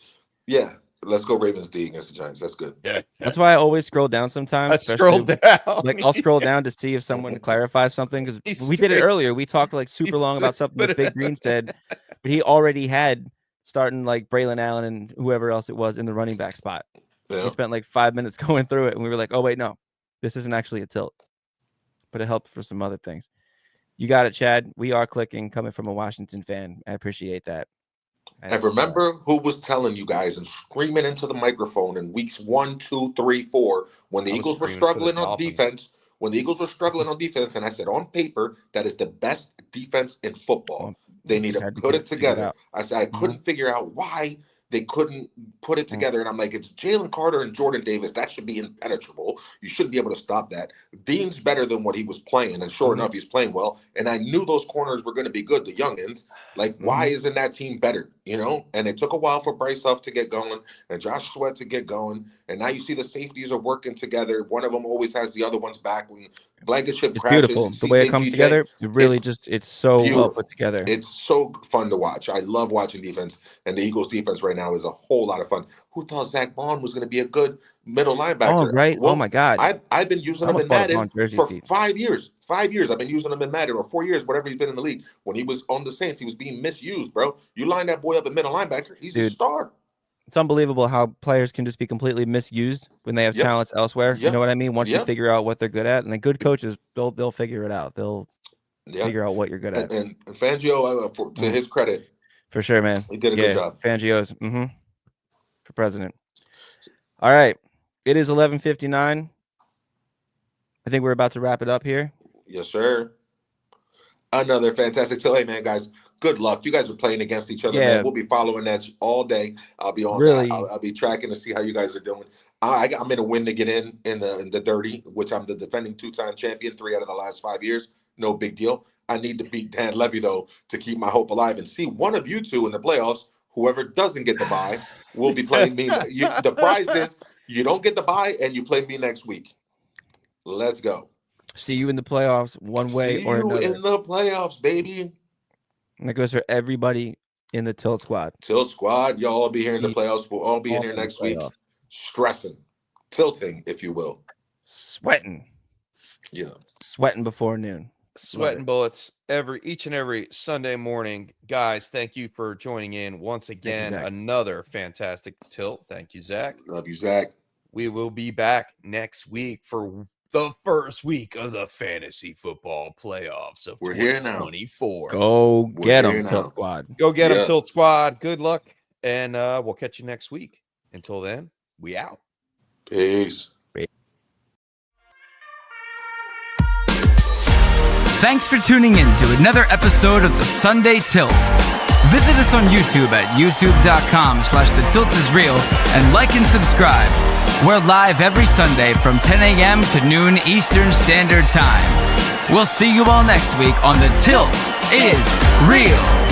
Yeah, let's go Ravens D against the Giants. That's good. Yeah. That's why I always scroll down sometimes. I'll scroll down to see if someone clarifies something, because we did it earlier. We talked like super long about something that Big Green said, but he already had starting like Braylon Allen and whoever else it was in the running back spot. Yeah. We spent like 5 minutes going through it, and we were like, oh, wait, no, this isn't actually a tilt. But it helped for some other things. You got it, Chad. We are clicking, coming from a Washington fan. I appreciate that. And remember who was telling you guys and screaming into the microphone in weeks 1, 2, 3, 4 when the Eagles were struggling on defense. When the Eagles were struggling on defense, and I said on paper that is the best defense in football. They need to put it together. I said I couldn't figure out why they couldn't put it together. And I'm like, it's Jalen Carter and Jordan Davis. That should be impenetrable. You shouldn't be able to stop that. Dean's better than what he was playing. And sure enough, he's playing well. And I knew those corners were going to be good, the youngins. Like, why isn't that team better? You know? And it took a while for Bryce Huff to get going and Josh Sweat to get going. And now you see the safeties are working together. One of them always has the other one's back. When Blankenship crashes, beautiful. The way it comes together, it really it's so beautiful. Well put together. It's so fun to watch. I love watching defense. And the Eagles defense right now is a whole lot of fun. Who thought Zach Bond was going to be a good middle linebacker? Oh, right. Well, oh, my God. I've been using him in Madden for 5 years. 5 years. I've been using him in Madden, or 4 years, whatever he's been in the league. When he was on the Saints, he was being misused, bro. You line that boy up at middle linebacker, he's a star. It's unbelievable how players can just be completely misused when they have talents elsewhere. You know what I mean? Once you figure out what they're good at, and the good coaches, they'll figure it out. They'll figure out what you're good at. And Fangio, to his credit, for sure, man, he did a good job. Fangio's for president. All right, it is 11:59. I think we're about to wrap it up here. Yes, sir. Another fantastic. So, hey, man, guys. Good luck. You guys are playing against each other, man. We'll be following that all day. I'll be on that. I'll be tracking to see how you guys are doing. I'm in a win to get in the dirty, which I'm the defending 2-time champion, 3 out of the last 5 years. No big deal. I need to beat Dan Levy, though, to keep my hope alive and see one of you two in the playoffs. Whoever doesn't get the bye will be playing me. The prize is you don't get the bye and you play me next week. Let's go. See you in the playoffs one way or another. See you in the playoffs, baby. And that goes for everybody in the Tilt Squad. Tilt Squad, y'all will be here in the playoffs. We'll all be in here next week. Stressing, tilting, if you will. Sweating. Yeah. Sweating before noon. Sweating bullets each and every Sunday morning. Guys, thank you for joining in once again. Another fantastic tilt. Thank you, Zach. Love you, Zach. We will be back next week for the first week of the fantasy football playoffs of 2024. Go get them, Tilt Squad. Go get them, Tilt Squad. Good luck, and we'll catch you next week. Until then, we out. Peace. Thanks for tuning in to another episode of the Sunday Tilt. Visit us on YouTube at youtube.com/thetiltisreal and like and subscribe. We're live every Sunday from 10 a.m. to noon Eastern Standard Time. We'll see you all next week on The Tilt is Real.